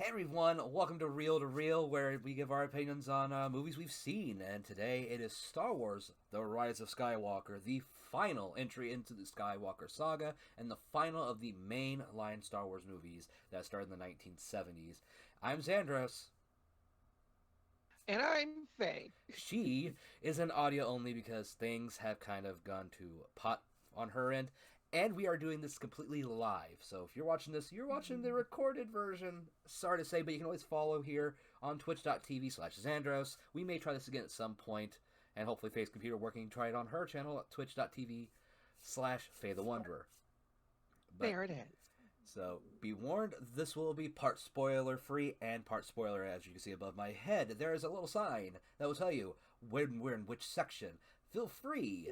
Hey everyone, welcome to Reel, where we give our opinions on movies we've seen. And today it is Star Wars The Rise of Skywalker, the final entry into the Skywalker saga, and the final of the mainline Star Wars movies that started in the 1970s. I'm Zandrous. And I'm Faye. She is an audio only because things have kind of gone to pot on her end. And we are doing this completely live. So if you're watching this, you're watching the recorded version. Sorry to say, but you can always follow here on twitch.tv/Zandros. We may try this again at some point, and hopefully Faye's computer working. Try it on her channel at twitch.tv/Faye the Wanderer. But There it is. so be warned, this will be part spoiler free and part spoiler, as you can see above my head. There is a little sign that will tell you when we're in which section. Feel free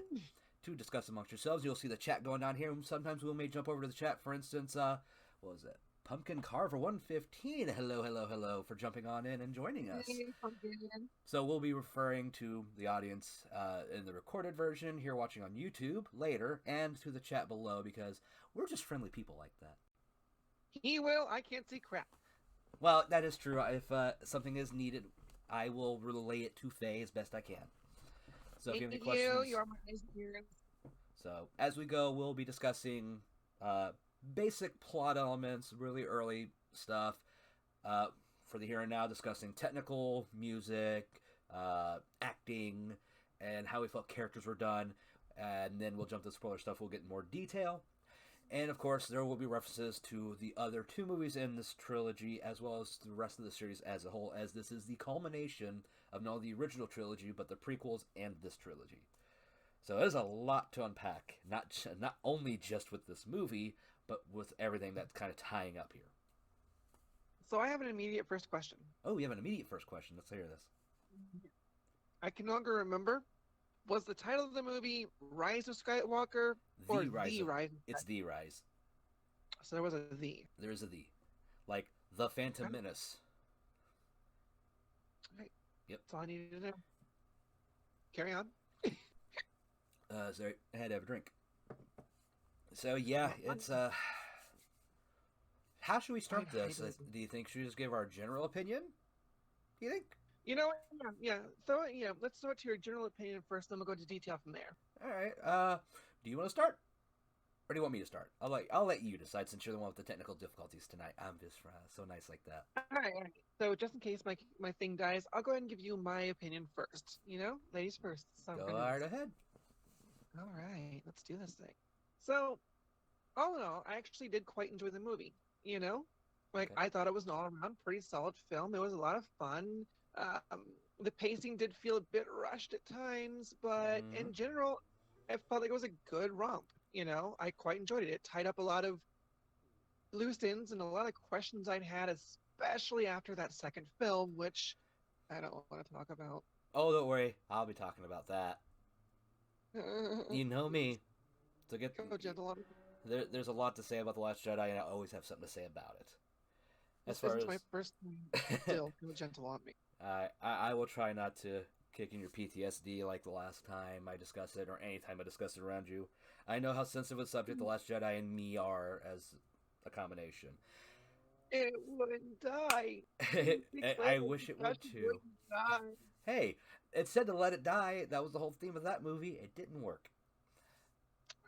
to discuss amongst yourselves. You'll see the chat going down here. Sometimes we may jump over to the chat. For instance, what was it? Pumpkin Carver 115. Hello, hello, hello for jumping on in and joining us. Hey, pumpkin. So we'll be referring to the audience in the recorded version here watching on YouTube later and to the chat below because we're just friendly people like that. He will. I can't see crap. Well, that is true. If something is needed, I will relay it to Faye as best I can. So if you have Thank any you. questions, You are my eyes and ears. so as we go, we'll be discussing basic plot elements, really early stuff. For the here and now, discussing technical, music, acting, and how we felt characters were done. And then we'll jump to spoiler stuff. We'll get in more detail. And of course, there will be references to the other two movies in this trilogy, as well as the rest of the series as a whole, as this is the culmination of not only the original trilogy, but the prequels and this trilogy. So there's a lot to unpack, not only just with this movie, but with everything that's kind of tying up here. So I have an immediate first question. Oh, we have an immediate first question. Let's hear this. I can no longer remember. Was the title of the movie Rise of Skywalker or The Rise The of... Rise of It's Skywalker? The Rise. So there was a the. There is a The. Like, The Phantom Okay. Menace. Right. Yep. That's all I needed to know. Carry on. Sorry, I had to have a drink. So, yeah, it's, how should we start this? Do you think should we just give our general opinion? Do you think? You know what? Yeah. Let's start to your general opinion first, then we'll go into detail from there. All right. Do you want to start? Or do you want me to start? I'll let you decide since you're the one with the technical difficulties tonight. I'm just so nice like that. All right. So just in case my thing dies, I'll go ahead and give you my opinion first. You know, ladies first. That's how we're Go gonna do right this. ahead. All right, let's do this thing. So, all in all, I actually did quite enjoy the movie. You know, like Okay. I thought it was an all-around pretty solid film. It was a lot of fun. The pacing did feel a bit rushed at times, but Mm-hmm. in general, I felt like it was a good romp. You know, I quite enjoyed it. It tied up a lot of loose ends and a lot of questions I'd had, especially after that second film, which I don't want to talk about. Oh, don't worry. I'll be talking about that. You know me. So Go gentle on me. there's a lot to say about the Last Jedi, and I always have something to say about it. As This far isn't my as first time. Still, go gentle on me. I will try not to kick in your PTSD like the last time I discussed it, or any time I discussed it around you. I know how sensitive a subject the Last Jedi and me are as a combination. It wouldn't die. Please declare I that wish it would Josh too. wouldn't die. Hey, it said to let it die. That was the whole theme of that movie. It didn't work.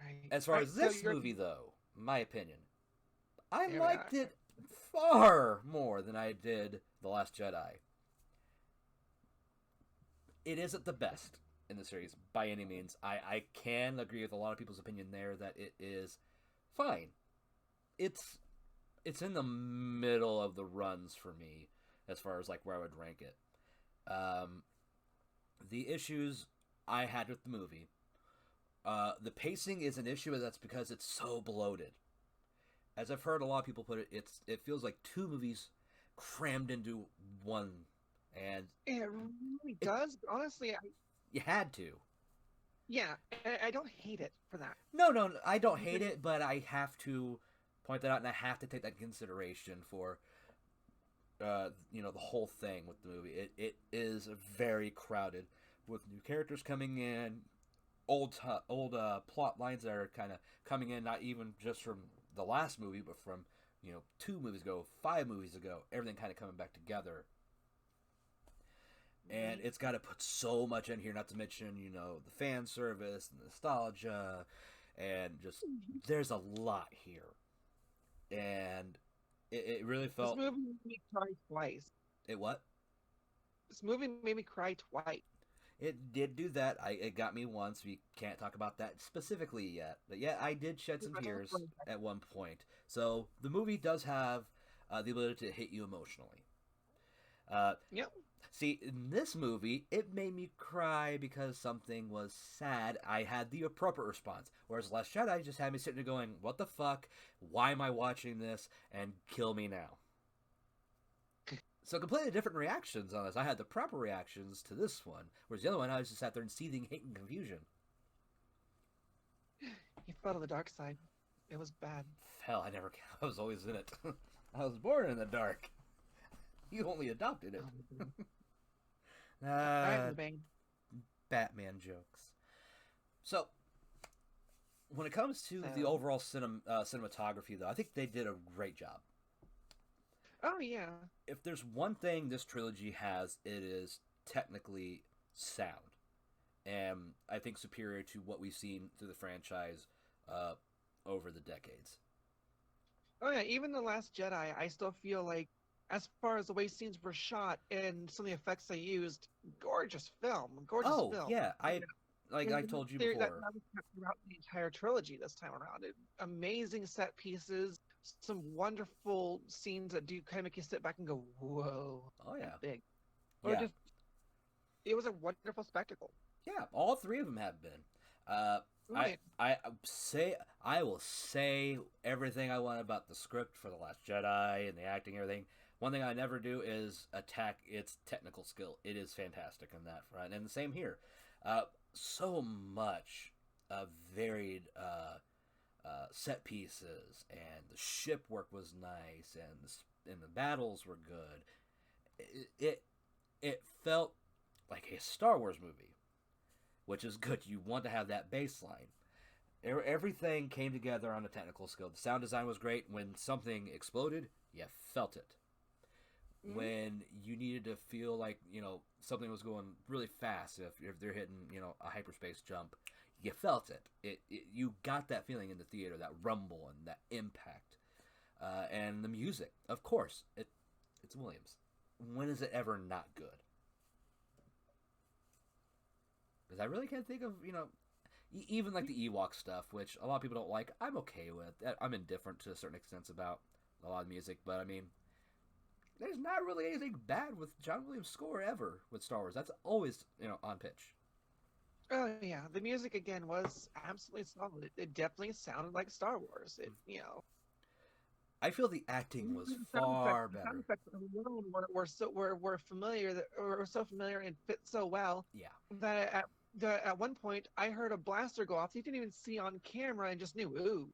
Right. As All far right. as So this you're movie, though, my opinion, I there. We liked are. it far more than I did The Last Jedi. It isn't the best in the series by any means. I can agree with a lot of people's opinion there that it is fine. It's it's in the middle of the runs for me as far as like where I would rank it. Um, the issues I had with the movie, the pacing is an issue, and that's because it's so bloated. As I've heard a lot of people put it, it feels like two movies crammed into one, and It really it does. Honestly, you had to. yeah, I don't hate it for that. No, I don't hate it, but I have to point that out, and I have to take that into consideration for the whole thing with the movie. It is very crowded with new characters coming in, old plot lines that are kind of coming in, not even just from the last movie, but from 2 movies ago, 5 movies ago, everything kind of coming back together. And it's got to put so much in here, not to mention, the fan service, and the nostalgia, and just, there's a lot here. And it really felt... This movie made me cry twice. It what? This movie made me cry twice. It did do that. It got me once. We can't talk about that specifically yet. But yeah, I did shed some tears at one point. So the movie does have the ability to hit you emotionally. Yep. See, in this movie, it made me cry because something was sad. I had the appropriate response. Whereas Last Jedi just had me sitting there going, what the fuck? Why am I watching this? And kill me now. So completely different reactions on this. I had the proper reactions to this one, whereas the other one, I was just sat there in seething hate and confusion. You fell to the dark side. It was bad. Hell, I was always in it. I was born in the dark. You only adopted it. Batman jokes. So, when it comes to the overall cinematography, though, I think they did a great job. Oh, yeah. If there's one thing this trilogy has, it is technically sound. And I think superior to what we've seen through the franchise over the decades. Oh, yeah. Even The Last Jedi, I still feel like, as far as the way scenes were shot and some of the effects they used, gorgeous film. Gorgeous film. Oh, yeah. I told you before. That was throughout the entire trilogy this time around. Amazing set pieces. Some wonderful scenes that do kind of make you sit back and go, "Whoa!" Oh yeah, big. Or yeah. It was a wonderful spectacle. Yeah, all 3 of them have been. Right. I will say everything I want about the script for The Last Jedi and the acting, and everything. One thing I never do is attack its technical skill. It is fantastic in that front, and the same here. So much varied. Set pieces, and the ship work was nice, and the battles were good. It felt like a Star Wars movie, which is good. You want to have that baseline. Everything came together on a technical skill. The sound design was great. When something exploded, you felt it. Mm-hmm. When you needed to feel like something was going really fast, if they're hitting a hyperspace jump, you felt it. You got that feeling in the theater, that rumble and that impact. And the music, of course, it's Williams. When is it ever not good? Because I really can't think of, even like the Ewok stuff, which a lot of people don't like. I'm okay with. I'm indifferent to a certain extent about a lot of music, but I mean, there's not really anything bad with John Williams' score ever with Star Wars. That's always, on pitch. Oh yeah, the music again was absolutely solid. It definitely sounded like Star Wars. I feel the acting was far better. Sound effects alone were familiar, were so familiar and fit so well. Yeah. That at one point I heard a blaster go off. You didn't even see on camera and just knew, ooh,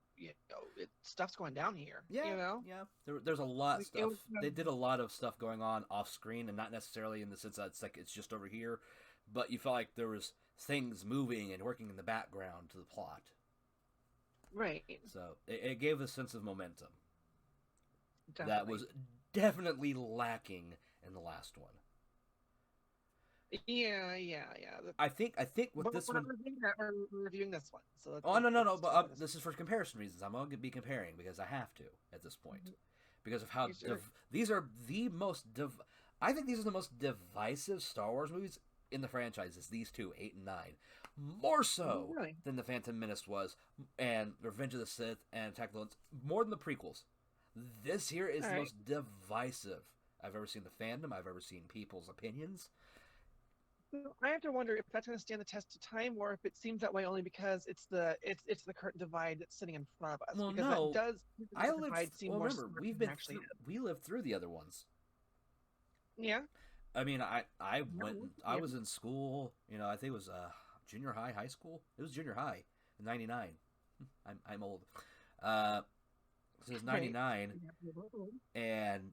stuff's going down here. Yeah. Yeah. There's a lot of stuff. They did a lot of stuff going on off screen, and not necessarily in the sense that it's just over here, but you felt like there was things moving and working in the background to the plot. Right. So it gave a sense of momentum. Definitely. That was definitely lacking in the last one. Yeah. I think with this one, we're reviewing this one. So no. But this is for comparison reasons. I'm going to be comparing because I have to at this point, because of how these are the most. I think these are the most divisive Star Wars movies in the franchises. These 2, 8 and 9, more so than the Phantom Menace was, and Revenge of the Sith and Attack of the Clones, more than the prequels. This here is the most divisive I've ever seen the fandom. I've ever seen people's opinions. I have to wonder if that's going to stand the test of time, or if it seems that way only because it's the current divide that's sitting in front of us. Well, because no, that does. I lived. Well, remember, we lived through the other ones. Yeah. I mean, I was in school. I think it was junior high, high school. It was junior high in '99. I'm old. So it was 99, and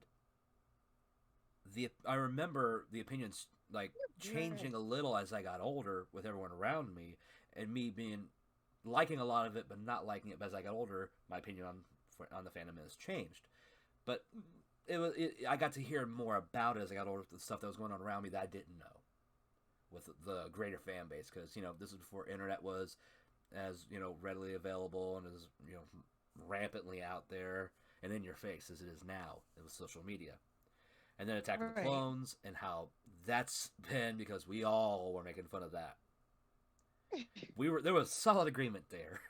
I remember the opinions changing a little as I got older with everyone around me, and me liking a lot of it but not liking it. But as I got older, my opinion on the Phantom Menace changed. But I got to hear more about it as I got older, the stuff that was going on around me that I didn't know with the greater fan base, because this is before internet was as readily available and as rampantly out there and in your face as it is now. It was social media, and then Attack of the Clones, and how that's been, because we all were making fun of that. There was solid agreement there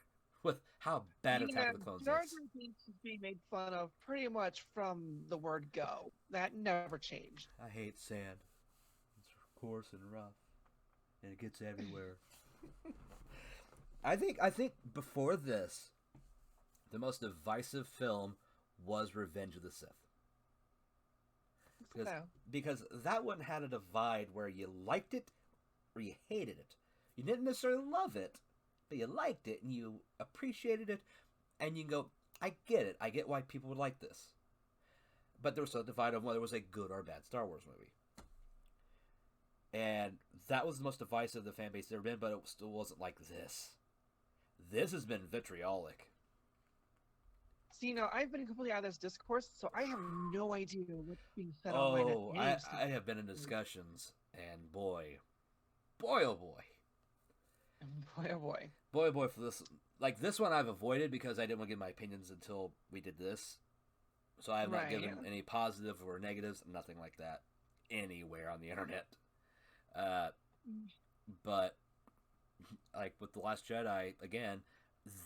with how bad Attack of the Clones is. Jar Jar Binks is being made fun of pretty much from the word go. That never changed. I hate sand. It's coarse and rough, and it gets everywhere. I think before this, the most divisive film was Revenge of the Sith. Because that one had a divide where you liked it or you hated it. You didn't necessarily love it, but you liked it and you appreciated it, and you can go, I get it. I get why people would like this. But there was a divide of whether it was a good or bad Star Wars movie. And that was the most divisive the fan base has ever been, but it still wasn't like this. This has been vitriolic. See, I've been completely out of this discourse, so I have no idea what's being said online. I have been in discussions, and boy, oh boy. Boy, for this. Like, this one I've avoided because I didn't want to give my opinions until we did this. So I have not given any positive or negatives, nothing like that, anywhere on the internet. But, like, with The Last Jedi, again,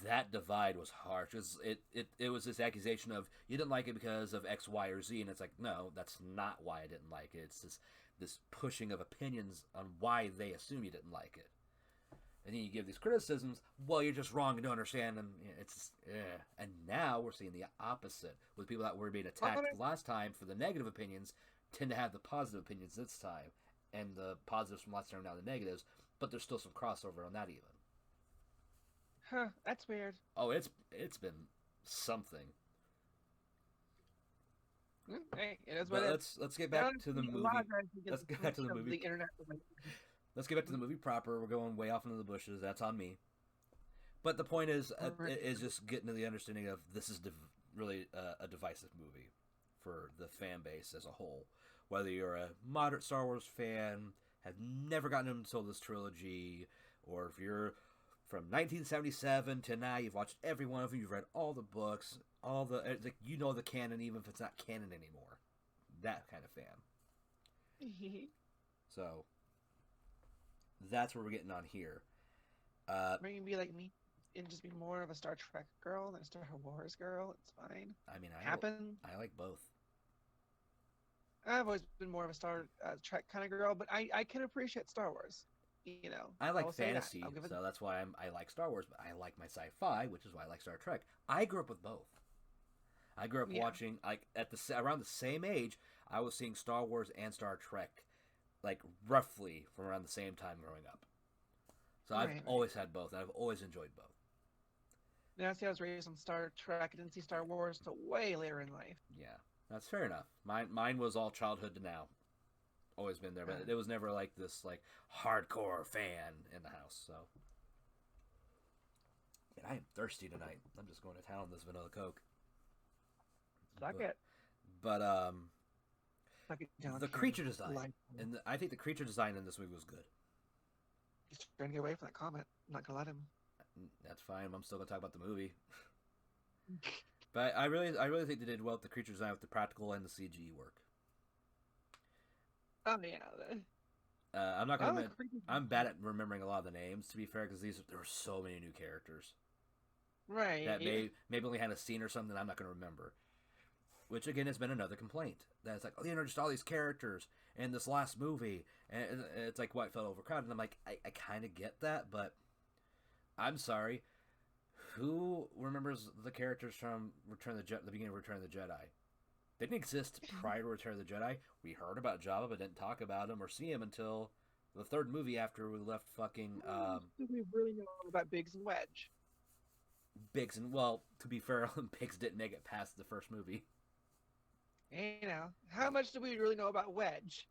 that divide was harsh. It was this accusation of, you didn't like it because of X, Y, or Z, and it's like, no, that's not why I didn't like it. It's this pushing of opinions on why they assume you didn't like it. And then you give these criticisms, well, you're just wrong and don't understand, and it's And now we're seeing the opposite, with people that were being attacked last time for the negative opinions tend to have the positive opinions this time, and the positives from last time are now the negatives, but there's still some crossover on that even. Huh, that's weird. Oh, it's been something. Hey, it is what it is. Let's get back to the movie. Let's get back to the movie. Let's get back to the movie proper. We're going way off into the bushes. That's on me. But the point is just getting to the understanding of this is really a divisive movie for the fan base as a whole. Whether you're a moderate Star Wars fan, have never gotten into this trilogy, or if you're from 1977 to now, you've watched every one of them, you've read all the books, the canon, even if it's not canon anymore. That kind of fan. So, that's what we're getting on here. Maybe you can be like me and just be more of a Star Trek girl than a Star Wars girl. It's fine. I mean, I like both. I've always been more of a Star Trek kind of girl, but I can appreciate Star Wars. I like fantasy, so that's why I like Star Wars, but I like my sci-fi, which is why I like Star Trek. I grew up with both. I grew up watching, like, around the same age, I was seeing Star Wars and Star Trek, like, roughly from around the same time growing up. So I've always had both, and I've always enjoyed both. Now, see, I was raised on Star Trek. I didn't see Star Wars till way later in life. Yeah, that's fair enough. Mine was all childhood to now. Always been there, but it was never like this, like, hardcore fan in the house. So, man, I am thirsty tonight. I'm just going to town on this vanilla Coke. Suck it. But the creature design, I think the creature design in this movie was good. He's trying to get away from that comment. I'm not gonna let him. That's fine. I'm still gonna talk about the movie. But I really think they did well with the creature design, with the practical and the CG work. Oh yeah. I'm not gonna. I'm bad at remembering a lot of the names, to be fair, because there were so many new characters. Right. That maybe only had a scene or something I'm not gonna remember. Which again has been another complaint. That it's like, oh, you introduced all these characters in this last movie, and it's like, it felt overcrowded. And I'm like, I kind of get that, but I'm sorry. Who remembers the characters from the beginning of Return of the Jedi? They didn't exist prior to Return of the Jedi. We heard about Jabba, but didn't talk about him or see him until the third movie after we left fucking... we really know about Biggs and Wedge. Well, to be fair, Biggs didn't make it past the first movie. How much do we really know about Wedge?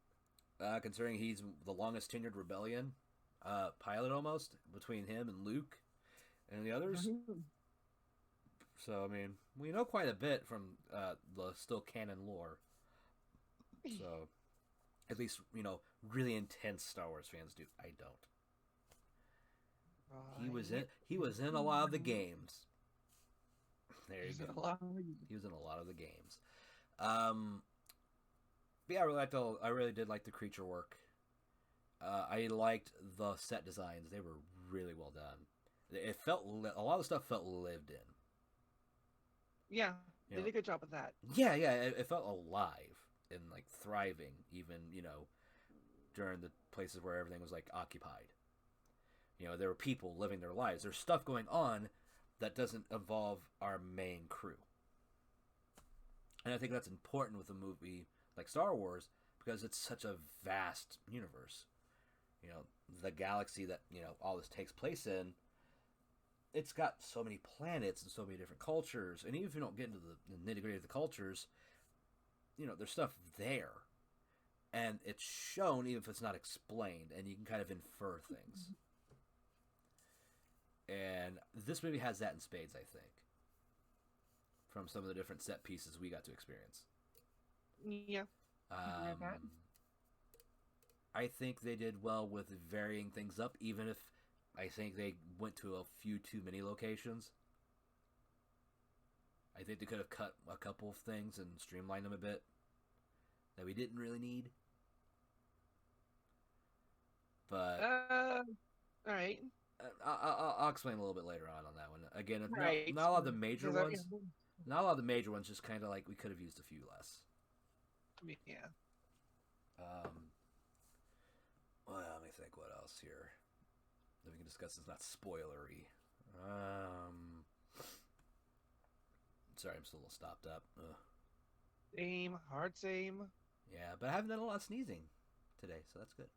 Considering he's the longest tenured rebellion pilot almost, between him and Luke and the others. So I mean, we know quite a bit from the still canon lore. So at least really intense Star Wars fans do. I don't. He was in a lot of the games. There you go. He was in a lot of the games. But yeah, I really did like the creature work. I liked the set designs; they were really well done. It felt a lot of the stuff felt lived in. Yeah, they did a good job with that. Yeah, it felt alive and like thriving, even during the places where everything was like occupied. There were people living their lives. There's stuff going on that doesn't involve our main crew. And I think that's important with a movie like Star Wars because it's such a vast universe. The galaxy that, all this takes place in, it's got so many planets and so many different cultures. And even if you don't get into the nitty-gritty of the cultures, there's stuff there. And it's shown even if it's not explained, and you can kind of infer things. And this movie has that in spades, I think, from some of the different set pieces we got to experience. Yeah. I think they did well with varying things up, even if I think they went to a few too many locations. I think they could have cut a couple of things and streamlined them a bit that we didn't really need. But all right. I'll explain a little bit later on that one. Again, not a lot of the major ones. Not a lot of the major ones. Just kind of like we could have used a few less. Yeah. Well, let me think. What else here that we can discuss is not spoilery. Sorry, I'm still a little stopped up. Ugh. Same, hard same. Yeah, but I haven't done a lot of sneezing today, so that's good.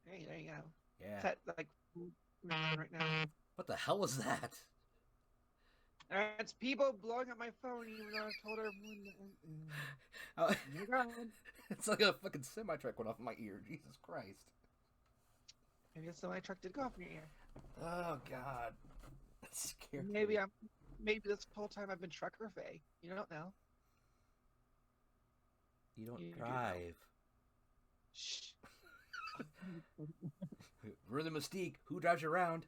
Hey, there you go. Yeah. Set like right now. What the hell was that? It's people blowing up my phone even though I told everyone. It's like a fucking semi-truck went off my ear. Jesus Christ. Maybe a semi-truck did go off in your ear. Oh God. That's scary. Maybe this whole time I've been Trucker Fae. You don't know. You don't drive. Shh. We're the Mystique. Who drives you around?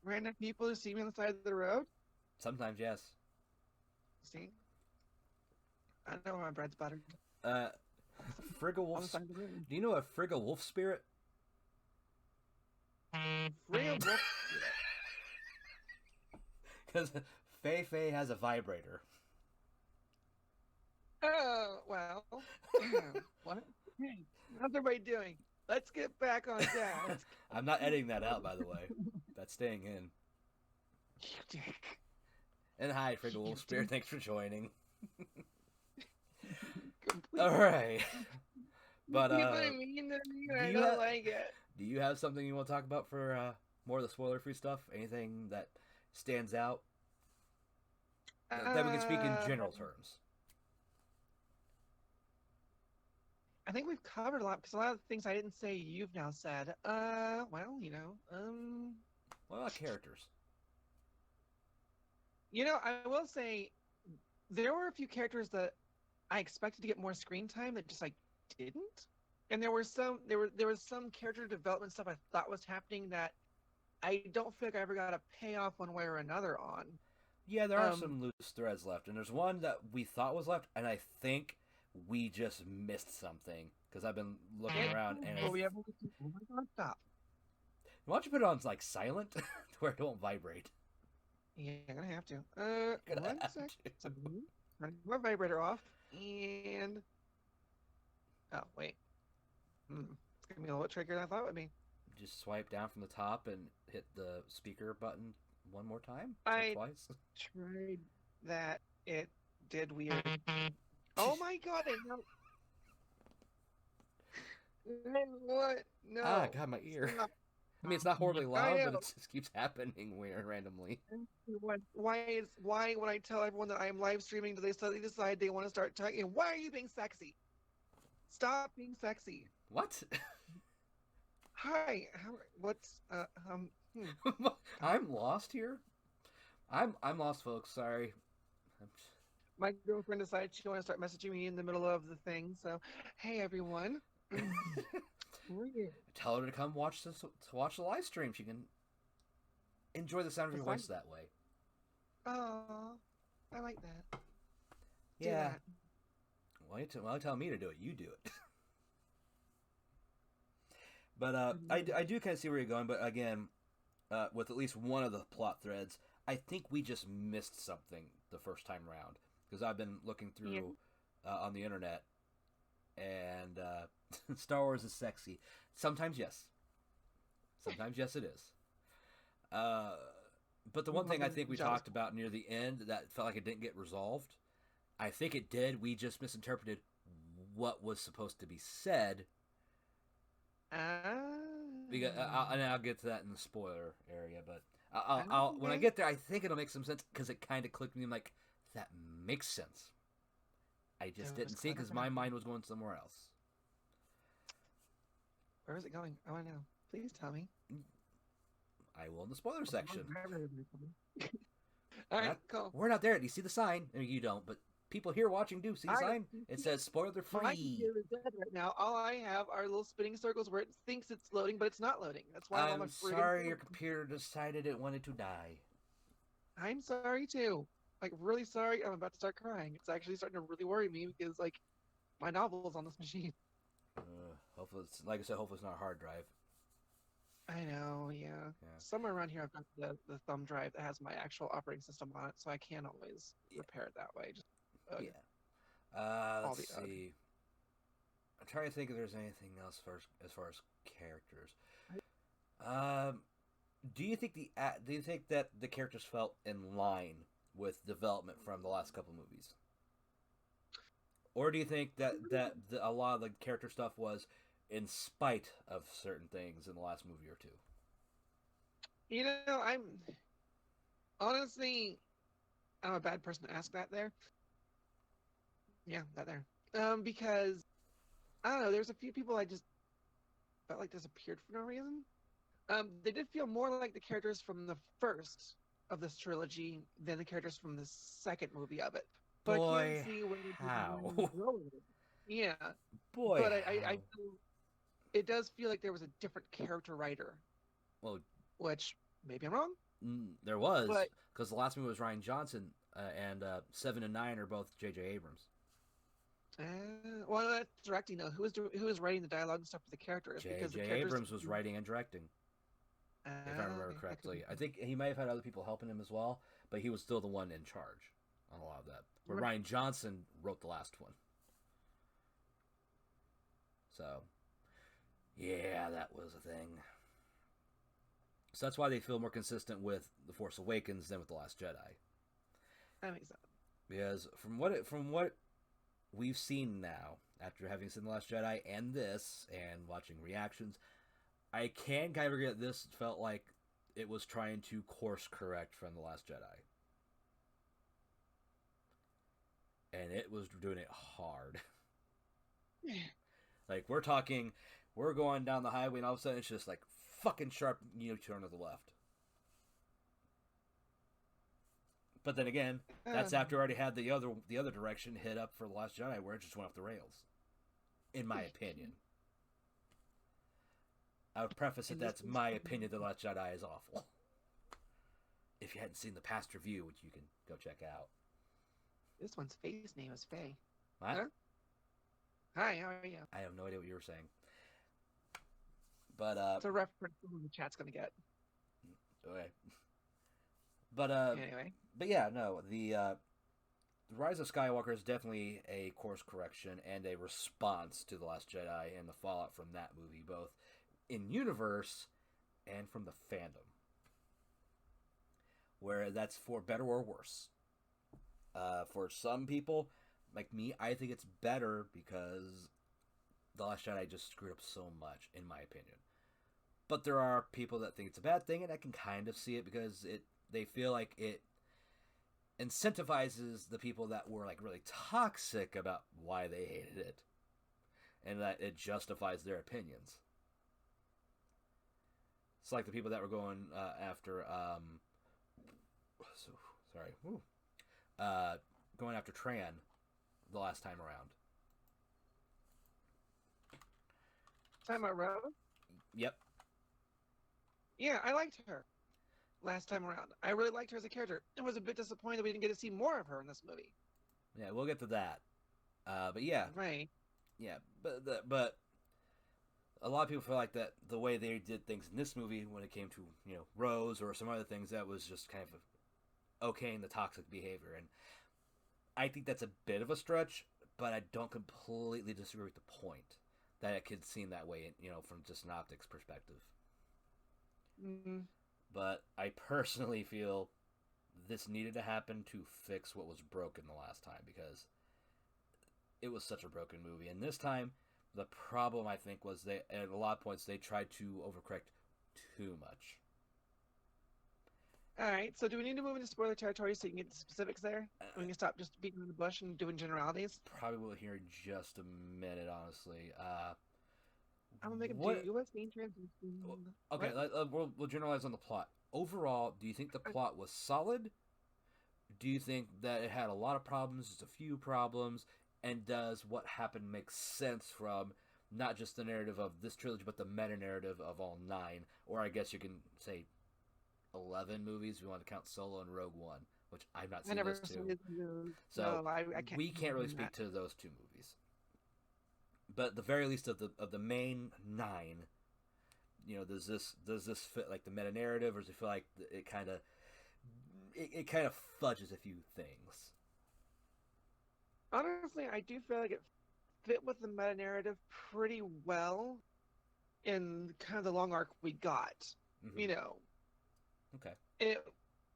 Random people who see me on the side of the road? Sometimes, yes. See? I know my bread's buttered. Frigga Wolf. Do you know a Frigga Wolf Spirit? Frigga Wolf Spirit. Because Faye has a vibrator. Oh, well. What? Hey, how's everybody doing? Let's get back on track. I'm not editing that out, by the way. That's staying in. You dick. And hi, Frigga Wolf Spirit. Thanks for joining. All right. But you put it mean to me, I don't like it. Do you have something you want to talk about for more of the spoiler-free stuff? Anything that stands out that we can speak in general terms? I think we've covered a lot because a lot of the things I didn't say you've now said. Well, What about characters? I will say there were a few characters that I expected to get more screen time that just didn't. And there was some character development stuff I thought was happening that I don't feel like I ever got a payoff one way or another on. Yeah, there are some loose threads left, and there's one that we thought was left, and I think we just missed something because I've been looking around and. Oh my God! Stop. Why don't you put it on silent to where it won't vibrate? Yeah, I'm gonna have to. One sec. Turn my vibrator off, and oh wait, it's gonna be a little bit trickier than I thought it would be. Just swipe down from the top and hit the speaker button one more time. Twice. Tried that. It did weird. Oh my God! What? No. Ah, God, my ear. Stop. I mean, it's not horribly loud, but it just keeps happening weird randomly. Why when I tell everyone that I am live streaming, do they suddenly decide they want to start talking? Why are you being sexy? Stop being sexy. What? Hi. What's I'm lost here. I'm lost, folks. Sorry. My girlfriend decided she wanted to start messaging me in the middle of the thing. So, hey everyone. Weird. Tell her to come watch this. To watch the live stream. She can enjoy the sound of your voice that way. Oh, I like that. Yeah. Why you tell me to do it? You do it. But I do kind of see where you're going. But again, with at least one of the plot threads, I think we just missed something the first time round. Because I've been looking through on the internet, and Star Wars is sexy. Sometimes yes. Sometimes yes, it is. But the one thing I think we talked about near the end that felt like it didn't get resolved, I think it did. We just misinterpreted what was supposed to be said. Because and I'll get to that in the spoiler area, but I'll when I get there, I think it'll make some sense because it kind of clicked with me. I'm like, that makes sense. I just didn't see it because my mind was going somewhere else. Where is it going? I want to know. Please tell me. I will in the spoiler section. All right, cool. We're not there. Do you see the sign? You don't, but people here watching do see the sign. It says spoiler free. My computer is dead right now. All I have are little spinning circles where it thinks it's loading, but it's not loading. That's why I'm sorry your computer decided it wanted to die. I'm sorry too. Like, really sorry. I'm about to start crying. It's actually starting to really worry me because, like, my novel is on this machine. Hopefully, it's, like I said, hopefully it's not a hard drive. I know, yeah. Somewhere around here I've got the thumb drive that has my actual operating system on it, so I can't always repair it that way. Just let's see. I'm trying to think if there's anything else as far as characters. Do you think that the characters felt in line with development from the last couple movies, or do you think that a lot of the character stuff was in spite of certain things in the last movie or two? I'm a bad person to ask that there. Yeah, that there. Because I don't know, there's a few people I just felt like disappeared for no reason. They did feel more like the characters from the first of this trilogy than the characters from the second movie of it. But boy, I can't see where how? Yeah. Boy, but I feel it does feel like there was a different character writer. Well, which maybe I'm wrong. There was, because the last movie was Rian Johnson, and 7 and 9 are both J.J. Abrams. Well, that's directing though. Who was writing the dialogue and stuff for the characters? J.J. Abrams was writing and directing. If I remember correctly, I think he may have had other people helping him as well, but he was still the one in charge on a lot of that. Where Rian Johnson wrote the last one. So, yeah, that was a thing. So that's why they feel more consistent with The Force Awakens than with The Last Jedi. That makes sense. Because from what we've seen now, after having seen The Last Jedi and this, and watching reactions, I can kind of agree that this felt like it was trying to course correct from The Last Jedi. And it was doing it hard. Like, we're going down the highway and all of a sudden it's just like fucking sharp U-turn to the left. But then again, that's after I already had the other direction hit up for The Last Jedi where it just went off the rails. In my opinion. I would preface it that's my opinion that The Last Jedi is awful. If you hadn't seen the past review, which you can go check out. This one's face name is Faye. What? Huh? Hi, how are you? I have no idea what you were saying. But it's a reference who the chat's gonna get. Okay. But anyway. But yeah, no, the Rise of Skywalker is definitely a course correction and a response to The Last Jedi and the fallout from that movie, both in universe and from the fandom. Where that's for better or worse. For some people, like me, I think it's better because The Last Jedi just screwed up so much, in my opinion. But there are people that think it's a bad thing, and I can kind of see it because they feel like it incentivizes the people that were like really toxic about why they hated it, and that it justifies their opinions. It's like the people that were going after. Sorry. Woo. Going after Tran the last time around. Time around? Yep. Yeah, I liked her last time around. I really liked her as a character. I was a bit disappointed we didn't get to see more of her in this movie. Yeah, we'll get to that. But yeah. Right. Yeah, but a lot of people feel like that the way they did things in this movie when it came to, Rose or some other things, that was just kind of okaying the toxic behavior. And I think that's a bit of a stretch, but I don't completely disagree with the point that it could seem that way, from just an optics perspective. Mm-hmm. But I personally feel this needed to happen to fix what was broken the last time, because it was such a broken movie. And this time, the problem, I think, was at a lot of points, they tried to overcorrect too much. All right, so do we need to move into spoiler territory so you can get the specifics there? We can stop just beating around the bush and doing generalities? Probably will hear in just a minute, honestly. I'm gonna make a U.S. main transition. Okay, we'll generalize on the plot. Overall, do you think the plot was solid? Do you think that it had a lot of problems, just a few problems? And does what happened make sense from not just the narrative of this trilogy, but the meta-narrative of all 9? Or I guess you can say 11 movies if you want to count Solo and Rogue One, which I've not seen those two. So no, I can't. We can't really speak to those 2 movies. But at the very least of the main 9, does this fit like the meta-narrative, or does it feel like it kind of fudges a few things? Honestly, I do feel like it fit with the meta narrative pretty well in kind of the long arc we got. Mm-hmm. Okay. It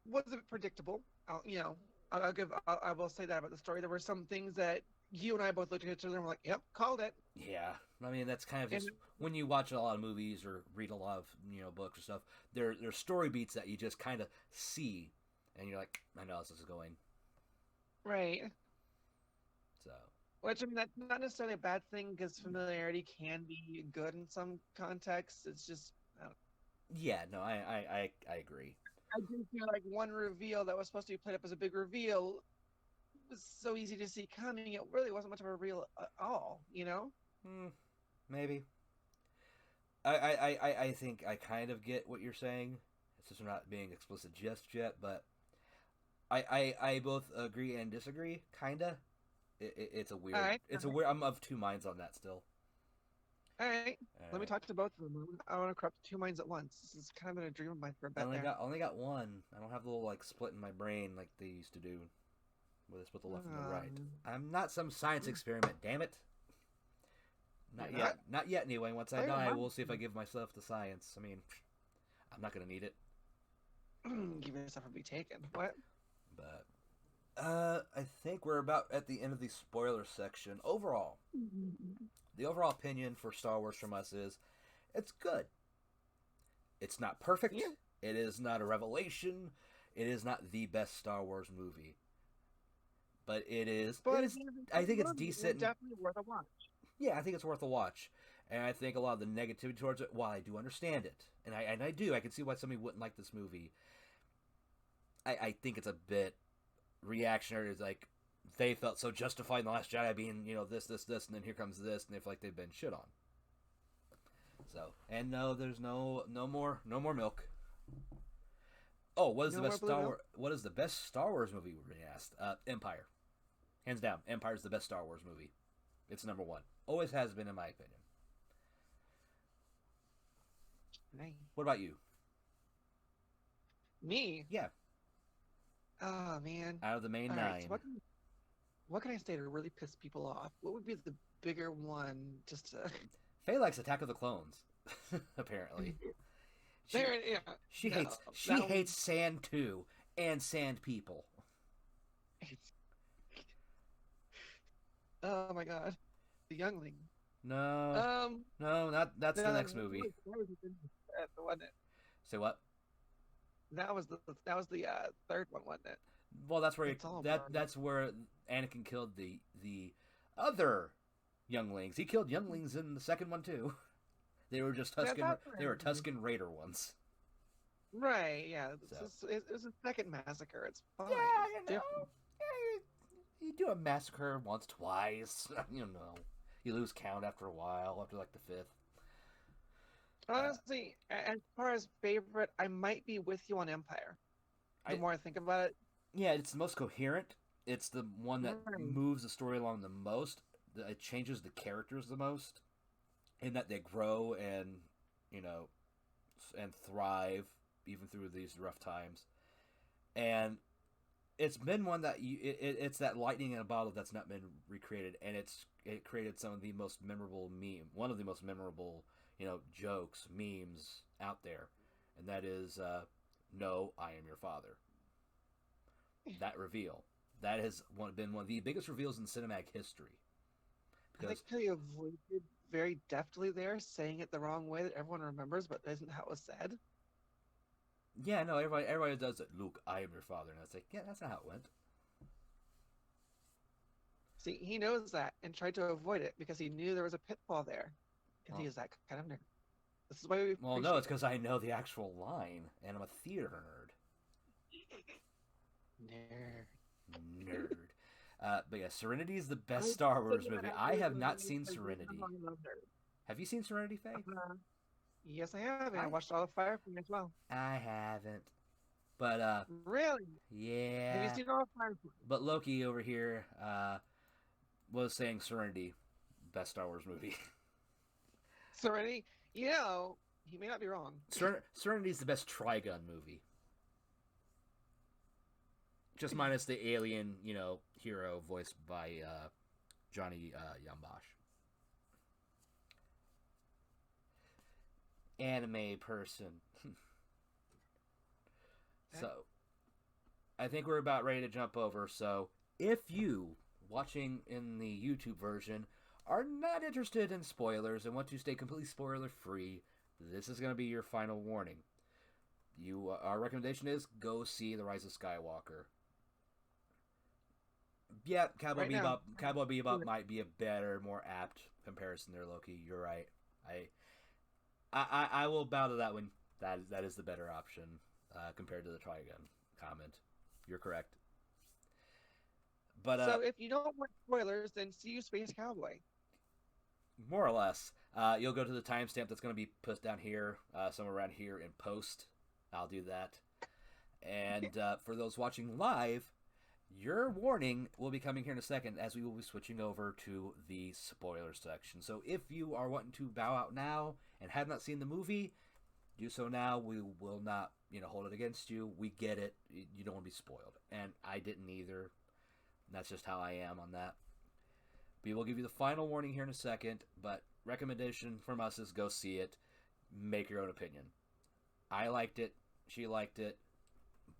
wasn't predictable. I will say that about the story. There were some things that you and I both looked at each other and were like, "Yep, called it." Yeah, I mean that's kind of just when you watch a lot of movies or read a lot of books or stuff. There's story beats that you just kind of see, and you're like, "I know how this is going." Right. So. Which, I mean, that's not necessarily a bad thing, because familiarity can be good in some contexts. It's just, yeah, no, I agree. I do feel like one reveal that was supposed to be played up as a big reveal was so easy to see coming. It really wasn't much of a reveal at all, Maybe. I think I kind of get what you're saying. It's just not being explicit just yet, but I both agree and disagree, kinda. It's a weird. Right. It's a weird. I'm of 2 minds on that still. All right. Let me talk to both of them. I want to corrupt 2 minds at once. This is kind of been a dream of mine for a bit. Only got one. I don't have the little split in my brain like they used to do, where they split the left and the right. I'm not some science experiment. Damn it. Not yet. Not yet. Anyway, once I die, we'll see if I give myself to science. I mean, I'm not gonna need it. Give yourself a be taken. What? But. I think we're about at the end of the spoiler section. Overall, the overall opinion for Star Wars from us is, it's good. It's not perfect. Yeah. It is not a revelation. It is not the best Star Wars movie. But it is. But I think it's decent. It's definitely worth a watch. Yeah, I think it's worth a watch. And I think a lot of the negativity towards it, while I do understand it, and I do, I can see why somebody wouldn't like this movie. I think it's a bit reactionary. Is like they felt so justified in The Last Jedi being this, and then here comes this, and they feel like they've been shit on. So, and no, there's no more milk. Oh, what is the best Star Wars? What is the best Star Wars movie? We're being asked. Empire, hands down. Empire's the best Star Wars movie. It's number 1. Always has been, in my opinion. Nice. What about you? Me? Yeah. Oh, man. Out of the main 9. Right, so what can I say to really piss people off? What would be the bigger one? Just to... Faye likes Attack of the Clones, apparently. She hates sand too, and sand people. Oh my god, the Youngling. No, that's the next movie. Say what? That was the third one, wasn't it? Well, that's where that's where Anakin killed the other younglings. He killed younglings in the second one too. They were just Tusken. They were Tusken Raider ones. Right, yeah. So It's a second massacre. It's fine. yeah, It's different. you do a massacre once, twice. You lose count after a while, after like the fifth. Honestly, as far as favorite, I might be with you on Empire. The I more I think about it. Yeah, it's the most coherent. It's the one that Right. moves the story along the most. It changes the characters the most, in that they grow and you know and thrive even through these rough times. And it's been one that it's that lightning in a bottle that's not been recreated, and it created some of the most memorable one of the most memorable jokes, memes out there, and that is no, I am your father. That reveal that has been one of the biggest reveals in cinematic history I think because they avoided very deftly there, saying it the wrong way that everyone remembers, but isn't how it was said. yeah, no, everybody does it. Luke, I am your father, and it's like, yeah, that's not how it went. See, he knows that and tried to avoid it because he knew there was a pitfall there. Because he Well, is that kind of nerd. This is why we well, no, it's appreciate him. because I know the actual line, and I'm a theater nerd. Nerd. Nerd. But yeah, Serenity is the I best Star said Wars that movie. I I really have not love seen because you know Serenity. I love nerd. Have you seen Serenity, Faye? Yes, I have, and I I watched all of Firefly as well. I haven't. But Really? Have you yeah. seen all of Firefly? But Loki over here was saying Serenity, best Star Wars movie. Serenity? You know, he may not be wrong. Serenity is the best Trigun movie. Just minus the alien, hero voiced by Johnny Yambosh. Anime person. So, I think we're about ready to jump over. So, if you, watching in the YouTube version, are not interested in spoilers and want to stay completely spoiler free, this is going to be your final warning. Our recommendation is go see The Rise of Skywalker. Yeah, Right now. Cowboy Bebop might be a better, more apt comparison there, Loki. You're right. I will bow to that one. That is the better option compared to the Trigun comment. You're correct. But So if you don't want spoilers, then see you Space Cowboy. more or less, you'll go to the timestamp that's going to be put down here, somewhere around here in post. I'll do that. And for those watching live, your warning will be coming here in a second as we will be switching over to the spoiler section. So if you are wanting to bow out now and have not seen the movie, do so now. We will not, hold it against you. We get it. You don't want to be spoiled. And I didn't either. That's just how I am on that. We will give you the final warning here in a second, but recommendation from us is go see it. Make your own opinion. I liked it. She liked it.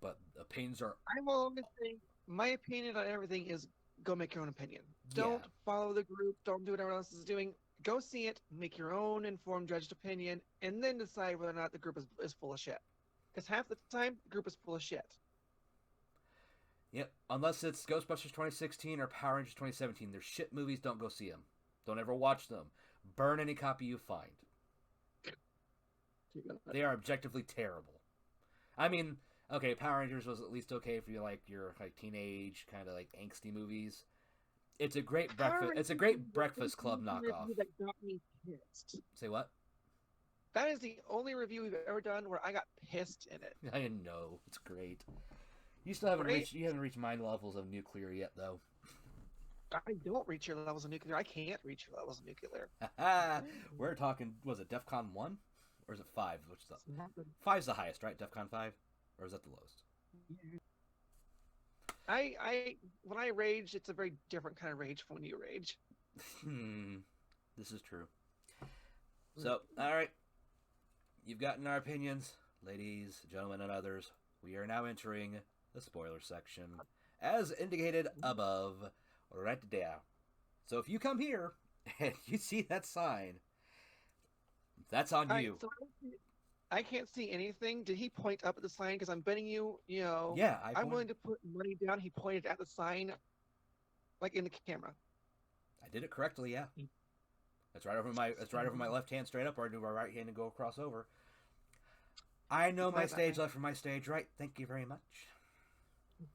But opinions are... I will always say my opinion on everything is go make your own opinion. Yeah. Don't follow the group. Don't do what everyone else is doing. Go see it, make your own informed, judged opinion, and then decide whether or not the group is full of shit. Because half the time, the group is full of shit. Yep. Unless it's Ghostbusters 2016 or Power Rangers 2017. They're shit movies. Don't go see them. Don't ever watch them. Burn any copy you find. They are objectively terrible. I mean, okay, Power Rangers was at least okay for your teenage kind of angsty movies. It's a great breakfast. It's a great Breakfast Club knockoff. That got me pissed. Say what? That is the only review we've ever done where I got pissed in it. I know it's great. You still haven't reached. You haven't reached my levels of nuclear yet, though. I don't reach your levels of nuclear. I can't reach your levels of nuclear. We're talking. Was it DEFCON 1 or is it 5? Which is the 5's the highest, right? DEFCON 5, or is that the lowest? When I rage, it's a very different kind of rage from when you rage. This is true. So, all right, you've gotten our opinions, ladies, gentlemen, and others. We are now entering the spoiler section, as indicated above, right there. So if you come here and you see that sign, that's on you. So I can't see anything. Did he point up at the sign? Because I'm betting you, Yeah, I'm willing to put money down. He pointed at the sign, like in the camera. I did it correctly. Yeah, it's right over my. It's right over my left hand, straight up, or I do my right hand and go across over. I know my but stage left from my stage right. Thank you very much.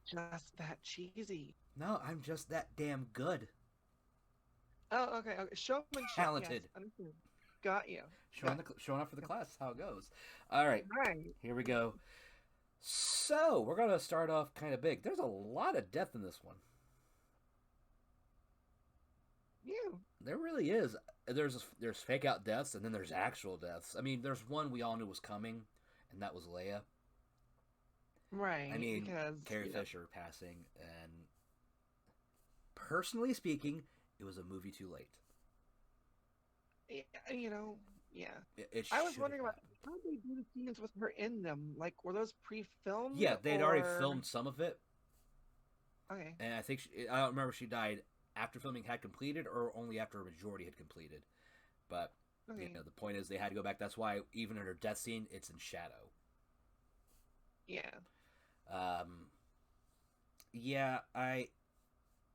just that cheesy. No, I'm just that damn good. Oh, okay. Showmanship. Yes, Talented. understood. Got you. Showing up for the class. How it goes. All right. Right. Here we go. So we're gonna start off kind of big. There's a lot of death in this one. Yeah. There really is. There's fake out deaths, and then there's actual deaths. I mean, there's one we all knew was coming, and that was Leia. Right. I mean, because Carrie Fisher passing, and personally speaking, it was a movie too late. Yeah. It I was should wondering have about how did they do the scenes with her in them. Like, were those pre-filmed? Yeah, they'd already or... filmed some of it, Okay. and I think I don't remember if she died after filming had completed or only after a majority had completed. But Okay. the point is they had to go back. That's why even in her death scene, it's in shadow. Yeah. Yeah, I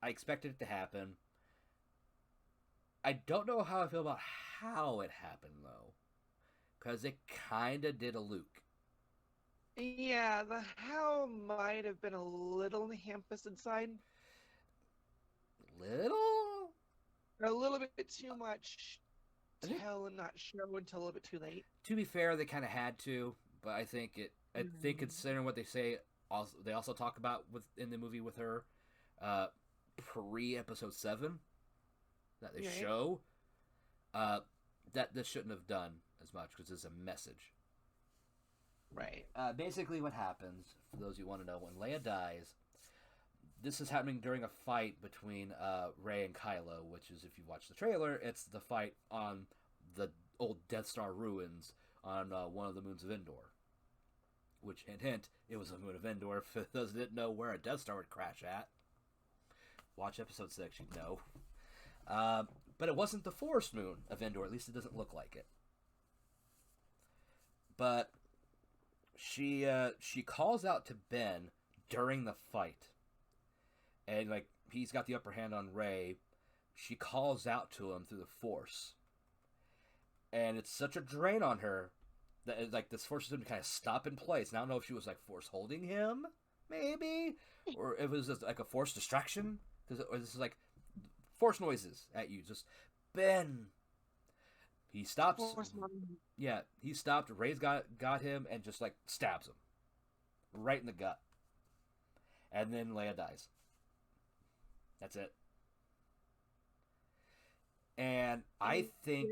expected it to happen. I don't know how I feel about how it happened though, because it kind of did a Luke. Yeah, the how might have been a little on the ham-fisted side. Little. A little bit too much I think, tell and not show until a little bit too late. to be fair, they kind of had to, but I think it. I think considering what they say, also they also talk about in the movie with her, pre-episode 7, that they show, that this shouldn't have done as much because it's a message. Right. Basically, what happens, for those who want to know, when Leia dies, this is happening during a fight between Rey and Kylo, which is, if you watch the trailer, it's the fight on the old Death Star ruins on one of the moons of Endor. Which, hint, hint, it was a moon of Endor. For those who didn't know where a Death Star would crash at, watch episode 6, you'd know. But it wasn't the Forest moon of Endor, at least it doesn't look like it. But she calls out to Ben during the fight. And, like, he's got the upper hand on Rey. She calls out to him through the Force. And it's such a drain on her that, like, this Force system to kind of stop in place. And I don't know if she was, like, Force holding him, maybe? Or it was just, like, a Force distraction. Because this is, like, Force noises at you. Just, Ben. He stops. Yeah, he stopped. Rey's got him and just, like, stabs him. Right in the gut. And then Leia dies. That's it. And I think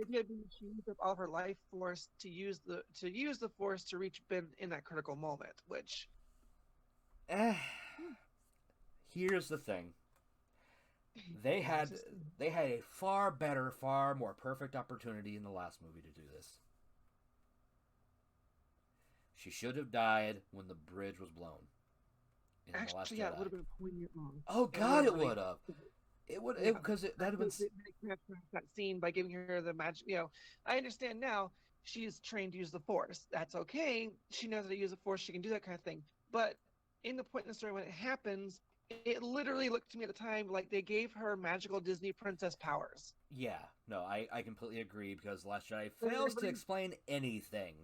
she used up all of her life force to use the Force to reach Ben in that critical moment, which here's the thing. They had a far better, far more perfect opportunity in the last movie to do this. She should have died when the bridge was blown. Actually, yeah, it would have been poignant wrong. Oh God, it would have. It would, because that would have been that scene by giving her the magic. I understand now. She's trained to use the Force. That's okay. She knows how to use the Force. She can do that kind of thing. But in the point in the story when it happens, it literally looked to me at the time like they gave her magical Disney princess powers. Yeah, no, I completely agree because Last Jedi fails to explain anything.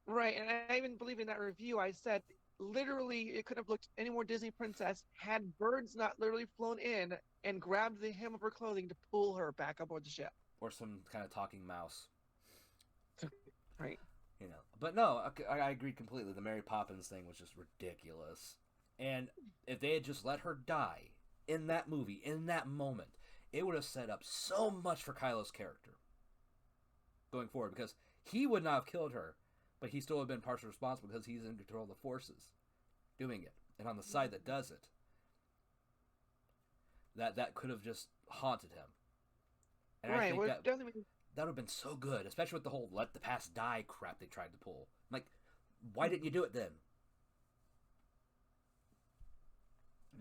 Right, and I even believe in that review I said literally it could have looked any more Disney princess had birds not literally flown in and grabbed the hem of her clothing to pull her back aboard the ship. Or some kind of talking mouse. Right. But no, I agree completely. The Mary Poppins thing was just ridiculous. And if they had just let her die in that movie, in that moment, it would have set up so much for Kylo's character going forward because he would not have killed her. But he still would have been partially responsible because he's in control of the forces doing it. And on the side that does it, that could have just haunted him. And right. I think that would have been so good, especially with the whole let the past die crap they tried to pull. Like, why didn't you do it then?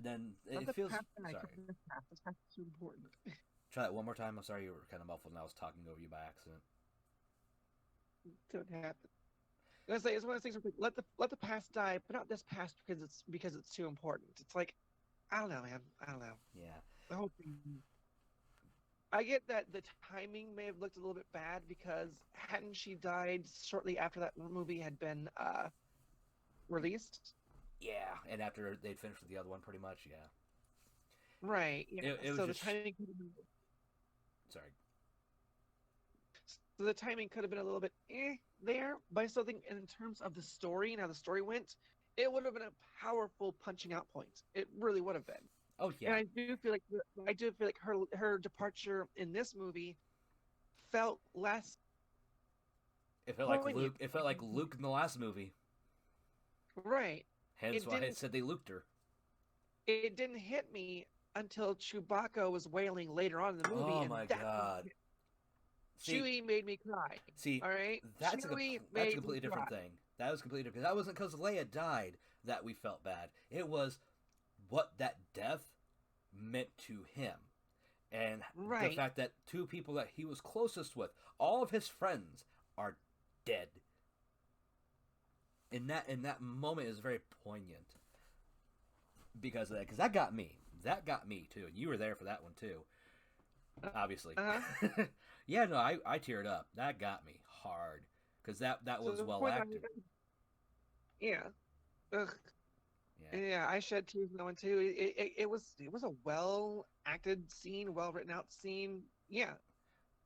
Then it feels... Sorry. That's so important. Try that one more time. I'm sorry you were kind of muffled and I was talking over you by accident. Don't happen. It's one of those things where let the past die, but not this past because it's too important. It's like, I don't know, man. I don't know. Yeah. The whole thing. I get that the timing may have looked a little bit bad because hadn't she died shortly after that movie had been released? Yeah, and after they'd finished with the other one, pretty much, yeah. Right. Yeah. It was So the just timing could have been, sorry. so the timing could have been a little bit there, but I still think in terms of the story and how the story went, it would have been a powerful punching out point. It really would have been. Oh And yeah, I do feel like her departure in this movie felt less it felt like poignant. Luke. It felt like Luke in the last movie. Right. Hence It why I didn't said they Luked her. it didn't hit me until Chewbacca was wailing later on in the movie, Oh and my that god. See, Chewie made me cry. see, All right, that's Chewie that's a made me completely different cry. thing. That was completely different. That wasn't because Leia died that we felt bad. It was what that death meant to him, and the Right. fact that two people that he was closest with, all of his friends, are dead. In that moment is very poignant because of that. Because that got me. That got me too, and you were there for that one too. Obviously. Uh-huh. Yeah, no, I teared up. That got me hard because that So was the well point acted. yeah. Ugh. Yeah, Yeah, I shed tears in that one too. It was a well acted scene, well written out scene. Yeah,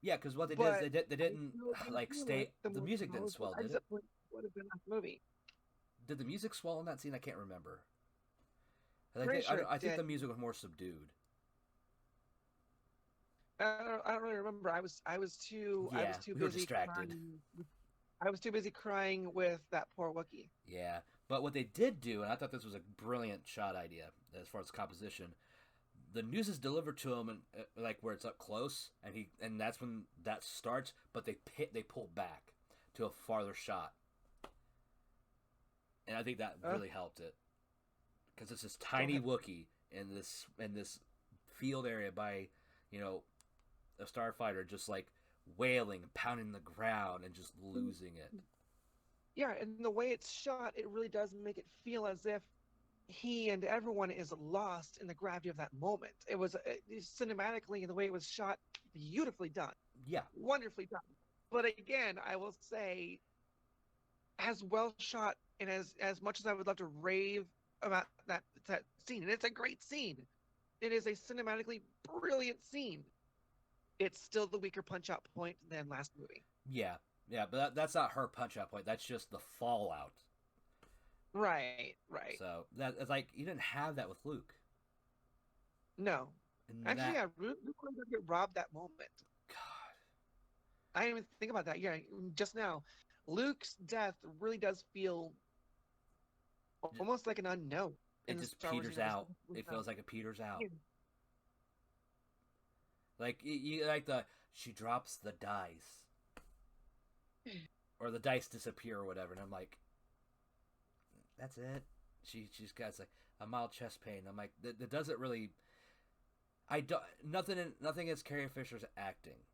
yeah, because what they did is but they I didn't still do like feel like stay. the The most music didn't powerful swell, did it? exit point would have been that movie. Did the music swell in that scene? I can't remember. Pretty sure it I think did. the music was more subdued. I don't really remember. I Yeah, was too we were busy distracted. crying. I was too busy crying with that poor Wookiee. Yeah, but what they did do, and I thought this was a brilliant shot idea as far as composition. The news is delivered to him, and like where it's up close, and that's when that starts. But they pull back to a farther shot, and I think that Uh, really helped it because it's this go tiny ahead. Wookiee in this field area by you know a starfighter just like wailing, pounding the ground, and just losing it. Yeah, and the way it's shot, it really does make it feel as if he and everyone is lost in the gravity of that moment. Cinematically, and the way it was shot, beautifully done, Yeah, wonderfully done. But again, I will say, as well shot and as much as I would love to rave about that scene, and it's a great scene. It is a cinematically brilliant scene. It's still the weaker punch out point than last movie. yeah, yeah. But that's not her punch out point. That's just the fallout. Right, right. So that it's like you didn't have that with Luke, No. and Actually, that yeah, Luke really does get robbed that moment. God, I didn't even think about that. Yeah, just now. Luke's death really does feel almost like an unknown it in the just Star Wars peters universe. out. It feels like it peters out. Yeah. Like you like the she drops the dice or the dice disappear or whatever, and I'm like, that's it. She's got it's like a mild chest pain. I'm like that doesn't really. I don't nothing against Carrie Fisher's acting,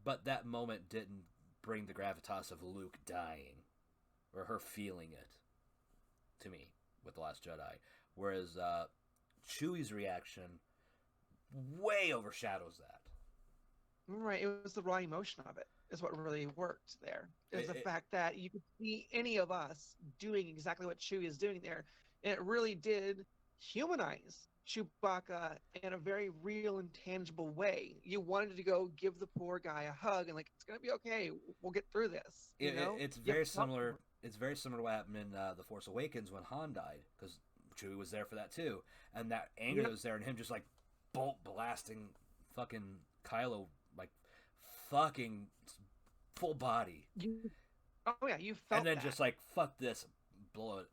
but that moment didn't bring the gravitas of Luke dying or her feeling it to me with the Last Jedi, whereas Chewie's reaction way overshadows that. Right. It was the raw emotion of it is what really worked there. Is the It, fact that you could see any of us doing exactly what Chewie is doing there. And it really did humanize Chewbacca in a very real and tangible way. You wanted to go give the poor guy a hug and like, it's gonna be okay. We'll get through this. You know? it's You very felt similar. for him. It's very similar to what happened in The Force Awakens when Han died, because Chewie was there for that too, and that anger that Yep. was there, and him just like bolt blasting fucking Kylo like fucking full body, You, oh yeah, you and felt then that. just like fuck this, blow it.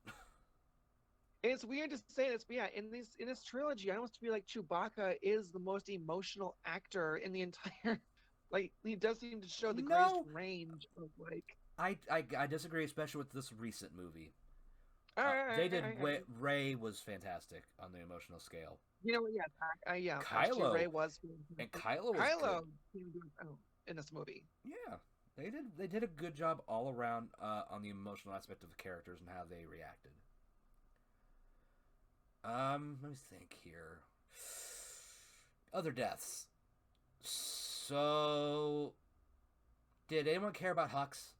And it's weird to say this, but yeah, in this trilogy, I almost feel like Chewbacca is the most emotional actor in the entire. Like he does seem to show the greatest No, range of like. I disagree, especially with this recent movie. All They right, did. Ray was fantastic on the emotional scale. you know what? Yeah, yeah. Actually, Kylo Ray was and fantastic. Kylo was good. Kylo seemed to in this movie. Yeah, they did a good job all around on the emotional aspect of the characters and how they reacted. Let me think here. Other deaths. So, did anyone care about Hux?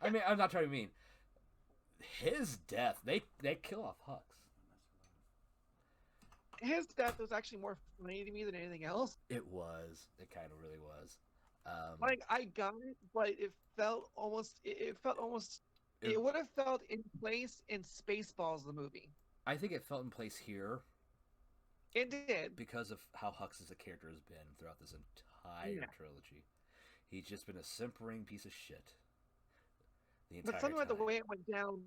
I mean, I'm not trying to be mean. His death, they kill off Hux. His death was actually more funny to me than anything else. It was. It kind of really was. Like I got it, but it felt almost. It felt almost. It would have felt in place in Spaceballs, the movie. I think it felt in place here. It did. Because of how Hux as a character has been throughout this entire trilogy. He's just been a simpering piece of shit. The entire But something time. about the way it went down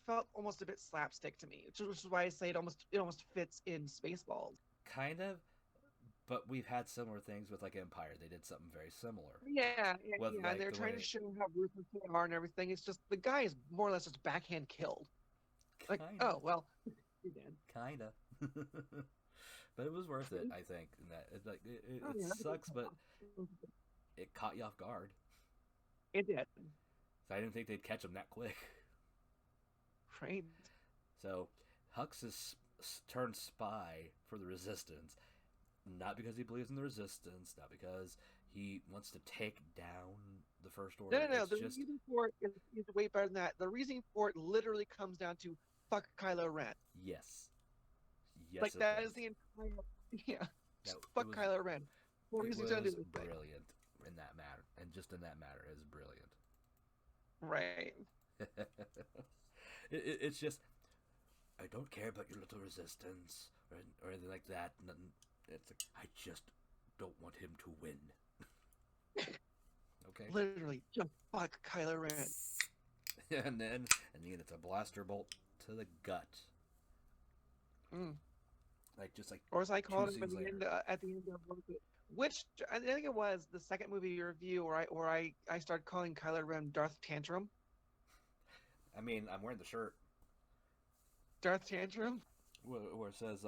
felt almost a bit slapstick to me, which is why I say it almost fits in Spaceballs. Kind of, but we've had similar things with like Empire. They did something very similar. Yeah. Like, they're trying to show how ruthless they are and everything. It's just the guy is more or less just backhand killed. Like, oh well, you're dead. Kinda. But it was worth it, I think. And that it sucks, but it caught you off guard. It did. So I didn't think they'd catch him that quick. Right. So Hux is turned spy for the Resistance, not because he believes in the Resistance, not because he wants to take down the First Order. No. The reason for it is way better than that. The reason for it literally comes down to fuck Kylo Ren. Yes. Like that is the entire fuck Kylo Ren. It was brilliant in that matter, and just in that matter is brilliant. Right. It's just, I don't care about your little Resistance or anything like that. It's like, I just don't want him to win. Okay. Literally, just fuck Kylo Ren. and then it's a blaster bolt to the gut. Or as I called it at the end of which I think it was the second movie review where I started calling Kylo Ren Darth Tantrum. I mean, I'm wearing the shirt. Darth Tantrum? Where it says,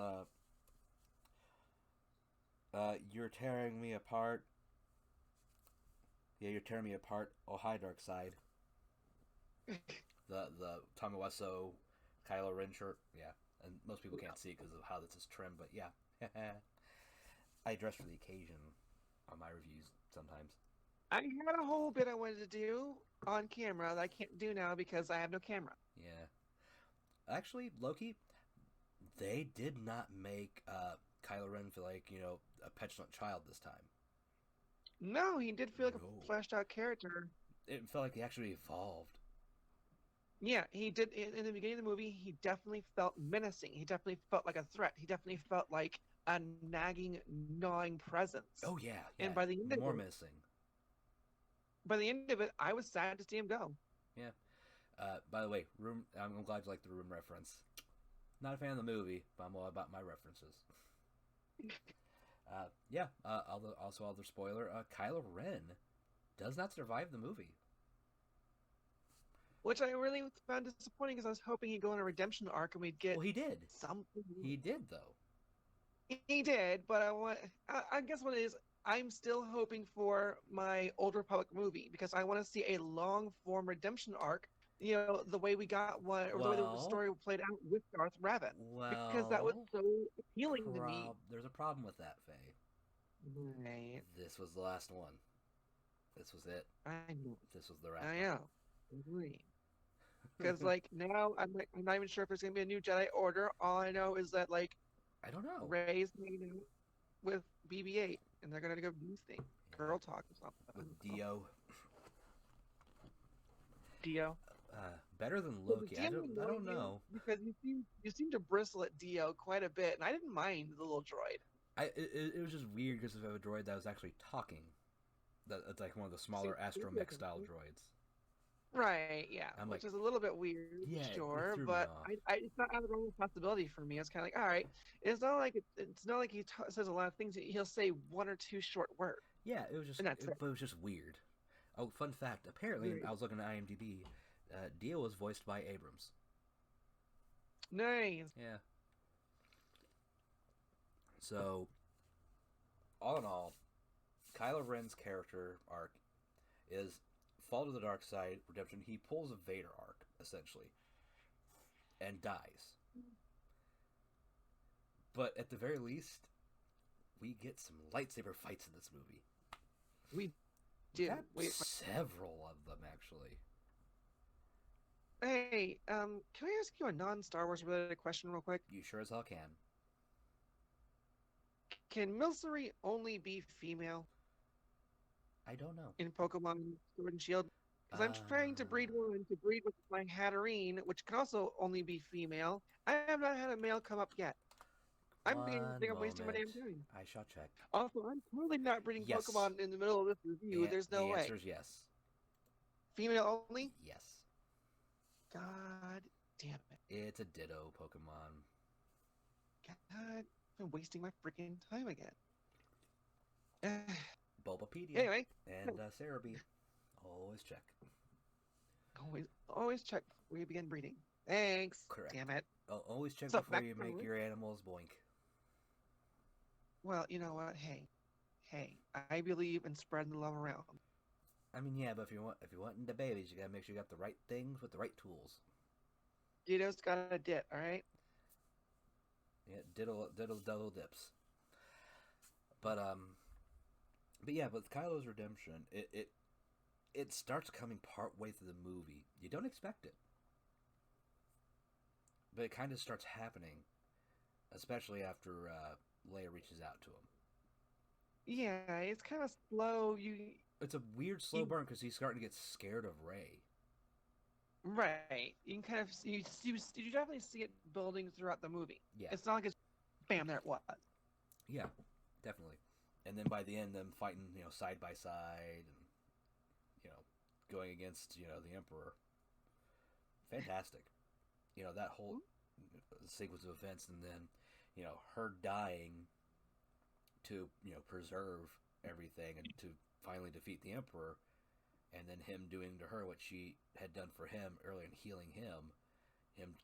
you're tearing me apart. Yeah, you're tearing me apart. Oh, hi, Dark Side. the Tommy Wiseau Kylo Ren shirt. Yeah. And most people can't see it because of how this is trimmed, but yeah. I dress for the occasion on my reviews sometimes. I had a whole bit I wanted to do on camera that I can't do now because I have no camera. Yeah. Actually, Loki, they did not make Kylo Ren feel like, a petulant child this time. No, he did feel like a fleshed out character. It felt like he actually evolved. Yeah, he did. In the beginning of the movie, he definitely felt menacing. He definitely felt like a threat. He definitely felt like a nagging, gnawing presence. Oh, yeah. And by the end of it, missing. By the end of it, I was sad to see him go. Yeah. By the way, I'm glad you like the Room reference. Not a fan of the movie, but I'm all about my references. Also, other spoiler, Kylo Ren does not survive the movie. Which I really found disappointing because I was hoping he'd go on a redemption arc and we'd get. Well, he did. Something. He did, though. He did, but I guess what it is, I'm still hoping for my Old Republic movie because I want to see a long form redemption arc. The way we got one, or the way the story played out with Darth Revan. Because that was so appealing to me. There's a problem with that, Faye. Right. This was the last one. This was it. I know. This was the wrap. I know. Agree. Because now I'm not even sure if there's gonna be a new Jedi Order. All I know is that I don't know. Rey's hanging out with BB-8, and they're gonna go do things, girl talk or something. With Dio. Dio. Better than Loki. I don't know. Because you seem to bristle at Dio quite a bit, and I didn't mind the little droid. It was just weird because of a droid that was actually talking. It's like one of the smaller astromech style droids. Right, yeah. Which is a little bit weird, sure, but it's not out of the realm of possibility for me. It's kind of like, all right, it's not like he says a lot of things. He'll say one or two short words. Yeah, it was just, but it was just weird. Oh, fun fact! Apparently, I was looking at IMDb. Dio was voiced by Abrams. Nice. Yeah. So, all in all, Kylo Ren's character arc is fall to the dark side, redemption. He pulls a Vader arc, essentially, and dies. But at the very least, we get some lightsaber fights in this movie. We We do. got Wait, several of them, actually. hey, can I ask you a non-Star Wars related question real quick? You sure as hell can. Can Milcery only be female I don't know. in Pokemon Sword and Shield? Because I'm Uh, trying to breed one to breed with my Hatterene, which can also only be female. I have not had a male come up yet. I'm being, one think I'm wasting my moment. damn time. I shall check. Also, I'm totally not breeding Yes. Pokemon in the middle of this review. There's no The way. answer is yes. Female only? Yes. God damn it. It's a Ditto Pokemon. God, I'm wasting my freaking time again. Bulbapedia. Anyway, And Cerebi. Always check. always check before you begin breeding. Thanks. Correct. Damn it. Always check So, before back you to make Ruth. your animals boink. Well, you know what? Hey, I believe in spreading the love around. I mean, yeah, but if you're wanting the babies, you gotta make sure you got the right things with the right tools. Ditto's got a dit, all right? Yeah, diddle double dips. But yeah, with Kylo's redemption, it starts coming part way through the movie. You don't expect it, but it kind of starts happening, especially after Leia reaches out to him. Yeah, it's kind of slow. It's a weird slow burn because he's starting to get scared of Rey. Right. You can kind of you definitely see it building throughout the movie. Yeah. It's not like it's bam, there it was. Yeah, definitely. And then by the end, them fighting, side by side, and going against, the Emperor. Fantastic. That whole sequence of events, and then, her dying to, preserve everything and to finally defeat the Emperor, and then him doing to her what she had done for him earlier and healing him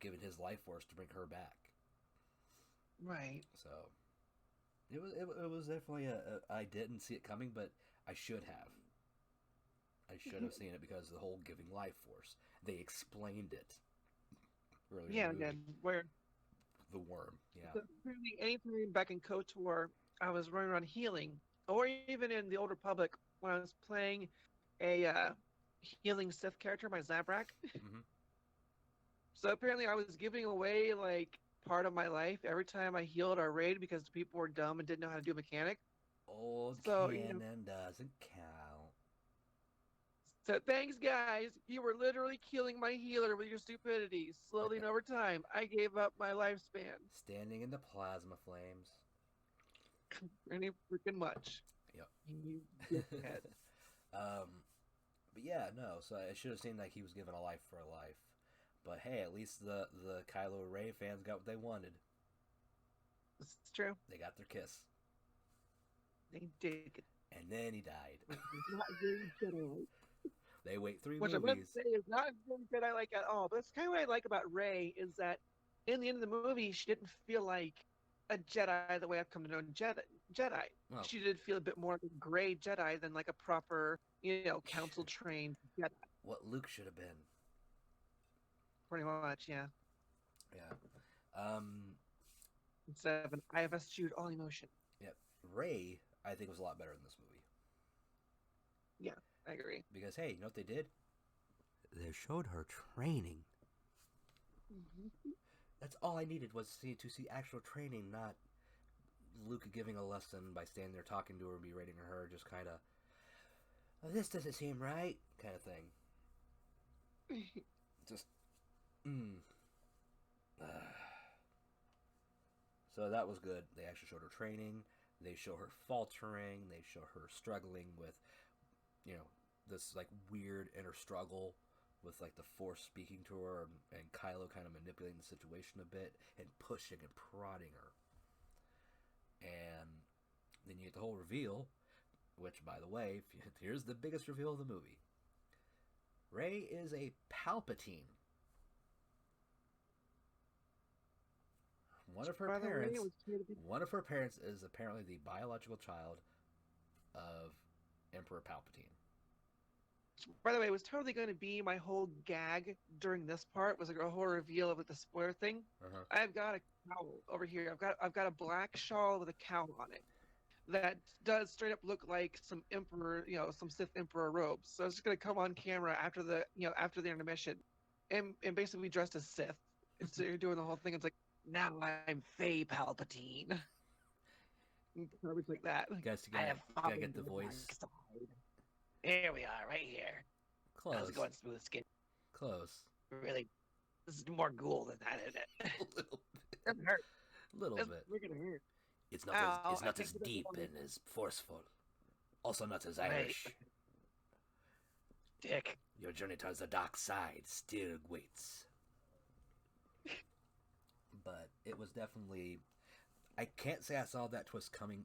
giving his life force to bring her back. Right. So it was definitely I didn't see it coming, but I should have. I should have seen it because of the whole giving life force. They explained it earlier. Yeah, in the movie. again, where The worm. Yeah. so really anytime back in KOTOR, I was running around healing, or even in the Old Republic when I was playing a healing Sith character, my Zabrak. Mm-hmm. So apparently, I was giving away like part of my life every time I healed our raid because the people were dumb and didn't know how to do mechanic. Old So, canon doesn't count. So thanks, guys. You were literally killing my healer with your stupidity. Slowly and over time, I gave up my lifespan. Standing in the plasma flames. Pretty freaking much. Yep. You dickhead. But yeah, no. So it should have seemed like he was given a life for a life. But hey, at least the Kylo Ray fans got what they wanted. It's true. They got their kiss. They did. And then he died. Not very Jedi. They wait 3 Which movies. I must say is not very Jedi like at all. But that's kind of what I like about Rey is that in the end of the movie, she didn't feel like a Jedi the way I've come to know Jedi. Well, She did feel a bit more like a gray Jedi than like a proper, council trained Jedi. what Luke should have been. Pretty much, yeah. Yeah. Instead of an IFS chewed all emotion. Yep. Rey, I think, was a lot better in this movie. Yeah, I agree. Because, hey, you know what they did? They showed her training. Mm-hmm. That's all I needed was to see actual training, not Luke giving a lesson by standing there talking to her and berating her, just kind of, oh, this doesn't seem right, kind of thing. Just, So that was good. They actually showed her training. They show her faltering. They show her struggling with, this like weird inner struggle with like the Force speaking to her and Kylo kind of manipulating the situation a bit and pushing and prodding her. And then you get the whole reveal, which, by the way, here's the biggest reveal of the movie. Rey is a Palpatine. One of her parents is apparently the biological child of Emperor Palpatine. By the way, it was totally going to be my whole gag during this part was like a whole reveal of the spoiler thing. Uh-huh. I've got a cowl over here. I've got a black shawl with a cowl on it. that does straight up look like some emperor, some Sith emperor robes. So it's just gonna come on camera after the intermission, and basically dressed as Sith. And so you're doing the whole thing. It's like, now I'm Faye Palpatine. Garbage like that. Like, Guys, you I have gotta fallen get the to the dark voice side. Here we are, right here. How's it close. going, smooth skin? Close. Really, this is more ghoul than that, isn't it? A little bit. Doesn't hurt. Little It's bit. freaking hurt. It's not Ow, as I picked it up deep on- and as forceful. Also not as Right. Irish. Dick. Your journey towards the dark side still waits. But it was definitely... I can't say I saw that twist coming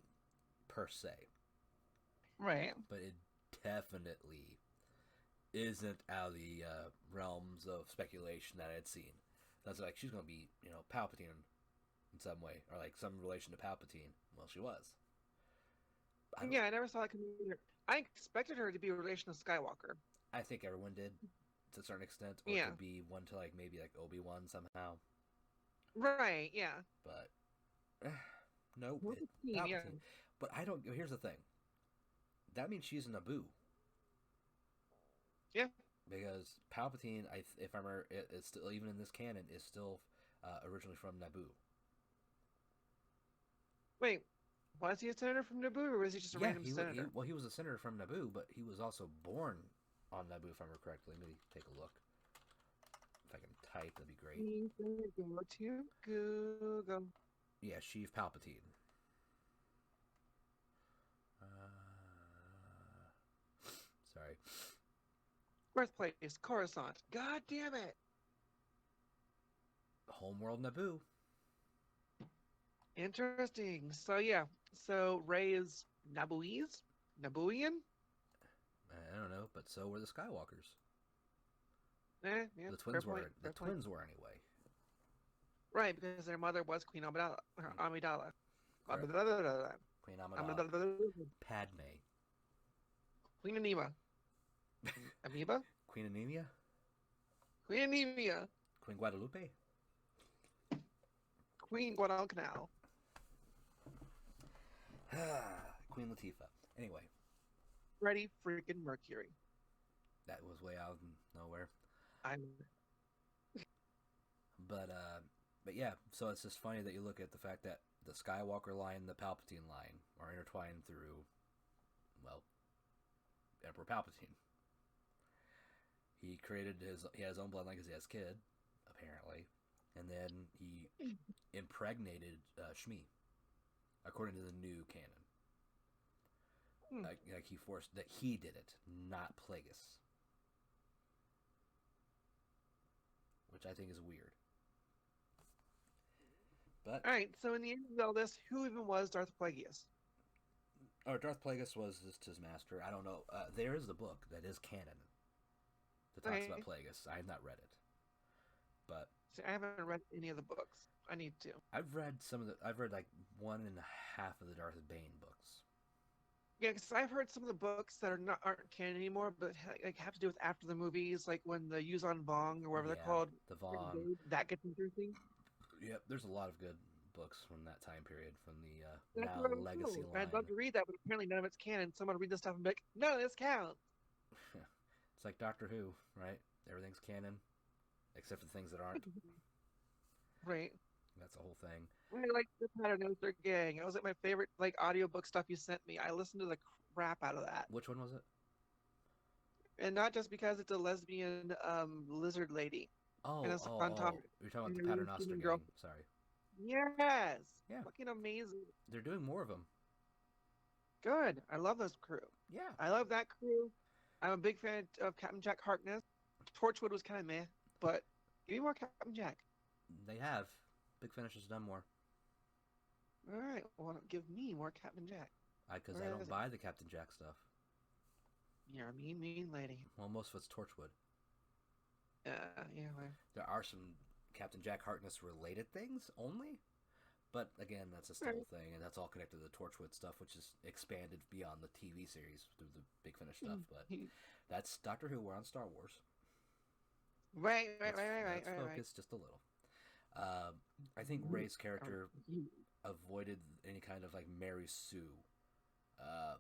per se. Right. But it definitely isn't out of the realms of speculation that I had seen. That's like, she's going to be, Palpatine in some way. Or like some relation to Palpatine. Well, she was. Yeah, I never saw that coming either. I expected her to be a relation to Skywalker. I think everyone did to a certain extent. Or it could be one to like maybe like Obi-Wan somehow. Right, yeah. But no, Yeah. Palpatine. But I don't. Here's the thing. That means she's a Naboo. Yeah. Because Palpatine, if I remember, it's still, even in this canon, is still originally from Naboo. Wait, was he a senator from Naboo, or was he just a random senator? He was a senator from Naboo, but he was also born on Naboo, if I remember correctly. Let me take a look. If I can type, that'd be great. Go to Google. Yeah, Sheev Palpatine. Sorry. Birthplace, Coruscant. God damn it. Homeworld Naboo. Interesting. So yeah, so Rey is Nabooese? Nabooian? I don't know, but so were the Skywalkers. Yeah, The twins fair were. point, The fair point. twins were anyway. Right, because their mother was Queen Amidala. Amidala. Correct. Queen Amidala. Padme. Queen Anema. Amoeba? Queen Anemia. Queen Anemia. Queen Guadalupe. Queen Guadalcanal. Queen Latifah. Anyway, Freddie freaking Mercury. that was way out of nowhere. I'm But yeah, so it's just funny that you look at the fact that the Skywalker line and the Palpatine line are intertwined through, well, Emperor Palpatine. He had his own bloodline because he has a kid, apparently, and then he impregnated Shmi, according to the new canon. Like he forced that he did it, not Plagueis, which I think is weird. But all right. So in the end of all this, who even was Darth Plagueis? or Darth Plagueis was just his master. I don't know. There is the book that is canon that talks about Plagueis. I have not read it, but See, I haven't read any of the books. I need to. I've read I've read like 1.5 of the Darth Bane books. Yeah, because I've heard some of the books that aren't canon anymore, but like have to do with after the movies, like when the Yuzan Vong or whatever they're called. The Vaughn. That gets interesting. Yep, there's a lot of good books from that time period, from the That's now what I'm legacy told. line. I'd love to read that, but apparently none of it's canon. Someone will read this stuff and be like, "None of this counts." It's like Doctor Who, right? Everything's canon, except for the things that aren't. Right. That's the whole thing. I like the Paternoster Gang. That was like my favorite like audiobook stuff you sent me. I listened to the crap out of that. Which one was it? And not just because it's a lesbian lizard lady. Oh, And it's a fun topic. You're talking about And the they're Paternoster human Gang. girl. Sorry. Yes. Yeah. Fucking amazing. They're doing more of them. Good. I love this crew. Yeah. I love that crew. I'm a big fan of Captain Jack Harkness. Torchwood was kind of meh, but give me more Captain Jack. They have. Big Finish has done more. All right. Well, give me more Captain Jack. Because Where I is don't it? buy the Captain Jack stuff. You're a mean lady. Well, most of it's Torchwood. Yeah. Well, There are some Captain Jack Harkness related things only. But again, that's a still thing, and that's all connected to the Torchwood stuff, which is expanded beyond the TV series through the Big Finish stuff. But that's Doctor Who. We're on Star Wars. Right. Let's focus just a little. I think Rey's character avoided any kind of like Mary Sue uh,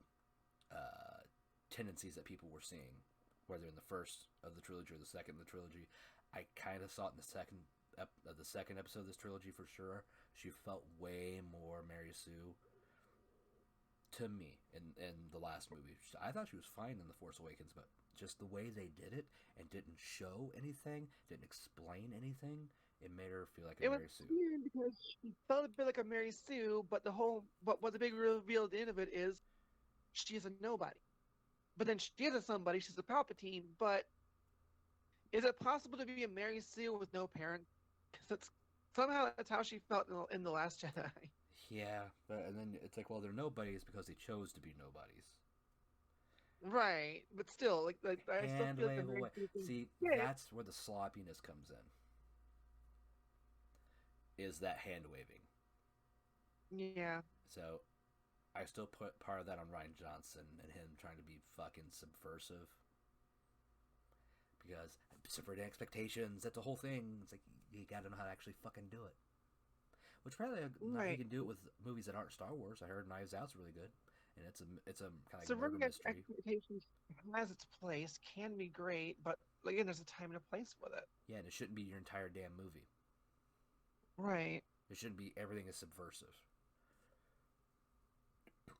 tendencies that people were seeing, whether in the first of the trilogy or the second of the trilogy. I kind of saw it in the second episode of this trilogy for sure. She felt way more Mary Sue to me in the last movie. I thought she was fine in The Force Awakens, but just the way they did it and didn't show anything, didn't explain anything, it made her feel like a It was Mary Sue. weird because she felt a bit like a Mary Sue, but what the big reveal at the end of it is she's a nobody. But then she is a somebody. She's a Palpatine. But is it possible to be a Mary Sue with no parent? Because that's how she felt in the Last Jedi. Yeah, but and then it's like, well, they're nobodies because they chose to be nobodies. Right, but still, like I still Hand feel like the wave Mary away. Sue thing. See, Yeah, that's where the sloppiness comes in. Is that hand waving? yeah. So, I still put part of that on Ryan Johnson and him trying to be fucking subversive. Because subverting expectations, that's a whole thing. It's like, you gotta know how to actually fucking do it. Which probably he Right. can do it with movies that aren't Star Wars. I heard Knives Out's really good, and it's a kind of like murder Subverting mystery. expectations has its place, can be great, but again, there's a time and a place with it. Yeah, and it shouldn't be your entire damn movie. Right. It shouldn't be everything is subversive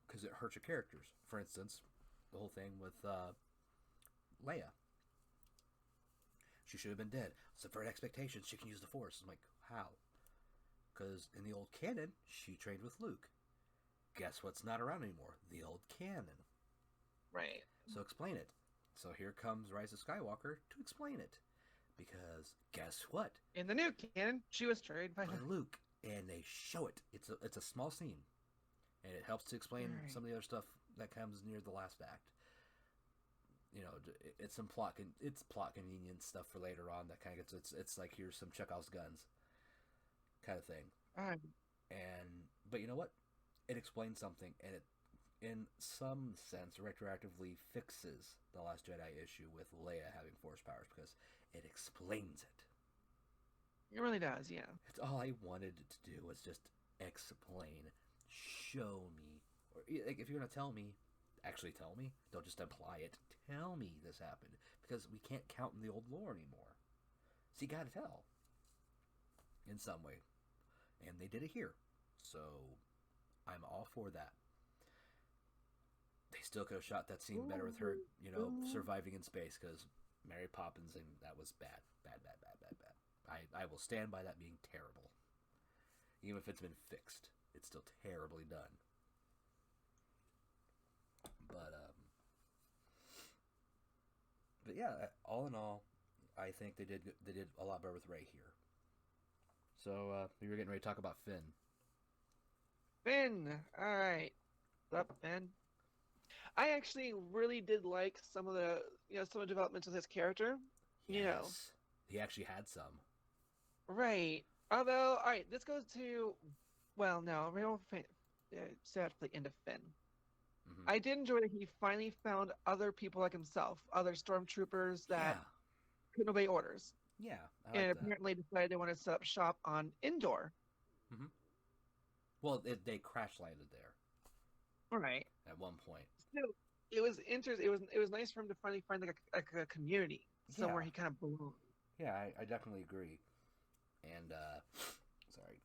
because it hurts your characters. For instance, the whole thing with Leia. She should have been dead. Subvert expectations. She can use the Force. I'm like, how? Because in the old canon, she trained with Luke. Guess what's not around anymore? The old canon. Right. So explain it. So here comes Rise of Skywalker to explain it. Because guess what? In the new canon, she was trained by By Luke. And they show it. It's a small scene. And it helps to explain Right. some of the other stuff that comes near the last act. You know, it's some plot convenience stuff for later on that kind of gets it's like here's some Chekhov's guns kind of thing. Right. But you know what? It explains something, and it in some sense retroactively fixes the Last Jedi issue with Leia having Force powers because it explains it. It really does, yeah. It's all I wanted it to do was just explain, show me, or like if you're gonna tell me, actually tell me. Don't just imply it. Tell me this happened because we can't count in the old lore anymore. So you gotta tell in some way, and they did it here. So I'm all for that. They still could have shot that scene better with her, you know, surviving in space because Mary Poppins, and that was bad. I will stand by that being terrible. Even if it's been fixed, it's still terribly done. But yeah, all in all, I think they did a lot better with Rey here. So we were getting ready to talk about Finn. Finn. All right. What's up, Finn? I actually really did like some of the developments of his character. Yes. You know. He actually had some. Right. Although, all right, this goes to, well, no, we don't say at the end of Finn. Mm-hmm. I did enjoy that he finally found other people like himself, other stormtroopers that couldn't obey orders. Yeah. And apparently decided they wanted to set up shop on Endor. Mm-hmm. Well, they crash landed there. Right. At one point. Still, it was interesting. It was nice for him to finally find like a community somewhere he kind of belonged. Yeah, I definitely agree. And sorry.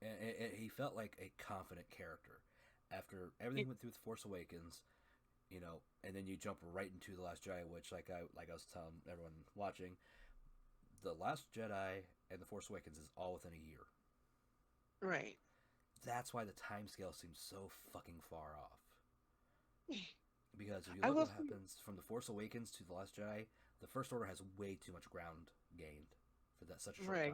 And he felt like a confident character after everything went through with Force Awakens, you know, and then you jump right into The Last Jedi, which like I was telling everyone watching, The Last Jedi and The Force Awakens is all within a year. Right. That's why the time scale seems so fucking far off. Because if you look what happens from The Force Awakens to The Last Jedi, the First Order has way too much ground gained for that such a short time.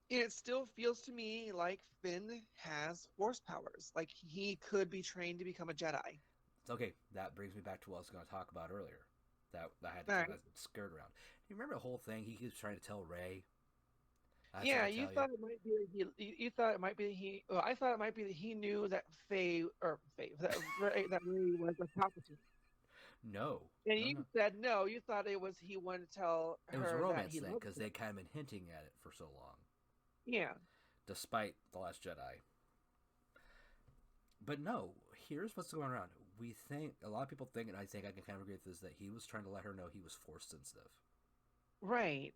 It still feels to me like Finn has Force powers. Like he could be trained to become a Jedi. Okay, that brings me back to what I was going to talk about earlier. That I had to kind of skirt around. You remember the whole thing? He was trying to tell Rey. Yeah, you thought it might be you thought it might be he. Well, I thought it might be that he knew that Fae that Rey was a Palpatine. No. And you said no. You thought it was he wanted to tell her it was a romance that thing because they kind of been hinting at it for so long. Yeah. Despite The Last Jedi. But no, here's what's going around. We think a lot of people think, and I think I can kind of agree with this, that he was trying to let her know he was force sensitive. Right.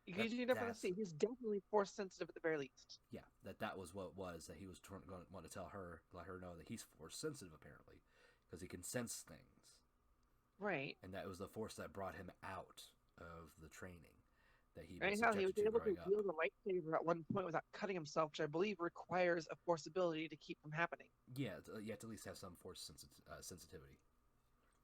You definitely That's see he's definitely force sensitive at the very least. yeah, that was what it was, that he was going to want to tell her, let her know that he's force sensitive apparently, because he can sense things, Right. and that was the force that brought him out of the training that he'd been Right. Hell, he was subjected to able to growing up. wield a lightsaber at one point without cutting himself, which I believe requires a force ability to keep from happening. Yeah, you have to at least have some force sensitivity.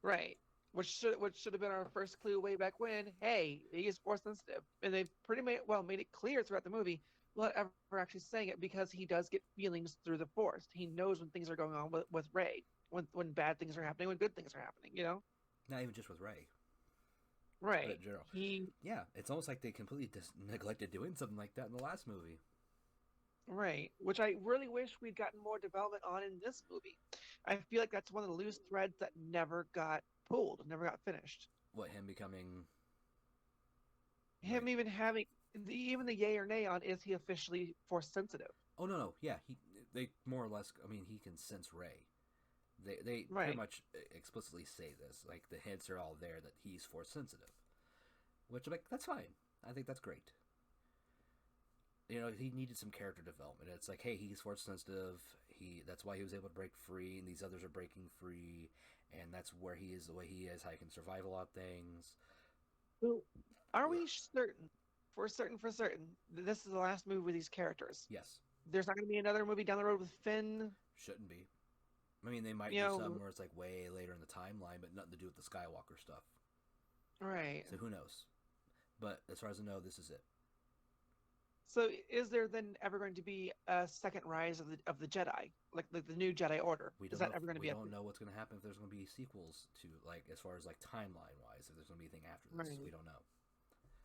Right. Which should have been our first clue way back when. Hey, he is force sensitive, and they pretty well made it clear throughout the movie without ever actually saying it, because he does get feelings through the force. He knows when things are going on with Rey, when bad things are happening, when good things are happening. You know. Not even just with Rey, but Right. in general. He. Yeah, it's almost like they completely neglected doing something like that in the last movie. Right. Which I really wish we'd gotten more development on in this movie. I feel like that's one of the loose threads that never got pulled, never got finished. What, him becoming Him like? even having even the yay or nay on, is he officially force sensitive? Oh no, no, yeah, they more or less. I mean, he can sense Rey. They pretty Right. much explicitly say this. Like the hints are all there that he's force sensitive, which I'm like, that's fine. I think that's great. You know, he needed some character development. It's like, hey, he's force sensitive. That's why he was able to break free, and these others are breaking free, and that's where he is the way he is. How he can survive a lot of things. So, are we certain, for certain, that this is the last movie with these characters? Yes, There's not going to be another movie down the road with Finn. shouldn't be. I mean, they might You do know. some where it's like way later in the timeline, but nothing to do with the Skywalker stuff. Right. So who knows? But as far as I know, this is it. So, is there then ever going to be a second Rise of the Jedi, like the new Jedi Order? We Is don't that know. ever going to We be a don't thing? know what's going to happen if there's going to be sequels to, like, as far as like timeline wise. If there's going to be anything after this, Right. we don't know.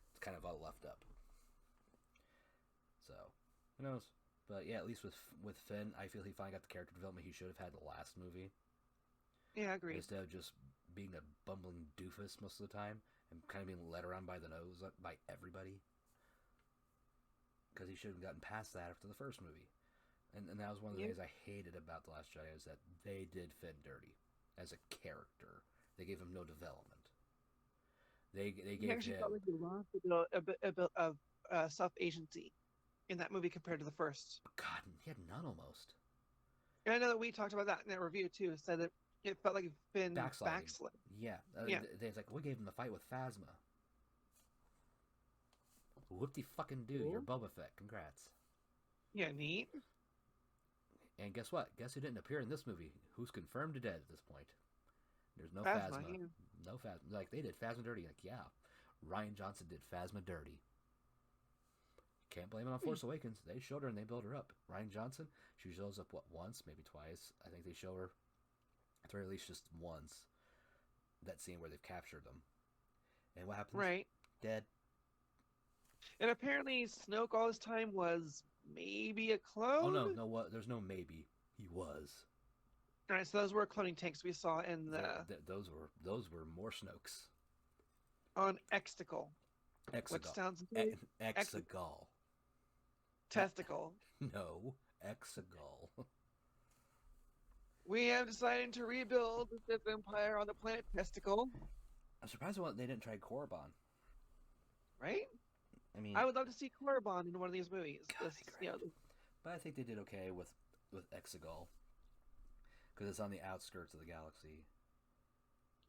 It's kind of all left up. So who knows? But yeah, at least with Finn, I feel he finally got the character development he should have had the last movie, Yeah, agreed. instead of just being a bumbling doofus most of the time and kind of being led around by the nose by everybody. Because he should have gotten past that after the first movie. And that was one of the Yeah. things I hated about The Last Jedi, is that they did Finn dirty as a character. They gave him no development. They He gave actually felt him, like he lost a bit of self agency in that movie compared to the first. God, he had none almost. And I know that we talked about that in that review too. Said that it felt like Finn Backsliding. backslid. Yeah, Yeah. they like, we gave him the fight with Phasma. Whoop-de fucking do, you're Cool. Boba Fett. Congrats. Yeah, neat. And guess what? Guess who didn't appear in this movie? Who's confirmed dead at this point? There's no Phasma. Phasma. Yeah. No Phasma. Like, they did Phasma dirty. Like, yeah. Ryan Johnson did Phasma dirty. Can't blame it on Force Awakens. They showed her and they built her up. Ryan Johnson, she shows up, what, once, maybe twice. I think they show her, at the very least, just once. That scene where they've captured them. And what happens? Right. Dead. And apparently Snoke all this time was maybe a clone. Oh, no, no, what? There's no maybe. He was. All right, so those were cloning tanks we saw in the Those were more Snokes. on Exticle, which Exegol. sounds good. Exegol. Testicle. No, Exegol. We have decided to rebuild the Sith Empire on the planet Testicle. I'm surprised they didn't try Korriban. Right? I mean, I would love to see Korriban in one of these movies. God, This, that'd be you know, great. But I think they did okay with Exegol, because it's on the outskirts of the galaxy,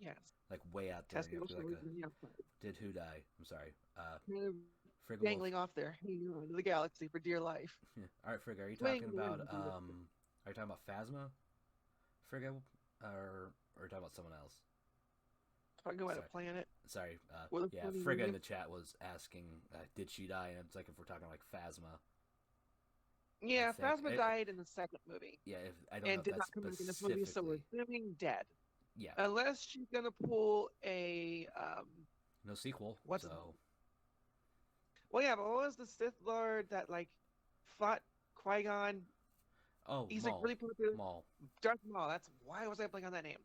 yes. like way out there. You have Testicle to be like on the outside. did who die? I'm sorry. Kind of Frigga. dangling off there, hanging on to the galaxy for dear life. All right, Frigga. Are you Swinging talking about around. Are you talking about Phasma? Frigga, or are you talking about someone else? Talking about Sorry. a planet. Sorry. With a Yeah, floating Frigga in moon. the chat was asking, did she die? And it's like if we're talking like Phasma. Yeah, think. Phasma died in the second movie Yeah, if I don't know and if did that's not come back in this movie, so we're specifically. assuming dead. Yeah, Unless she's gonna pull a no sequel. what's So well, yeah, but what was the Sith Lord that like fought Qui-Gon? He's like Maul. really popular. Maul. Darth Maul. That's why was I blanking on that name?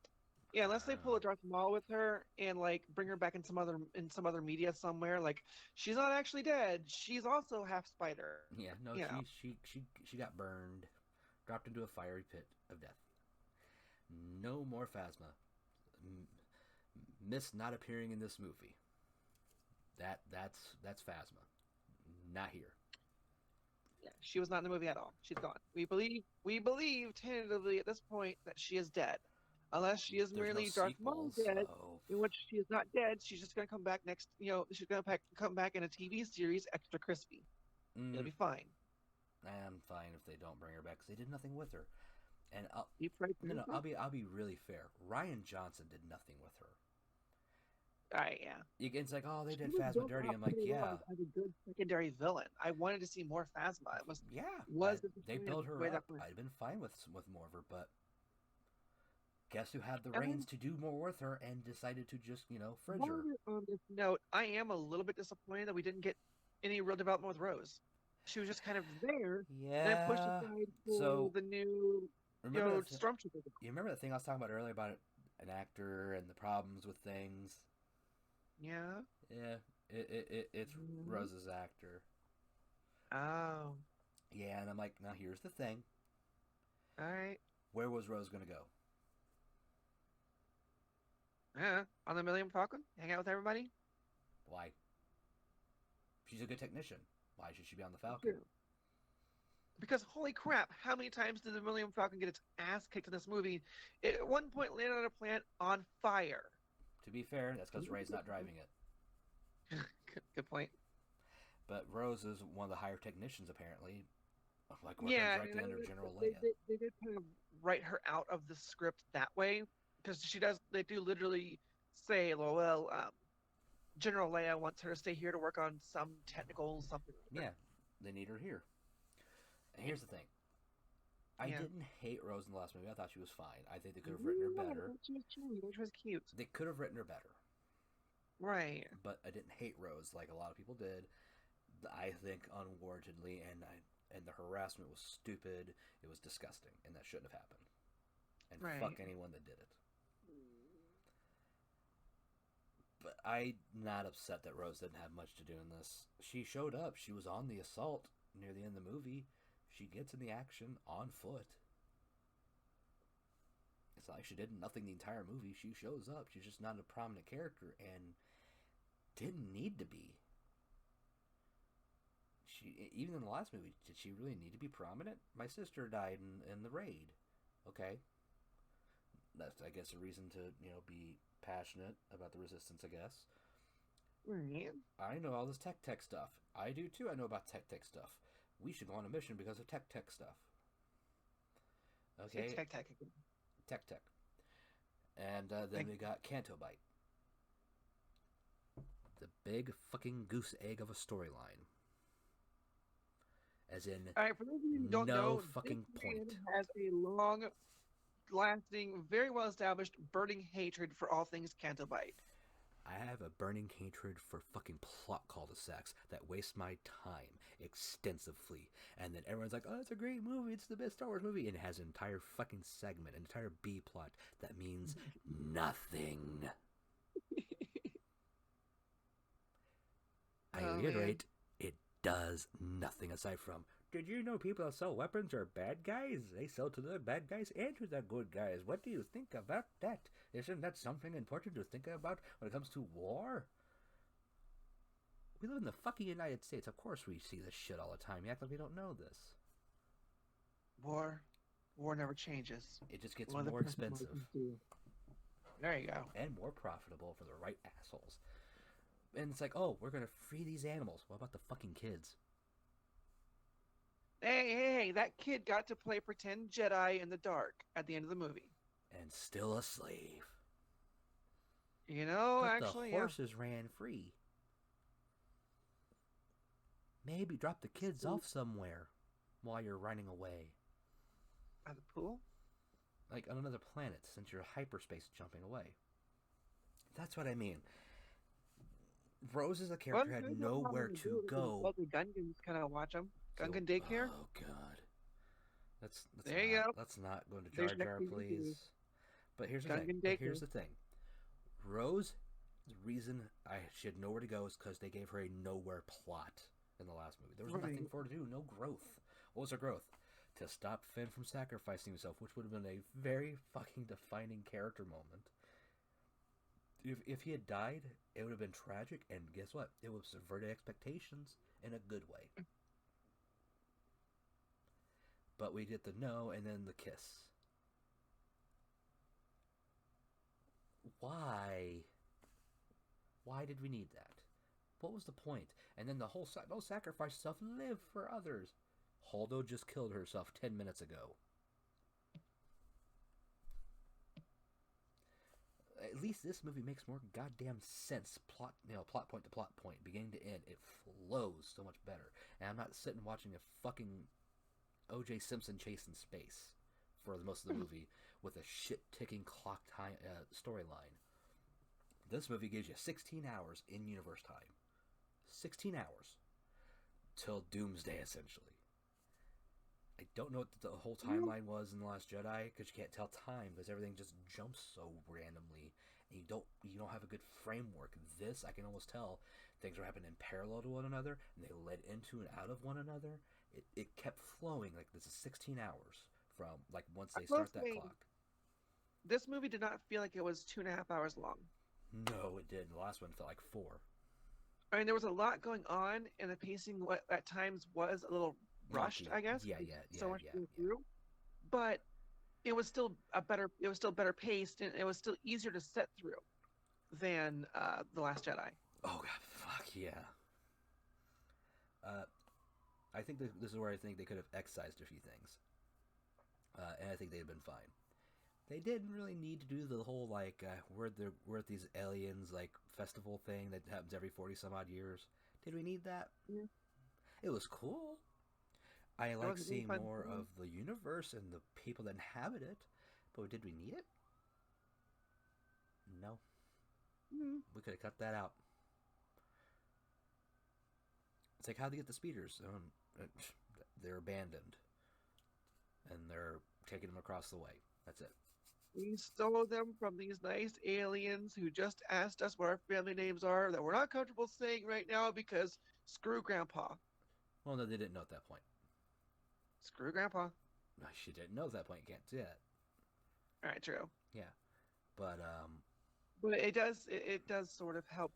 Yeah, unless they pull a Darth Maul with her and like bring her back in some other media somewhere, like she's not actually dead. She's also half spider. Yeah, no, You know. she got burned, dropped into a fiery pit of death. No more Phasma. Miss not appearing in this movie. That's Phasma. Not here. Yeah, she was not in the movie at all. She's gone. We believe tentatively at this point that she is dead, unless she is There's no merely Darth Maul sequels, dead. so In which she is not dead. She's just gonna come back next. She's gonna come back in a TV series, Extra Crispy. It'll be fine. I'm fine if they don't bring her back because they did nothing with her. And Deep fried no, pizza? I'll be really fair. Ryan Johnson did nothing with her. Yeah. It's like, oh, they She did was Phasma built dirty. up I'm like, pretty yeah, well as a good secondary villain. I wanted to see more Phasma. It was yeah. was They built the her way up. that went. I'd been fine with more of her, but guess who had the And reins to do more with her and decided to just fridge while her. we're on this note, I am a little bit disappointed that we didn't get any real development with Rose. She was just kind of there, then pushed Yeah. aside for So the new, remember Stormtrooper. you remember the thing I was talking about earlier about an actor and the problems with things? Yeah. Yeah, it's Mhm. Rose's actor. Oh, Yeah, and I'm like, now here's the thing. all right. Where was Rose gonna go? Yeah, on the Millennium Falcon, hang out with everybody. Why? She's a good technician. Why should she be on the Falcon? True. Because holy crap, how many times did the Millennium Falcon get its ass kicked in this movie? It at one point landed on a planet on fire. To be fair, that's because Rey's not driving it. Good point. But Rose is one of the higher technicians, apparently. Like working Yeah, directly under General they, Leia. they did kind of write her out of the script that way because they do literally say, General Leia wants her to stay here to work on some technical something. Yeah, they need her here. And here's the thing. I Yeah. didn't hate Rose in the last movie. I thought she was fine. I think they could have written her better. She was cute. She was cute. They could have written her better. Right. But I didn't hate Rose like a lot of people did. I think unwarrantedly, and the harassment was stupid. It was disgusting, and that shouldn't have happened. And Right. fuck anyone that did it. But I'm not upset that Rose didn't have much to do in this. She showed up. She was on the assault near the end of the movie. She gets in the action on foot. It's not like she did nothing the entire movie. She shows up. She's just not a prominent character and didn't need to be. She even in the last movie, did she really need to be prominent? My sister died in the raid. Okay. That's, I guess, a reason to, be passionate about the Resistance, I guess. Right. I know all this tech stuff. I do too. I know about tech stuff. We should go on a mission because of tech stuff. Okay. Tech. Tech. And then we got Canto Bite. The big fucking goose egg of a storyline. As in, all right, for those of you who don't know, fucking this point. man has a long-lasting, very well-established, burning hatred for all things Canto Bite. I have a burning hatred for fucking plot cul-de-sacs that waste my time extensively. And then everyone's like, oh, it's a great movie. It's the best Star Wars movie. And it has an entire fucking segment, an entire B-plot that means nothing. I reiterate, it does nothing aside from, did you know people that sell weapons are bad guys? They sell to the bad guys and to the good guys. What do you think about that? Isn't that something important to think about when it comes to war? We live in the fucking United States. Of course we see this shit all the time. You act like we don't know this. War never changes. It just gets more expensive. There you go. And more profitable for the right assholes. And it's like, oh, we're going to free these animals. What about the fucking kids? Hey, that kid got to play pretend Jedi in the dark at the end of the movie. And still a slave. But actually, the horses ran free. Maybe drop the kids off somewhere while you're running away. At the pool? Like on another planet, since you're hyperspace jumping away. That's what I mean. Rose as a character had nowhere to go. The Gungans kind of watch them. Gungan daycare? Oh, God. There you go. Let's not go into Jar Jar, please. But here's the thing. Rose, the reason she had nowhere to go is because they gave her a nowhere plot in the last movie. There was nothing for her to do. No growth. What was her growth? to stop Finn from sacrificing himself, which would have been a very fucking defining character moment. If he had died, it would have been tragic, and guess what? It would have subverted expectations in a good way. But we get the no and then the kiss. Why? Why did we need that? What was the point? And then the whole don't sacrifice yourself, live for others. Holdo just killed herself 10 minutes ago. At least this movie makes more goddamn sense. Plot point to plot point, beginning to end. It flows so much better. And I'm not sitting watching a fucking O.J. Simpson chase in space for most of the movie with a shit-ticking clock time storyline. This movie gives you 16 hours in universe time. 16 hours. Till Doomsday, essentially. I don't know what the whole timeline was in The Last Jedi, because you can't tell time, because everything just jumps so randomly, and you don't have a good framework. This, I can almost tell, things were happening in parallel to one another, and they led into and out of one another. It kept flowing, like this is 16 hours from, like, once they start that clock. This movie did not feel like it was 2.5 hours long. No, it didn't. The last one felt like 4. I mean, there was a lot going on, and the pacing at times was a little rushed, I guess. Yeah. So much going through, but it was still better paced, and it was still easier to set through than The Last Jedi. Oh god, fuck yeah. I think this is where I think they could have excised a few things, and I think they'd have been fine. They didn't really need to do the whole like we're at these aliens like festival thing that happens every 40 some odd years. Did we need that? Yeah. It was cool. I like seeing more of the universe and the people that inhabit it, but did we need it? No. Mm-hmm. We could have cut that out. It's like, how'd they get the speeders? They're abandoned. And they're taking them across the way. That's it. We stole them from these nice aliens who just asked us what our family names are that we're not comfortable saying right now because screw Grandpa. Well, no, they didn't know at that point. Screw Grandpa. No, she didn't know at that point. You can't say that. All right, true. Yeah. But it does sort of help,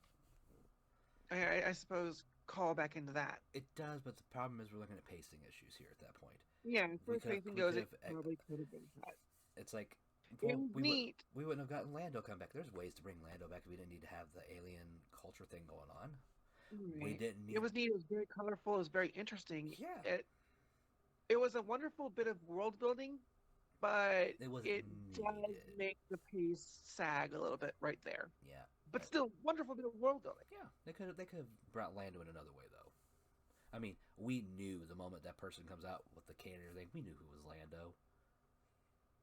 I suppose, call back into that. It does, but the problem is we're looking at pacing issues here at that point. Yeah, as far as pacing goes, it probably could have been cut. It's like, well, we wouldn't have gotten Lando come back. There's ways to bring Lando back if we didn't need to have the alien culture thing going on. Right. We didn't need... It was neat. It was very colorful. It was very interesting. Yeah. It was a wonderful bit of world building, but it does make the pace sag a little bit right there. Yeah. But still, wonderful bit of world building. Yeah, they could have brought Lando in another way though. I mean, we knew the moment that person comes out with the cane and everything, we knew who was Lando.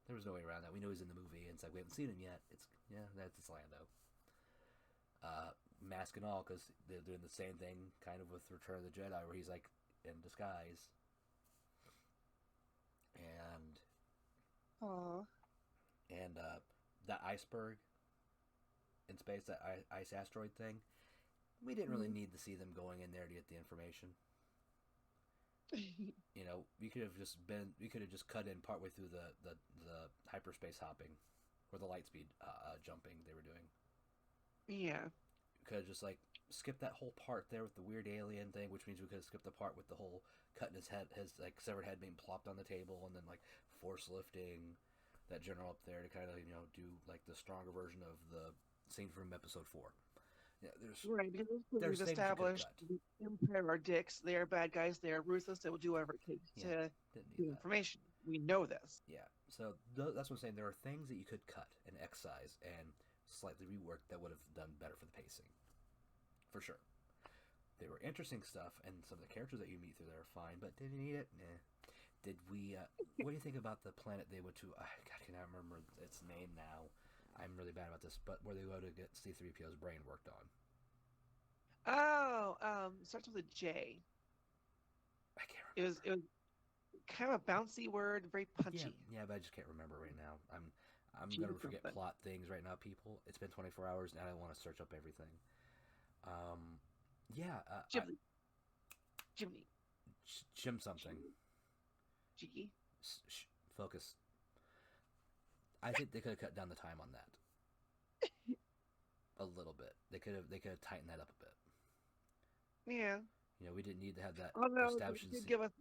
There was no way around that. We know he's in the movie, and it's like we haven't seen him yet. It's Lando. Mask and all, because they're doing the same thing kind of with Return of the Jedi, where he's like in disguise. And that iceberg in space, that ice asteroid thing, we didn't really need to see them going in there to get the information. You know, we could have just cut in partway through the hyperspace hopping, or the light speed jumping they were doing. Yeah. Could have just like skipped that whole part there with the weird alien thing, which means we could have skipped the part with the whole cutting his like severed head being plopped on the table, and then like force lifting that general up there to kind of do like the stronger version of the scene from episode 4. Yeah, there's established the Empire are dicks. They are bad guys. They are ruthless. They will do whatever it takes to get information. We know this. Yeah, so that's what I'm saying. There are things that you could cut and excise and slightly rework that would have done better for the pacing. For sure. They were interesting stuff, and some of the characters that you meet through there are fine, but did you need it? Nah. Did we, what do you think about the planet they went to? God, I cannot remember its name now. I'm really bad about this, but where they go to get C-3PO's brain worked on. Oh, starts with a J. I can't remember. It was kind of a bouncy word, very punchy. Yeah, but I just can't remember right now. I'm gonna forget plot things right now, people. It's been 24 hours, and I don't want to search up everything. Jimmy. Jim something. Jiggy. Focus. I think they could have cut down the time on that a little bit. They could have tightened that up a bit. Yeah. We didn't need to have that Although establishing scene. give us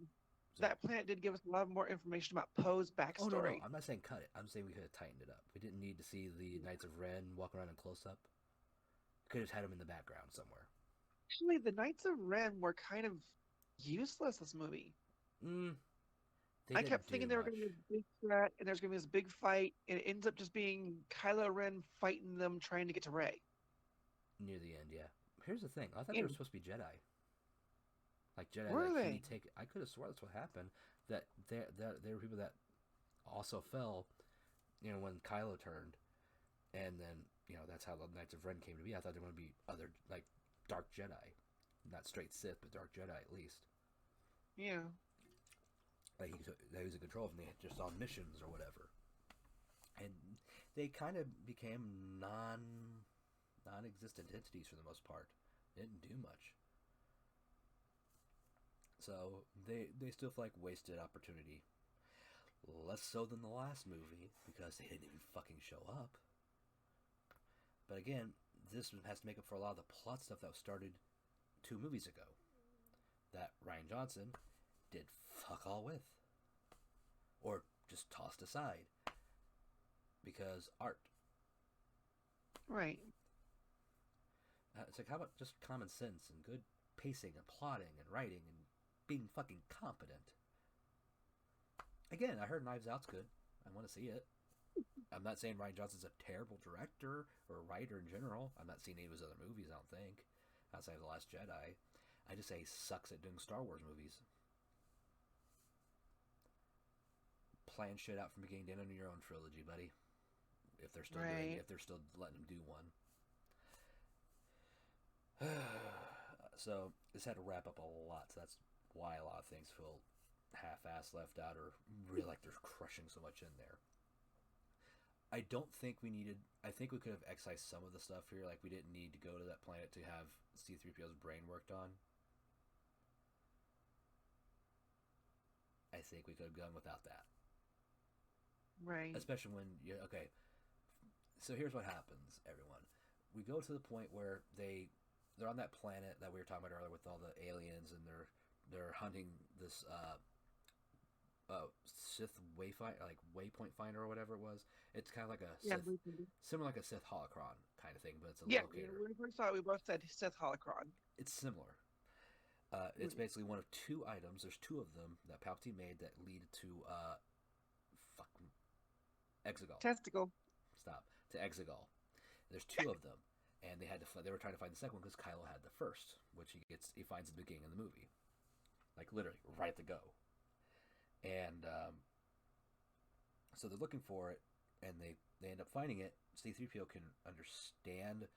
that planet did give us a lot more information about Poe's Oh no, backstory. I'm not saying cut it. I'm saying we could have tightened it up. We didn't need to see the Knights of Ren walk around in close up. Could have had them in the background somewhere. Actually, the Knights of Ren were kind of useless this movie. They I didn't kept do thinking they were much. going to be a big threat, and there's going to be this big fight, and it ends up just being Kylo Ren fighting them, trying to get to Rey. Near the end, yeah. Here's the thing. I thought they Yeah. were supposed to be Jedi. Like Jedi Were that they? he take. I could have swore that's what happened. That there were people that also fell. When Kylo turned, and then that's how the Knights of Ren came to be. I thought there were going to be other like Dark Jedi, not straight Sith, but Dark Jedi at least. Yeah. Like he was in control of them. They just on missions or whatever, and they kind of became non-existent entities for the most part. They didn't do much. So they still feel like wasted opportunity. Less so than the last movie because they didn't even fucking show up. But again, this has to make up for a lot of the plot stuff that was started 2 movies ago that Rian Johnson did fuck all with, or just tossed aside because art. Right. It's like, how about just common sense and good pacing and plotting and writing and being fucking competent? Again, I heard Knives Out's good. I want to see it. I'm not saying Rian Johnson's a terrible director or writer in general. I'm not seeing any of his other movies, I don't think, outside of The Last Jedi. I just say he sucks at doing Star Wars movies. Plan shit out from beginning to end on your own trilogy, buddy. If they're still Right. if they're still letting him do one. So this had to wrap up a lot. So that's why a lot of things feel half-assed, left out, or really like they're crushing so much in there. I don't think we needed. I think we could have excised some of the stuff here. Like we didn't need to go to that planet to have C-3PO's brain worked on. I think we could have gone without that. Right. Especially when okay. So here's what happens, everyone. We go to the point where they're on that planet that we were talking about earlier with all the aliens, and they're hunting this Sith waypoint finder or whatever it was. It's kind of like a Sith, similar like a Sith holocron kind of thing, but it's a locator. When we first saw it, we both said Sith holocron. It's similar. It's basically one of 2 items. There's 2 of them that Palpatine made that lead to Exegol. Testicle. Stop. To Exegol. There's 2 of them, and they were trying to find the second one because Kylo had the first, which he finds at the beginning of the movie, like literally right at the go. And so they're looking for it, and they end up finding it. C-3PO can understand.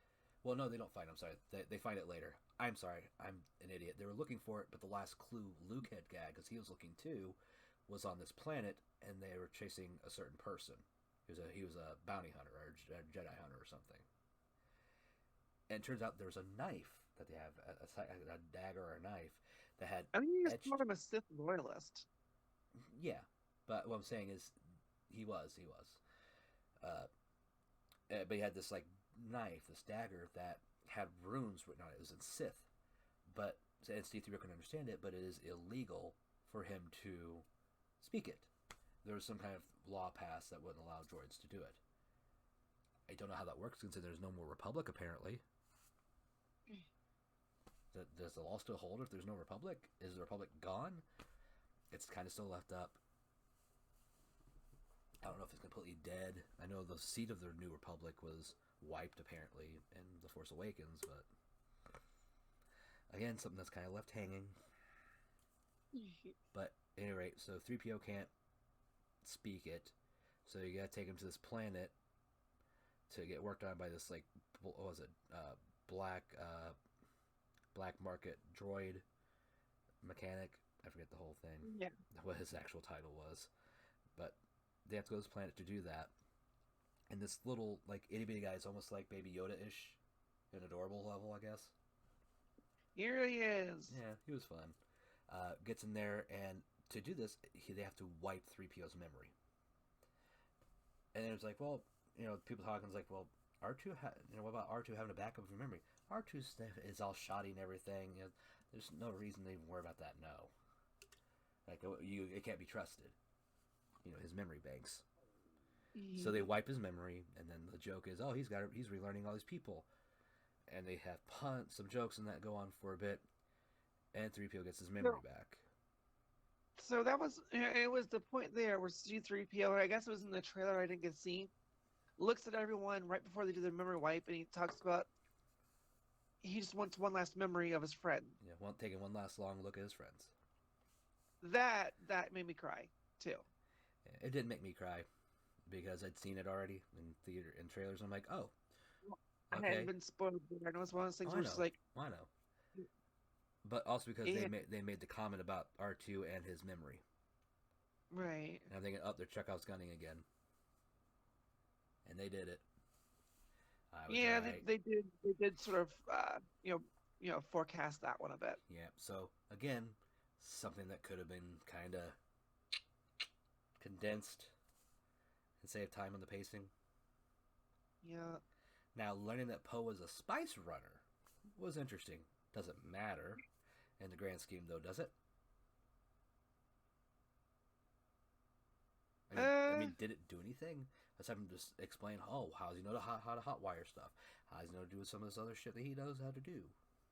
Well, no, they don't find it. I'm sorry. They find it later. I'm sorry. I'm an idiot. They were looking for it, but the last clue Luke had gagged, because he was looking too, was on this planet, and they were chasing a certain person. He was a bounty hunter or a Jedi hunter or something. And it turns out there's a knife that they have, a dagger or a knife that had. I think you just called him a Sith loyalist. Yeah, but what I'm saying is, he was. But he had this like knife, this dagger that had runes written on it. It was in Sith, but C-3PO can understand it, but it is illegal for him to speak it. There was some kind of law passed that wouldn't allow droids to do it. I don't know how that works, considering there's no more Republic, apparently. Does the law still hold if there's no Republic? Is the Republic gone? It's kind of still left up. I don't know if it's completely dead. I know the seat of the New Republic was wiped, apparently, in The Force Awakens, but again, something that's kind of left hanging. But at any rate, so 3PO can't speak it, so you gotta take him to this planet to get worked on by this, like, what was it, black market droid mechanic. I forget the whole thing. Yeah. What his actual title was, but they have to go to this planet to do that. And this little, like, itty bitty guy is almost like Baby Yoda-ish, an adorable level, I guess. Here he is. Yeah, he was fun. Gets in there, and to do this, they have to wipe 3PO's memory. And it was like, well, people talking is like, well, R2, what about R2 having a backup of your memory? R2's stuff is all shoddy and everything. There's no reason to even worry about that. No, like it can't be trusted. His memory banks. So they wipe his memory, and then the joke is, oh, he's relearning all these people, and they have some jokes and that go on for a bit, and 3PO gets his memory back. So that was the point there where C-3PO, I guess it was in the trailer I didn't get to see, looks at everyone right before they do their memory wipe, and he talks about he just wants one last memory of his friend. Yeah, taking one last long look at his friends. That made me cry too. Yeah, it didn't make me cry because I'd seen it already in theater and trailers. I'm like, oh, okay. I hadn't been spoiled. I know it's one of those things where it's like, I know. But also because they made the comment about R2 and his memory. Right. And I'm thinking, they're Chekhov's gunning again. And they did it. They did sort of, forecast that one a bit. Yeah. So again, something that could have been kind of condensed and save time on the pacing. Yeah. Now, learning that Poe was a spice runner was interesting. Doesn't matter in the grand scheme, though, does it? I mean, did it do anything? Let's have him just explain, how does he know how to hotwire stuff? How does he know to do some of this other shit that he knows how to do?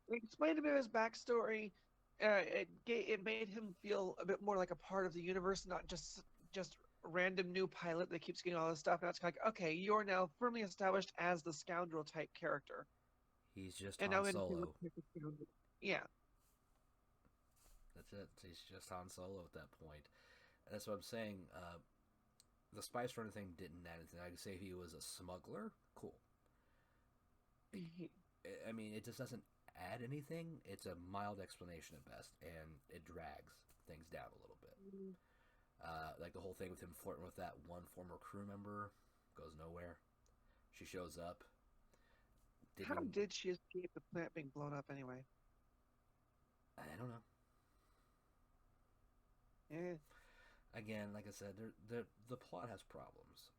It explained a bit of his backstory. It made him feel a bit more like a part of the universe, not just a random new pilot that keeps getting all this stuff. Now it's like, okay, you're now firmly established as the scoundrel type character. He's just Han Solo. Yeah. That's it. He's just Han Solo at that point. And that's what I'm saying. The spice runner thing didn't add anything. I could say if he was a smuggler, cool. I mean, it just doesn't add anything. It's a mild explanation at best, and it drags things down a little bit. Like the whole thing with him flirting with that one former crew member goes nowhere. She shows up. How did she escape the plant being blown up anyway? I don't know. Yeah. Again, like I said, the plot has problems.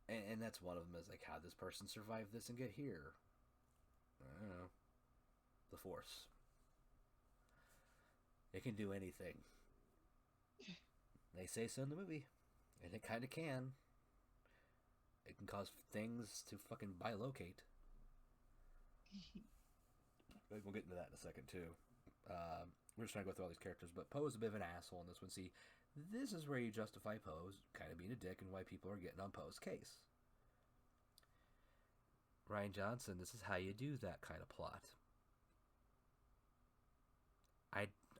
And that's one of them is like, how does this person survive this and get here? I don't know. The Force. It can do anything. They say so in the movie. And it kind of can. It can cause things to fucking bilocate. We'll get into that in a second, too. We're just trying to go through all these characters, but Poe is a bit of an asshole in this one. See, this is where you justify Poe kind of being a dick and why people are getting on Poe's case. Rian Johnson, this is how you do that kind of plot.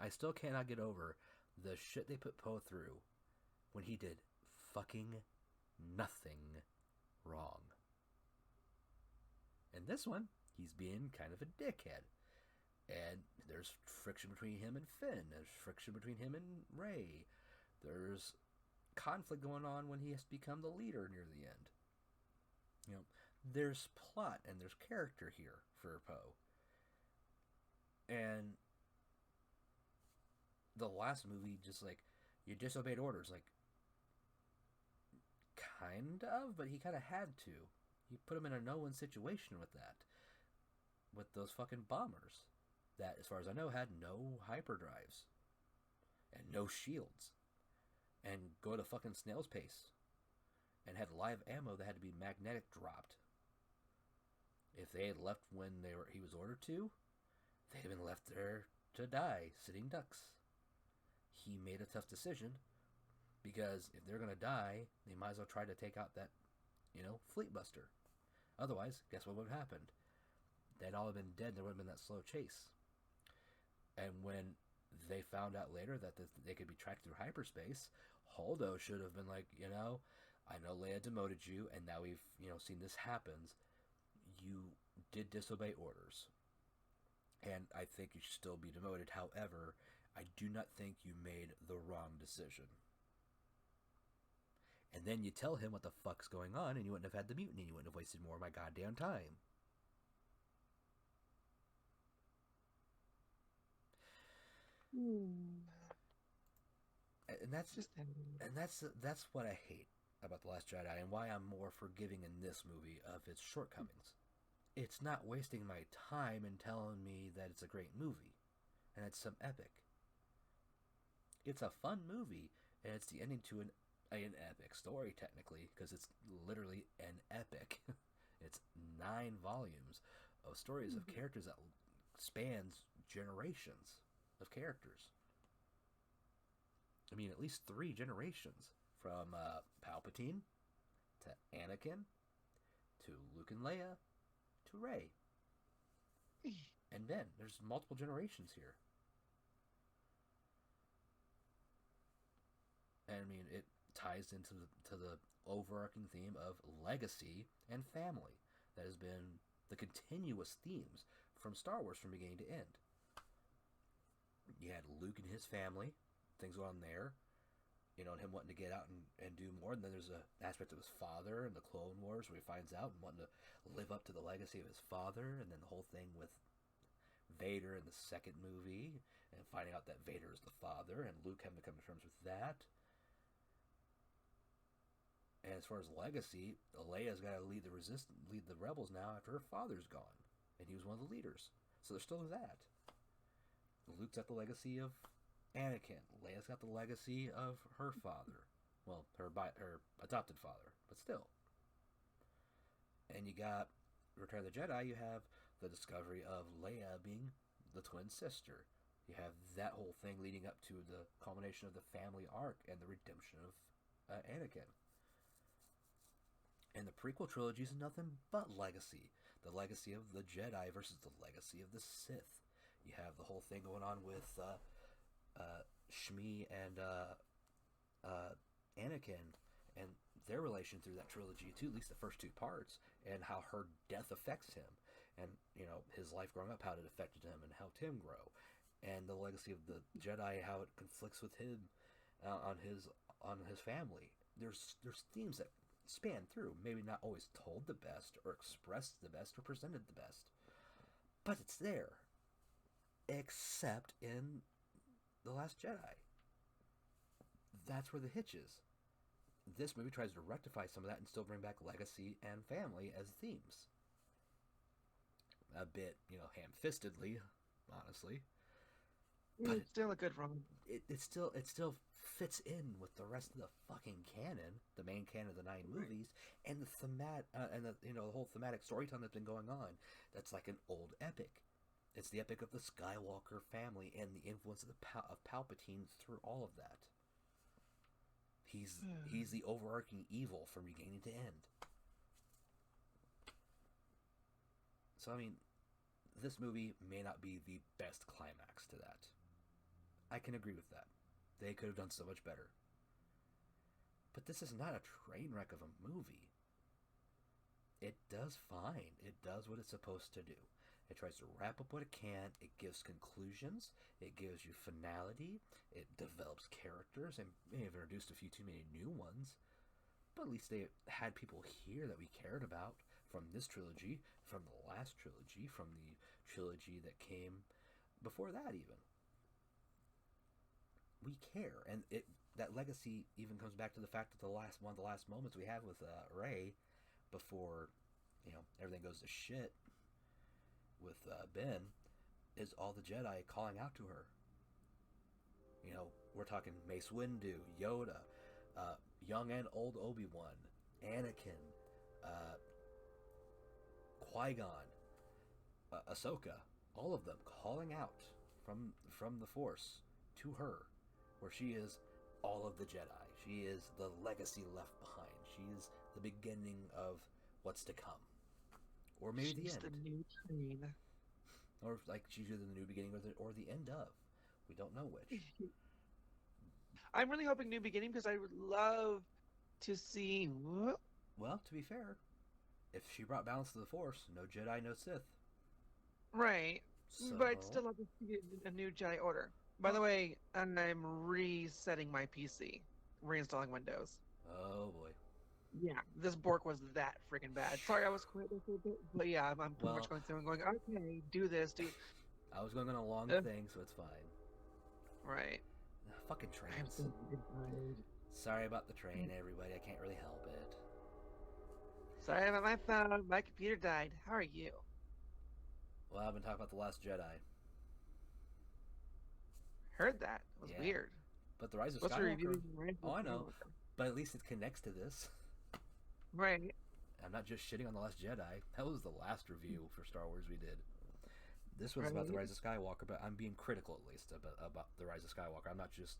I still cannot get over the shit they put Poe through when he did fucking nothing wrong. In this one, he's being kind of a dickhead. And there's friction between him and Finn. There's friction between him and Rey. There's conflict going on when he has to become the leader near the end. There's plot and there's character here for Poe. And the last movie, just like, you disobeyed orders. Like, kind of, but he kind of had to. He put him in a no-win situation with that. With those fucking bombers. That, as far as I know, had no hyperdrives. And no shields. And go to fucking snail's pace. And had live ammo that had to be magnetic dropped. If they had left when he was ordered to, they'd have been left there to die, sitting ducks. He made a tough decision. Because if they're going to die, they might as well try to take out that, fleet buster. Otherwise, guess what would have happened? They'd all have been dead. There would have been that slow chase. And when they found out later that they could be tracked through hyperspace, Holdo should have been like, I know Leia demoted you, and now we've, seen this happens. You did disobey orders. And I think you should still be demoted. However, I do not think you made the wrong decision. And then you tell him what the fuck's going on, and you wouldn't have had the mutiny. You wouldn't have wasted more of my goddamn time. Hmm. And that's Just ending. and that's what I hate about the Last Jedi, and why I'm more forgiving in this movie of its shortcomings. It's not wasting my time and telling me that it's a great movie and it's some epic. It's a fun movie, and it's the ending to an epic story technically, because it's literally an epic. It's 9 volumes of stories of Mhm. characters that spans generations of characters. I mean, at least 3 generations, from Palpatine to Anakin to Luke and Leia to Rey and Ben. There's multiple generations here, and I mean it ties into the overarching theme of legacy and family that has been the continuous themes from Star Wars from beginning to end. You had Luke and his family, things going on there, and him wanting to get out and do more. And then there's an aspect of his father in the Clone Wars where he finds out and wanting to live up to the legacy of his father. And then the whole thing with Vader in the second movie and finding out that Vader is the father and Luke having to come to terms with that. And as far as legacy, Leia's got to lead the rebels now after her father's gone, and he was one of the leaders. So there's still that. Luke's got the legacy of Anakin. Leia's got the legacy of her father. Well, her adopted father, but still. And you got Return of the Jedi. You have the discovery of Leia being the twin sister. You have that whole thing leading up to the culmination of the family arc and the redemption of Anakin. And the prequel trilogy is nothing but legacy. The legacy of the Jedi versus the legacy of the Sith. You have the whole thing going on with Shmi and Anakin and their relation through that trilogy too, at least the first 2 parts, and how her death affects him, and his life growing up, how it affected him, and helped him grow, and the legacy of the Jedi, how it conflicts with him on his family. There's themes that span through, maybe not always told the best or expressed the best or presented the best, but it's there, except in The Last Jedi. That's where the hitch is. This movie tries to rectify some of that and still bring back legacy and family as themes. A bit, ham-fistedly, honestly, but It's still a good run. it still fits in with the rest of the fucking canon, the main canon of the 9 movies, and the the whole thematic storytelling that's been going on. That's like an old epic. It's the epic of the Skywalker family and the influence of of Palpatine through all of that. He's the overarching evil from beginning to end. So I mean, this movie may not be the best climax to that. I can agree with that. They could have done so much better. But this is not a train wreck of a movie. It does fine. It does what it's supposed to do. It tries to wrap up what it can. It gives conclusions. It gives you finality. It develops characters and may have introduced a few too many new ones. But at least they had people here that we cared about from this trilogy, from the last trilogy, from the trilogy that came before that even. We care, and that legacy even comes back to the fact that one of the last moments we have with Rey before everything goes to shit with Ben is all the Jedi calling out to her. We're talking Mace Windu, Yoda, young and old Obi-Wan, Anakin, Qui-Gon, Ahsoka, all of them calling out from the Force to her, where she is all of the Jedi. She is the legacy left behind. She is the beginning of what's to come, or maybe the She's end, the new train. or like she's either the new beginning or the end of. We don't know which. I'm really hoping new beginning because I would love to see. Well, to be fair, if she brought balance to the Force, no Jedi, no Sith. Right, So, but I'd still love to see a new Jedi Order. By the way, and I'm resetting my PC, reinstalling Windows. oh boy. Yeah, this Bork was that freaking bad. Sorry, I was quiet there for a bit, but yeah, I'm pretty much Well, going through and going, okay, do this, do. I was going on a long Uh, thing, so it's fine. Right. Fucking I'm trains. so tired. Sorry about the train, everybody. I can't really help it. Sorry about my phone. My computer died. How are you? Well, I've been talking about The Last Jedi. Heard that. It was Yeah. weird. But The Rise of Supposed to be Skywalker. reviewing Rise of Oh, I know. Skywalker. But at least it connects to this. Right. I'm not just shitting on The Last Jedi. That was the last review for Star Wars we did. This was about The Right. Rise of Skywalker, but I'm being critical at least about The Rise of Skywalker. I'm not just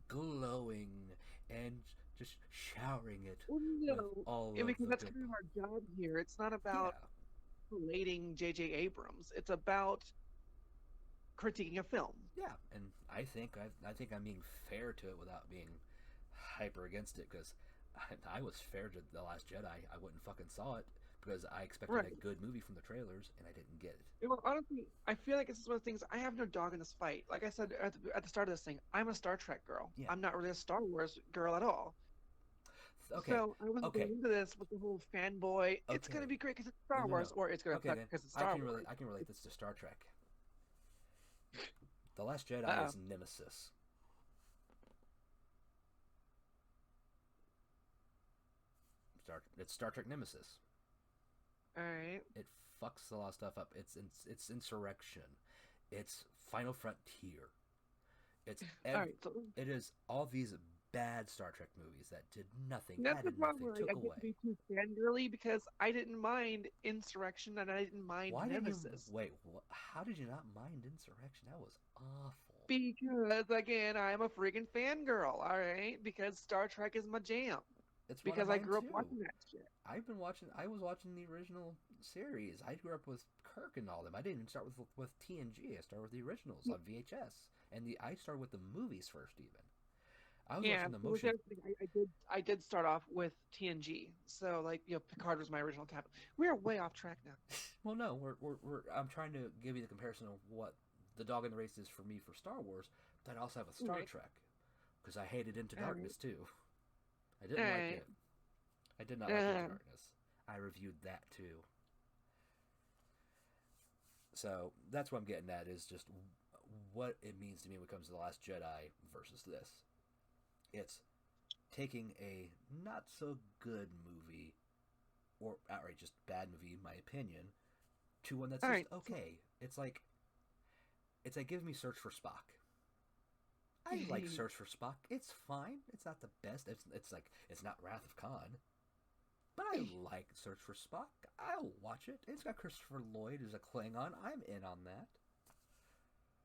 glowing and just showering it Well, with no. all Yeah, of because the that's good. kind of our job here. It's not Yeah, about relating J.J. Abrams. It's about critiquing a film. yeah, and I think I'm being fair to it without being hyper against it because I was fair to The Last Jedi. I wouldn't fucking saw it because I expected Right. a good movie from the trailers and I didn't get it. Well, honestly, I feel like this is one of the things. I have no dog in this fight. Like I said at the start of this thing, I'm a Star Trek girl. Yeah. I'm not really a Star Wars girl at all. Okay. So I wasn't going Okay. into this with the whole fanboy. It's going to Okay. be great because it's No, Star no, no. Wars, or it's going to Okay, suck then because it's Star Wars. I can relate this to Star Trek. The Last Jedi Uh-oh. is Nemesis. It's Star Trek Nemesis. All right. It fucks a lot of stuff up. It's insurrection. It's Final Frontier. It's All right. So it is all these bad Star Trek movies that did nothing, that's the added problem nothing, where took I get to away. be too fangirly because I didn't mind Insurrection and I didn't mind Why didn't you Nemesis. wait? How did you not mind Insurrection? That was awful. Because again, I'm a freaking fangirl. All right. Because Star Trek is my jam. It's one of Because I mine grew up too. watching that shit. I was watching the original series. I grew up with Kirk and all them. I didn't even start with TNG. I started with the originals on VHS, and I started with the movies first. Even I was Yeah, watching the so with motion. everything, I did start off with TNG. So like Picard was my original captain. We're way off track now. Well, no, I'm trying to give you the comparison of what the dog in the race is for me for Star Wars, but I also have with Star Right. Trek because I hated Into All Darkness too. I right. didn't All like right. it. I did not like Into Darkness. I reviewed that too. So that's what I'm getting at is just what it means to me when it comes to The Last Jedi versus this. It's taking a not so good movie, or outright just bad movie, in my opinion, to one that's All just right. okay. It's like give me Search for Spock. I like Search for Spock. It's fine. It's not the best. It's not Wrath of Khan. But I like Search for Spock. I'll watch it. It's got Christopher Lloyd as a Klingon. I'm in on that.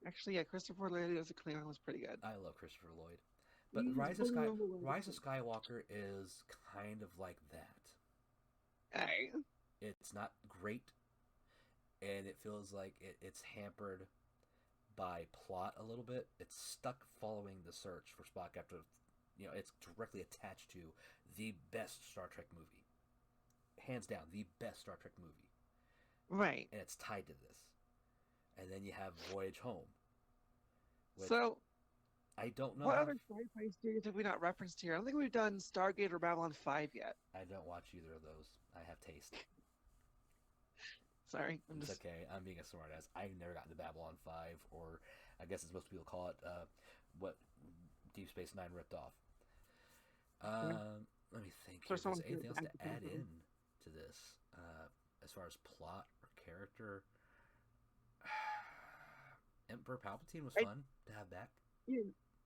Actually, yeah, Christopher Lloyd as a Klingon was pretty good. I love Christopher Lloyd. But He's believable. Rise of Skywalker is kind of like that. Hey. It's not great, and it feels like it's hampered by plot a little bit. It's stuck following the search for Spock after, it's directly attached to the best Star Trek movie. Hands down, the best Star Trek movie. Right. And it's tied to this. And then you have Voyage Home. So, I don't know. what other sci-fi series have we not referenced here? I don't think we've done Stargate or Babylon 5 yet. I don't watch either of those. I have taste. Sorry. It's okay. I'm being a smartass. I've never gotten to Babylon 5, or I guess as most people call it, what Deep Space Nine ripped off. Let me think. If there's anything else to add in to this, as far as plot or character. Emperor Palpatine was fun to have back. Yeah,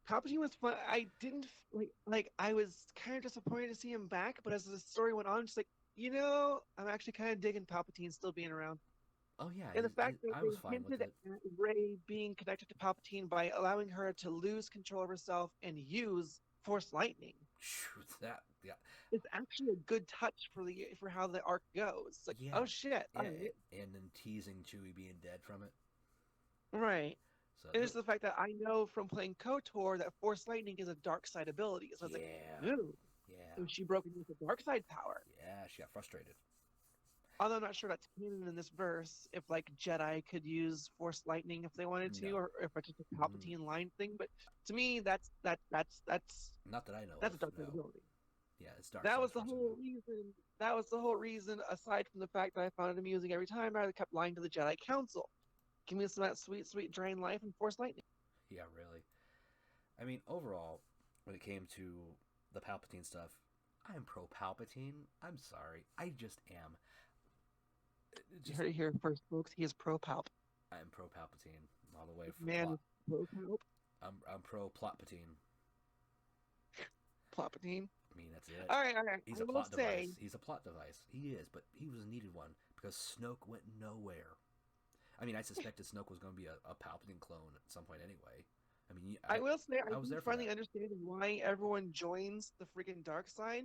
Palpatine was fun. I didn't like. I was kind of disappointed to see him back, but as the story went on, I'm just like, I'm actually kind of digging Palpatine still being around. Oh yeah, And the fact that I they was fine with hinted it. at Rey being connected to Palpatine by allowing her to lose control of herself and use Force lightning. Shoot, that It's actually a good touch for how the arc goes. It's like, oh shit, yeah, and then teasing Chewie being dead from it. Right. So and it's the fact that I know from playing KOTOR that Force lightning is a dark side ability. So it's like, ooh. Yeah. So she broke into the dark side power. Yeah, she got frustrated. Although I'm not sure that's canon in this verse, if like Jedi could use Force lightning if they wanted to, or if it's just a Palpatine line thing. But to me, that's not that I know. That's of, a dark no. side ability. Yeah, it's dark. That was the whole reason. That was the whole reason. Aside from the fact that I found it amusing every time, I kept lying to the Jedi Council. Give me some of that sweet, sweet drain life and Force lightning. Yeah, really. I mean, overall, when it came to the Palpatine stuff, I'm pro Palpatine. I'm sorry, I just am. You heard it here first, folks. He is pro Palp. I'm pro Palpatine all the way from Man plot. is pro Palp. I'm pro Plotpatine. Plotpatine. I mean, that's it. All right, all right. He's I a will plot say, device. He's a plot device. He is, but he was a needed one because Snoke went nowhere. I mean, I suspected Snoke was going to be a Palpatine clone at some point anyway. I mean, I will say, I was there for finally that. understand why everyone joins the freaking dark side.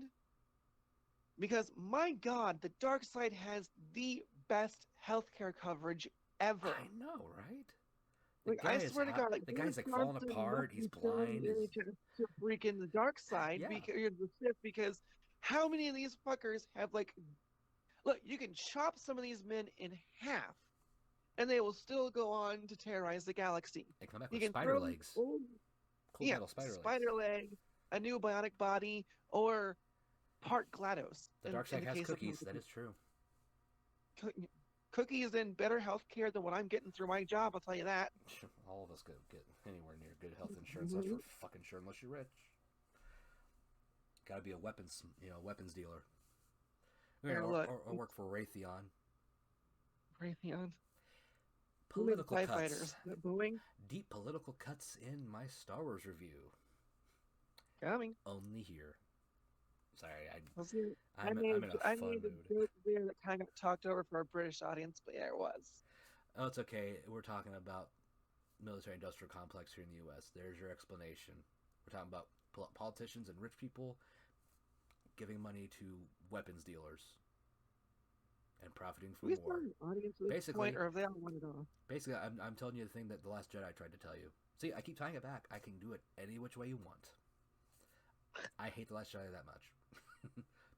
Because my God, the dark side has the best healthcare coverage ever. I know, right? Like, I swear to God, like, the guy's like falling apart. He's blind. To freaking the dark side Yeah. because you're the Sith. Because how many of these fuckers have like, look, you can chop some of these men in half, and they will still go on to terrorize the galaxy. They come back You with can spider throw legs. old, Cool metal spider legs. spider leg, a new bionic body, or part GLaDOS. The dark side has cookies. That is true. Cookies and better health care than what I'm getting through my job, I'll tell you that. All of us could get anywhere near good health insurance. That's for fucking sure, unless you're rich. Got to be a weapons dealer. Or work for Raytheon. Raytheon. Political cuts. Fighters. Boeing. Deep political cuts in my Star Wars review. Coming. Only here. Sorry, I'm in a fun mood. Joke there that kind of got talked over for our British audience, but yeah, it was. Oh, it's okay. We're talking about military-industrial complex here in the U.S. There's your explanation. We're talking about politicians and rich people giving money to weapons dealers and profiting from war. Basically, or have they all won it off? Basically, I'm telling you the thing that The Last Jedi tried to tell you. See, I keep tying it back. I can do it any which way you want. I hate The Last Jedi that much.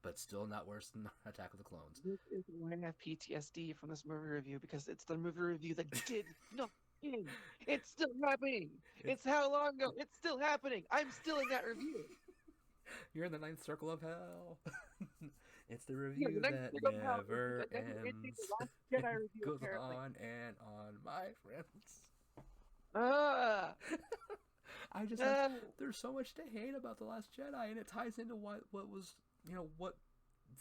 But still not worse than Attack of the Clones. This is why I have PTSD from this movie review, because it's the movie review that did nothing. It's still happening. It's how long ago? It's still happening. I'm still in that review. You're in the ninth circle of hell. It's the review that never ends. It goes on and on, my friends. I just there's so much to hate about The Last Jedi, and it ties into what was, what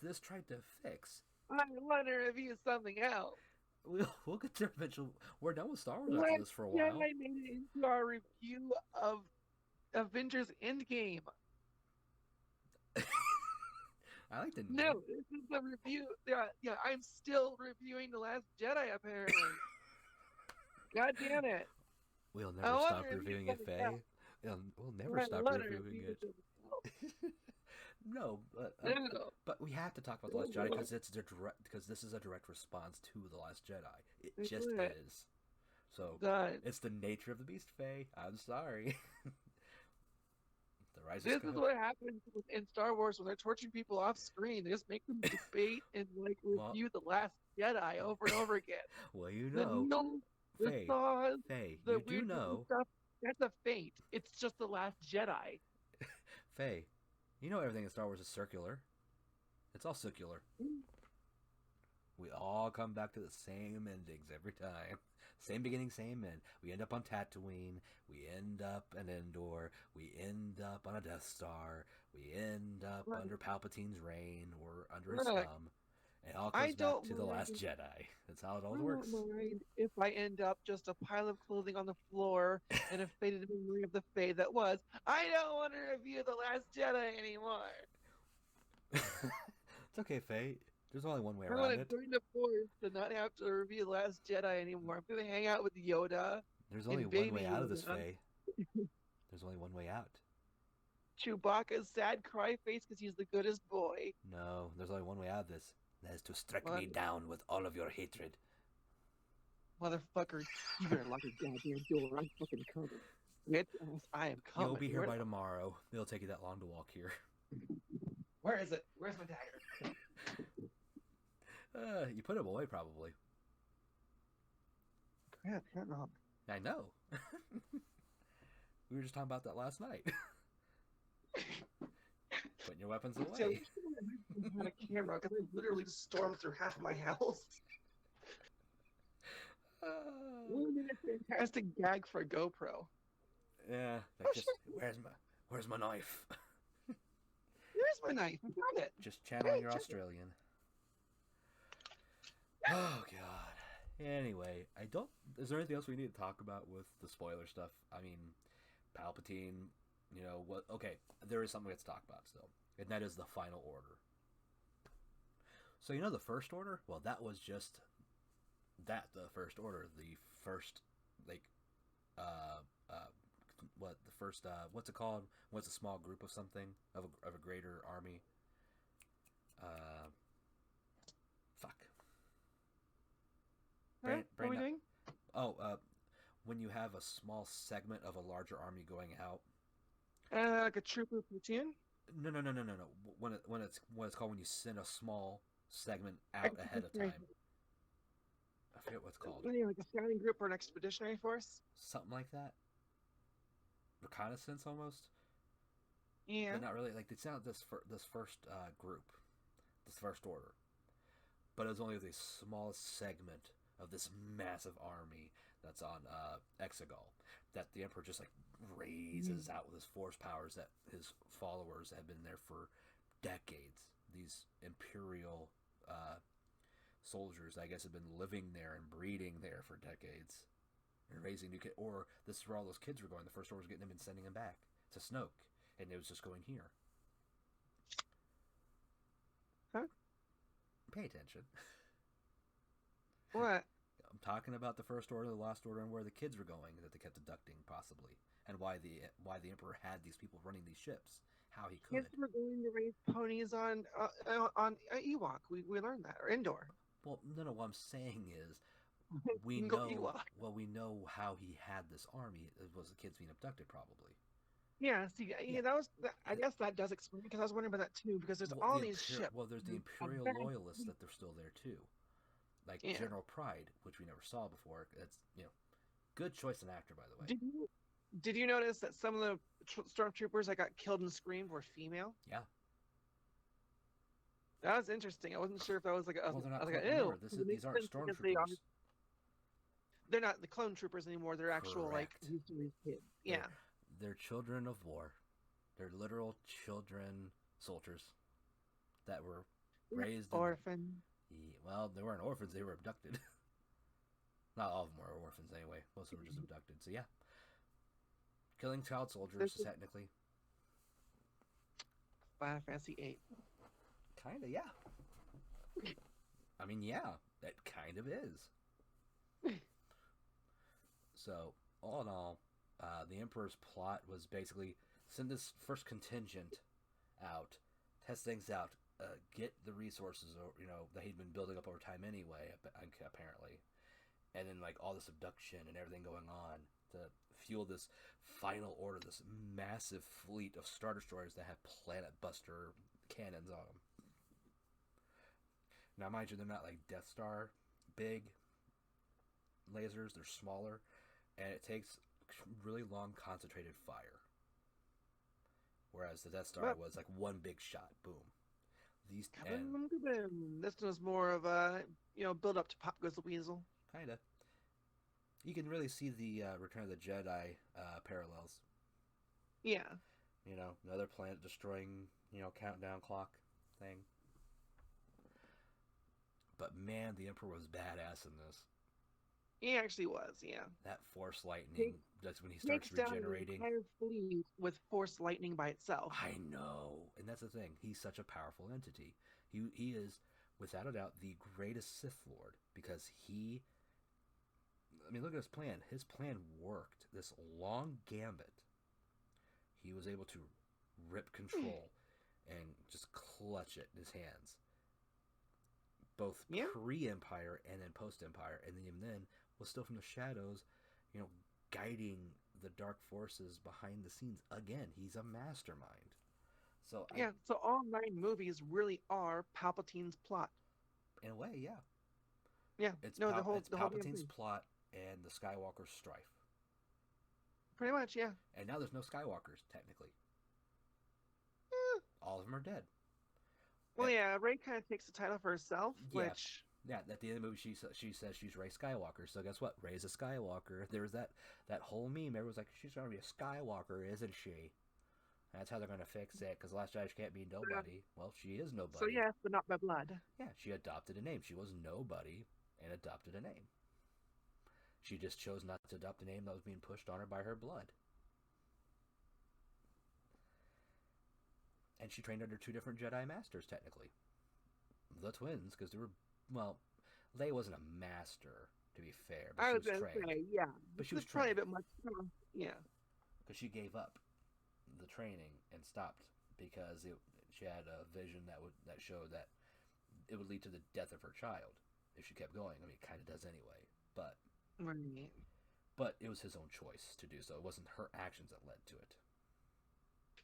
this tried to fix. I want to review something else. We'll get there eventually. We're done with Star Wars after this for a while. I made it into our review of Avengers Endgame. I like the name. No, this is the review. Yeah, I'm still reviewing The Last Jedi, apparently. God damn it. We'll never stop reviewing it, Faye. We'll never stop reviewing it. No, but we have to talk about The Last Jedi because this is a direct response to The Last Jedi. It just is. So it's the nature of the beast, Faye. I'm sorry. The Rise of Skywalker. This is what happens in Star Wars when they're torturing people off screen. They just make them debate and review The Last Jedi over and over again. Well, Faye, you do know. Stuff, that's a feint. It's just The Last Jedi. Faye, you know everything in Star Wars is circular. It's all circular. We all come back to the same endings every time. Same beginning, same end. We end up on Tatooine. We end up on Endor. We end up on a Death Star. We end up under Palpatine's reign or under his thumb. It all comes back to The Last Jedi. That's how it all works. I don't mind if I end up just a pile of clothing on the floor and a faded memory of the Fae that was. I don't want to review The Last Jedi anymore. It's okay, Faye. There's only one way around it. I want to join the Force to not have to review The Last Jedi anymore. I'm going to hang out with Yoda. There's only one way out of this, Faye. There's only one way out. Chewbacca's sad cry face because he's the goodest boy. No, there's only one way out of this. That is to strike me down with all of your hatred. Motherfucker, you better lock your goddamn door. I'm fucking coming. I am coming. You'll be here by tomorrow. It'll take you that long to walk here. Where is it? Where's my dagger? You put him away, probably. Crap, not. I know. We were just talking about that last night. Putting your weapons away. On a camera because I literally stormed through half my house. Wouldn't it be a fantastic gag for a GoPro? Yeah, like Oh, just sure. where's my knife? Here's my knife. I found it. Just channeling Hey, your check it. Australian. Oh god. Anyway, I don't. Is there anything else we need to talk about with the spoiler stuff? I mean, Palpatine. You know what? Okay, there is something we have to talk about still, and that is the final order. So you know the first order? Well, that was just the first order, the first like uh uh what the first what's it called? What's a small group of something of a greater army? Uh, fuck. Huh? Brain What are brain we not. doing? Oh, when you have a small segment of a larger army going out. Like a trooper platoon? No. When it's called when you send a small segment out ahead of Expeditionary. time. I forget what it's called. Like a scouting group or an expeditionary force? Something like that. Reconnaissance almost, Yeah. but not really. Like it's not this first group, this first order, but it was only the smallest segment of this massive army that's on Exegol that the Emperor just like raises out with his force powers that his followers have been there for decades. These Imperial soldiers, I guess, have been living there and breeding there for decades and raising new kids. Or this is where all those kids were going. The first order was getting them and sending them back to Snoke, and it was just going here. Huh? Pay attention. What? I'm talking about the first order, the last order, and where the kids were going that they kept abducting, possibly, and why the Emperor had these people running these ships. How he could. Kids were going to raise ponies on Ewok. We learned that, or Indoor. Well, no. What I'm saying is, You we can go know. Ewok. Well, we know how he had this army. It was the kids being abducted, probably. Yeah, see, Yeah. yeah, I guess that does explain because I was wondering about that too. Because there's all these ships. There's the A Imperial bad loyalists fleet. that they're still there too, like Yeah. General Pride, which we never saw before. That's good choice in actor, by the way. Did you notice that some of the stormtroopers that got killed and screamed were female? Yeah. That was interesting. I wasn't sure if that was Well, they're not. ew. Remember, these aren't stormtroopers. They're not the clone troopers anymore. They're actual like Correct. history kids. They're, Yeah. they're children of war. They're literal children soldiers that were raised orphan. Well, they weren't orphans. They were abducted. Not all of them were orphans anyway. Most of them were just abducted. So yeah, killing child soldiers technically. Final Fantasy VIII. Kinda, yeah. I mean, yeah, that kind of is. So, all in all, the Emperor's plot was basically send this first contingent out, test things out, get the resources, that he'd been building up over time anyway, apparently, and then like all this abduction and everything going on to fuel this final order, this massive fleet of Star Destroyers that have Planet Buster cannons on them. Now, mind you, they're not like Death Star big lasers; they're smaller, and it takes really long concentrated fire. Whereas the Death Star was like one big shot, boom. This was more of a build up to Pop Goes the Weasel. Kinda. You can really see the Return of the Jedi parallels. Yeah. Another planet destroying countdown clock thing. But man, the Emperor was badass in this. He actually was, yeah. That Force lightning, that's when he starts regenerating. Down an entire fleet with Force lightning by itself. I know, and that's the thing. He's such a powerful entity. He is, without a doubt, the greatest Sith Lord because he. I mean, look at his plan. His plan worked. This long gambit. He was able to rip control and just clutch it in his hands. Both pre-Empire and then post-Empire, and even then was still from the shadows, guiding the dark forces behind the scenes. Again, he's a mastermind. So so all 9 movies really are Palpatine's plot. In a way, yeah. Yeah, it's the Palpatine's plot and the Skywalker strife. Pretty much, yeah. And now there's no Skywalkers technically. All of them are dead. Well, yeah, Rey kind of takes the title for herself, which Yeah, at the end of the movie, she says she's Rey Skywalker. So guess what? Rey's a Skywalker. There was that whole meme. Everyone's like, she's gonna be a Skywalker, isn't she? That's how they're gonna fix it. Because Last Jedi can't be nobody. Well, she is So nobody. yes, but not by blood. Yeah, she adopted a name. She was nobody and adopted a name. She just chose not to adopt a name that was being pushed on her by her blood. And she trained under two different Jedi Masters, technically. The twins, because they were, well, Leia wasn't a master, to be fair, but I she was was gonna trained. say, yeah, But she this was is probably a trained. bit much. Yeah. Because she gave up the training and stopped because she had a vision that showed that it would lead to the death of her child if she kept going. I mean, it kind of does anyway, but Right. but it was his own choice to do so. It wasn't her actions that led to it.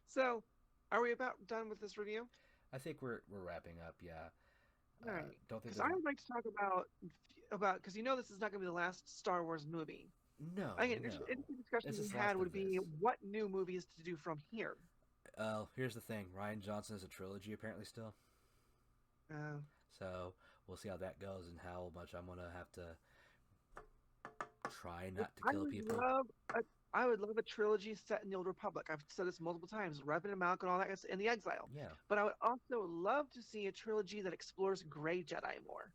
So, are we about done with this review? I think we're wrapping up. Yeah. All right. Don't think Because there's I would like to talk about because this is not going to be the last Star Wars movie. no. I think interesting discussion This we is the had last would of be this. what new movies to do from here. Here's the thing. Rian Johnson is a trilogy apparently still. Uh, So we'll see how that goes and how much I'm gonna have to try not to kill people. I would love a trilogy set in the Old Republic. I've said this multiple times, Revan and Malcolm and all that, in the Exile. Yeah. But I would also love to see a trilogy that explores Grey Jedi more.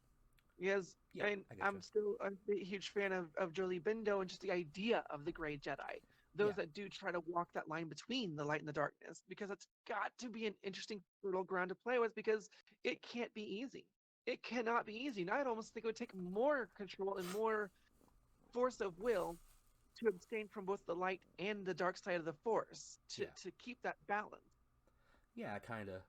Because Yeah, I get I'm you. still a huge fan of Jolie Bindo and just the idea of the Grey Jedi. Those that do try to walk that line between the light and the darkness, because it's got to be an interesting fertile ground to play with, because it can't be easy. It cannot be easy. And I'd almost think it would take more control and more force of will to abstain from both the light and the dark side of the force to keep that balance. Yeah, kind of.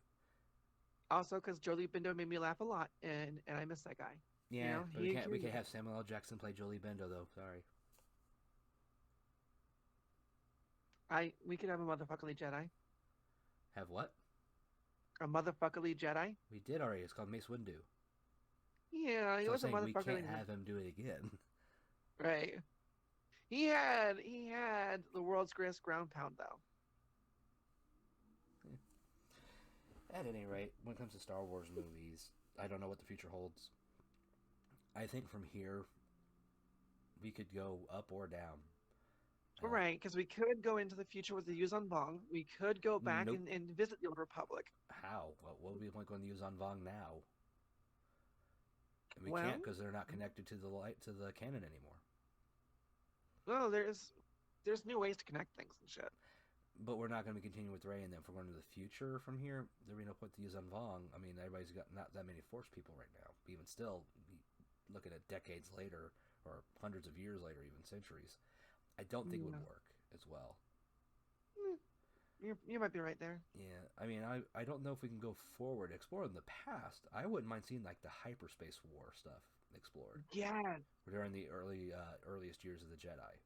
Also, because Jolie Bindo made me laugh a lot, and I miss that guy. Yeah, but we can't have Samuel L. Jackson play Jolie Bendo though. Sorry. We could have a motherfuckerly Jedi. Have what? A motherfuckerly Jedi. We did already. It's called Mace Windu. Yeah, he So was a I'm saying we motherfuckerly. can't have him do it again. Right. He had the world's greatest ground pound though. At any rate, when it comes to Star Wars movies, I don't know what the future holds. I think from here, we could go up or down. Right, because we could go into the future with the Yuuzhan Vong. We could go back Nope. and visit the Old Republic. How? What would be the point going to use on Vong now? And we Well- can't because they're not connected to the canon anymore. Well, there's new ways to connect things and shit. But we're not going to be continuing with Rey, and then if we're going to the future from here, there'll be no point to use on Vong. I mean, everybody's got not that many Force people right now. Even still, looking at decades later, or hundreds of years later, even centuries, I don't think it would work as well. You might be right there. Yeah, I mean, I don't know if we can go forward, explore in the past. I wouldn't mind seeing like the hyperspace war stuff explored. Yeah. During the earliest years of the Jedi.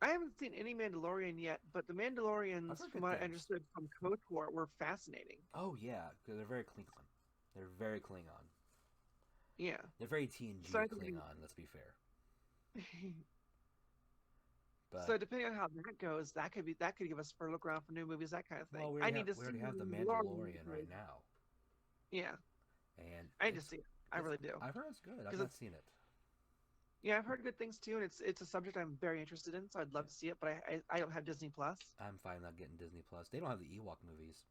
I haven't seen any Mandalorian yet, but the Mandalorians, heard from good what I things. understood from KOTOR, were fascinating. Oh yeah, because they're very Klingon. They're very Klingon. Yeah. They're very TNG So I think- Klingon. Let's be fair. But So depending on how that goes, that could give us fertile ground for new movies, that kind of thing. well, we I already need to we see already have the more Mandalorian right movies. now, Yeah, and I need to it's- see it. I really do. I've heard it's good. I've 'Cause not seen it. Yeah, I've heard good things too, and it's a subject I'm very interested in, so I'd love to see it. But I don't have Disney Plus. I'm fine not getting Disney Plus. They don't have the Ewok movies.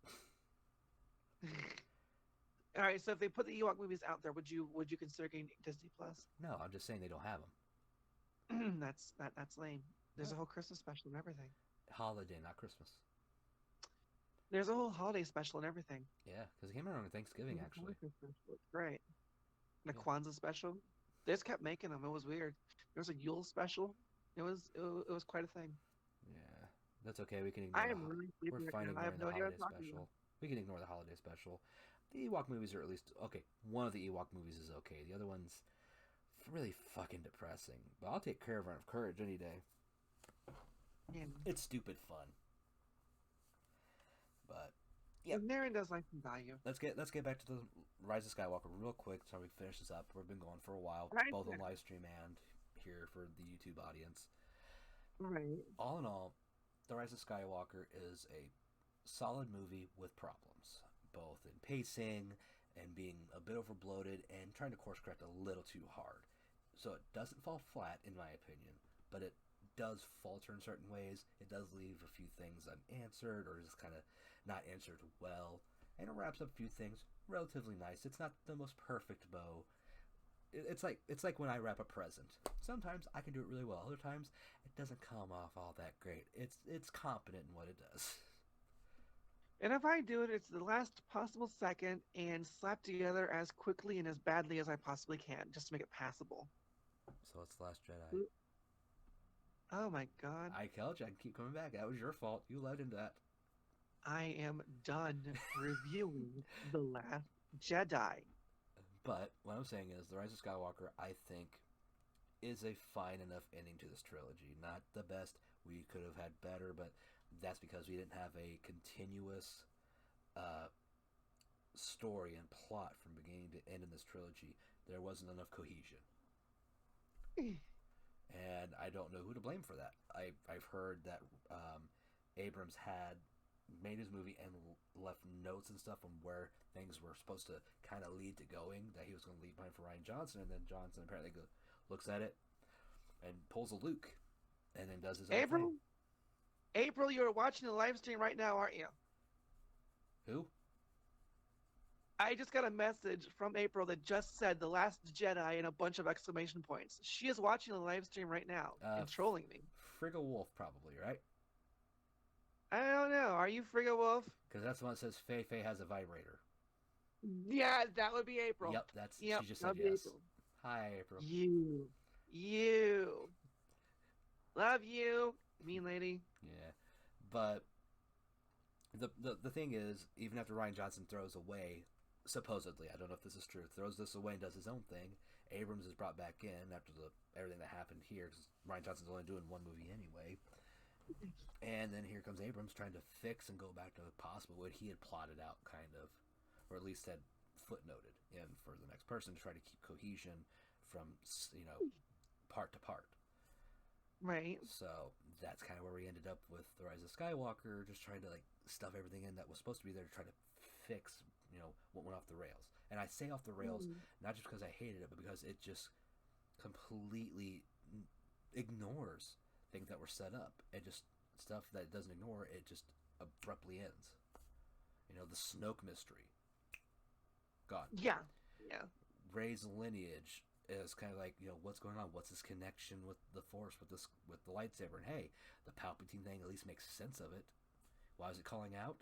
All right, so if they put the Ewok movies out there, would you consider getting Disney Plus? No, I'm just saying they don't have them. That's lame. There's a whole Christmas special and everything. Holiday, not Christmas. There's a whole holiday special and everything. Yeah, because it came around on Thanksgiving There's a actually. Kwanzaa special. It's great. And a Yeah. Kwanzaa special. They just kept making them. It was weird. There was a Yule special. It was quite a thing. Yeah, that's okay. We can ignore. I am really sleepy We're right fine now. I have ignoring no the idea what I'm holiday talking about. special. We can ignore the holiday special. The Ewok movies are at least okay. One of the Ewok movies is okay. The other one's really fucking depressing. But I'll take Caravan of Courage any day. Yeah. It's stupid fun. But yeah. And therein does life and value. let's get back to the Rise of Skywalker real quick so we finish this up. We've been going for a while, Right. both on live stream and here for the YouTube audience. Right. All in all, The Rise of Skywalker is a solid movie with problems, both in pacing and being a bit overbloated and trying to course correct a little too hard. So it doesn't fall flat, in my opinion, but it does falter in certain ways. It does leave a few things unanswered or just kind of not answered well, and it wraps up a few things relatively nice. It's not the most perfect bow. It's like when I wrap a present. Sometimes I can do it really well. Other times it doesn't come off all that great. It's competent in what it does. And if I do it, it's the last possible second and slap together as quickly and as badly as I possibly can, just to make it passable. So it's Last Jedi. Oh my god. I told you I can keep coming back. That was your fault. You led into that. I am done reviewing The Last Jedi. But what I'm saying is, The Rise of Skywalker, I think, is a fine enough ending to this trilogy. Not the best. We could have had better, but that's because we didn't have a continuous story and plot from beginning to end in this trilogy. There wasn't enough cohesion. And I don't know who to blame for that. I've heard that Abrams had made his movie and left notes and stuff on where things were supposed to kind of lead to going, that he was going to leave behind for Rian Johnson, and then Johnson apparently looks at it and pulls a Luke and then does his own thing. April, you're watching the live stream right now, aren't you? Who? I just got a message from April that just said The Last Jedi and a bunch of exclamation points. She is watching the live stream right now and trolling me. Frigga Wolf, probably, right? I don't know. Are you Frigga Wolf? Because that's the one that says Fae has a vibrator. Yeah, that would be April. Yep, she just said yes. April. Hi, April. You. Love you, mean lady. Yeah, but the thing is, even after Rian Johnson throws away, supposedly, I don't know if this is true, throws this away and does his own thing, Abrams is brought back in after everything that happened here, because Rian Johnson's only doing one movie anyway. And then here comes Abrams trying to fix and go back to possible what he had plotted out, kind of, or at least had footnoted in for the next person to try to keep cohesion from, part to part. Right. So that's kind of where we ended up with The Rise of Skywalker, just trying to stuff everything in that was supposed to be there to try to fix, what went off the rails. And I say off the rails not just because I hated it, but because it just completely ignores things that were set up. It just stuff that it doesn't ignore. It just abruptly ends. The Snoke mystery, gone. Yeah. Rey's lineage is kind of like, what's going on? What's his connection with the Force, with the lightsaber? And hey, the Palpatine thing at least makes sense of it. Why is it calling out?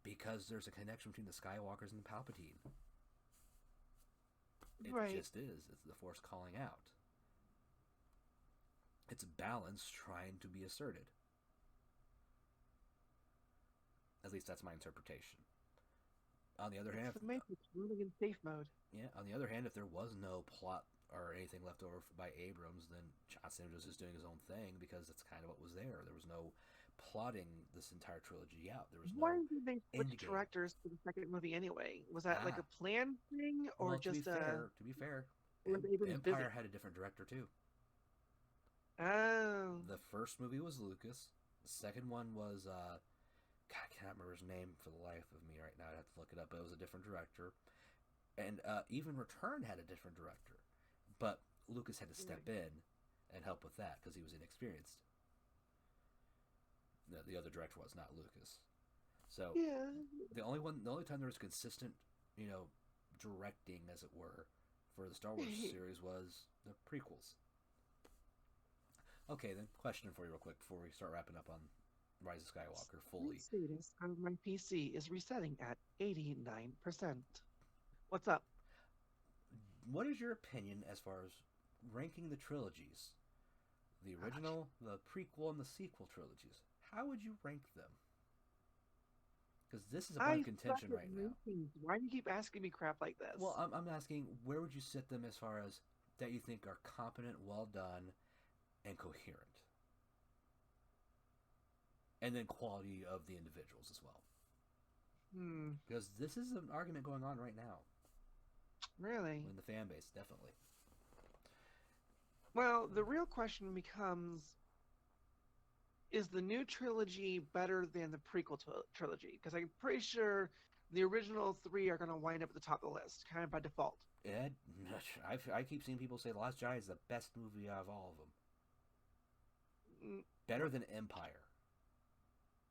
Because there's a connection between the Skywalkers and the Palpatine. It just is. It's the Force calling out. It's balance trying to be asserted. At least that's my interpretation. On the other hand, the Matrix running in safe mode. Yeah. On the other hand, if there was no plot or anything left over by Abrams, then Johnson was just doing his own thing because that's kind of what was there. There was no plotting this entire trilogy out. There was no. Why did they switch directors for the second movie anyway? Was that like a planned thing, or just to be fair, Empire had a different director too. Oh. The first movie was Lucas. The second one was God, I can't remember his name for the life of me right now. I'd have to look it up, but it was a different director. And even Return had a different director. But Lucas had to step in and help with that because he was inexperienced. The other director was not Lucas. So the only time there was consistent, directing, as it were, for the Star Wars series was the prequels. Okay, then question for you real quick before we start wrapping up on Rise of Skywalker fully. The status of my PC is resetting at 89%. What's up? What is your opinion as far as ranking the trilogies? The original, the prequel, and the sequel trilogies. How would you rank them? Because this is a point of contention right now. Why do you keep asking me crap like this? Well, I'm asking, where would you sit them as far as that you think are competent, well done, and coherent? And then quality of the individuals as well. Because this is an argument going on right now. Really? In the fan base, definitely. Well, the real question becomes, is the new trilogy better than the prequel trilogy? Because I'm pretty sure the original three are going to wind up at the top of the list, kind of by default. Ed, I keep seeing people say The Last Jedi is the best movie out of all of them. Mm, Better than Empire.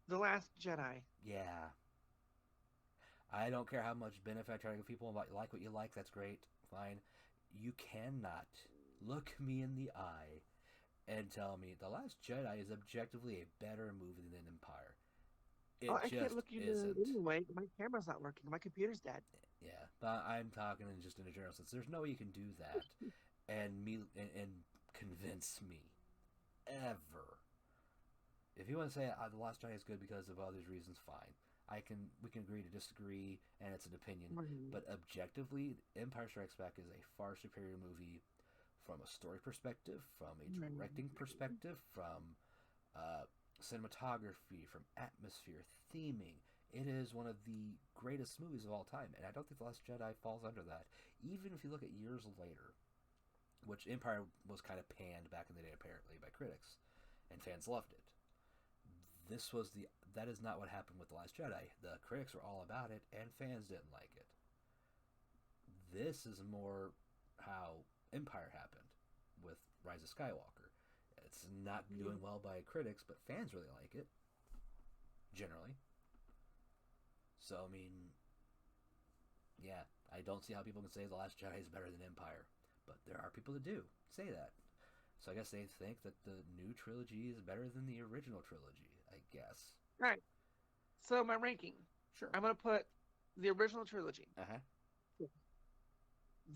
The Last Jedi. Yeah. I don't care how much benefit I try to give people. Like what you like, that's great. Fine. You cannot look me in the eye and tell me The Last Jedi is objectively a better movie than Empire. Oh, It I can't just look you in the isn't. anyway. My camera's not working. My computer's dead. Yeah, but I'm talking in just in a general sense. There's no way you can do that and convince me ever. If you want to say The Last Jedi is good because of all these reasons, fine. We can agree to disagree, and it's an opinion. Right. But objectively, Empire Strikes Back is a far superior movie from a story perspective, from a directing perspective, from cinematography, from atmosphere, theming. It is one of the greatest movies of all time, and I don't think The Last Jedi falls under that. Even if you look at years later, which Empire was kind of panned back in the day apparently by critics, and fans loved it. That is not what happened with The Last Jedi. The critics were all about it, and fans didn't like it. This is more how Empire happened with Rise of Skywalker. It's not doing well by critics, but fans really like it, generally. So, I mean, yeah, I don't see how people can say The Last Jedi is better than Empire, but there are people that do say that. So I guess they think that the new trilogy is better than the original trilogy, I guess. All right. So my ranking. Sure. I'm going to put the original trilogy. Uh-huh.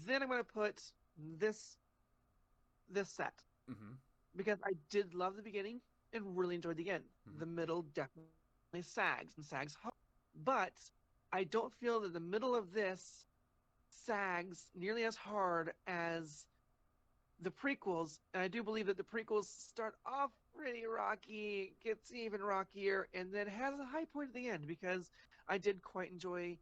Then I'm going to put this set. Mm-hmm. Because I did love the beginning and really enjoyed the end. Mm-hmm. The middle definitely sags and sags hard. But I don't feel that the middle of this sags nearly as hard as the prequels. And I do believe that the prequels start off pretty rocky, gets even rockier, and then has a high point at the end because I did quite enjoy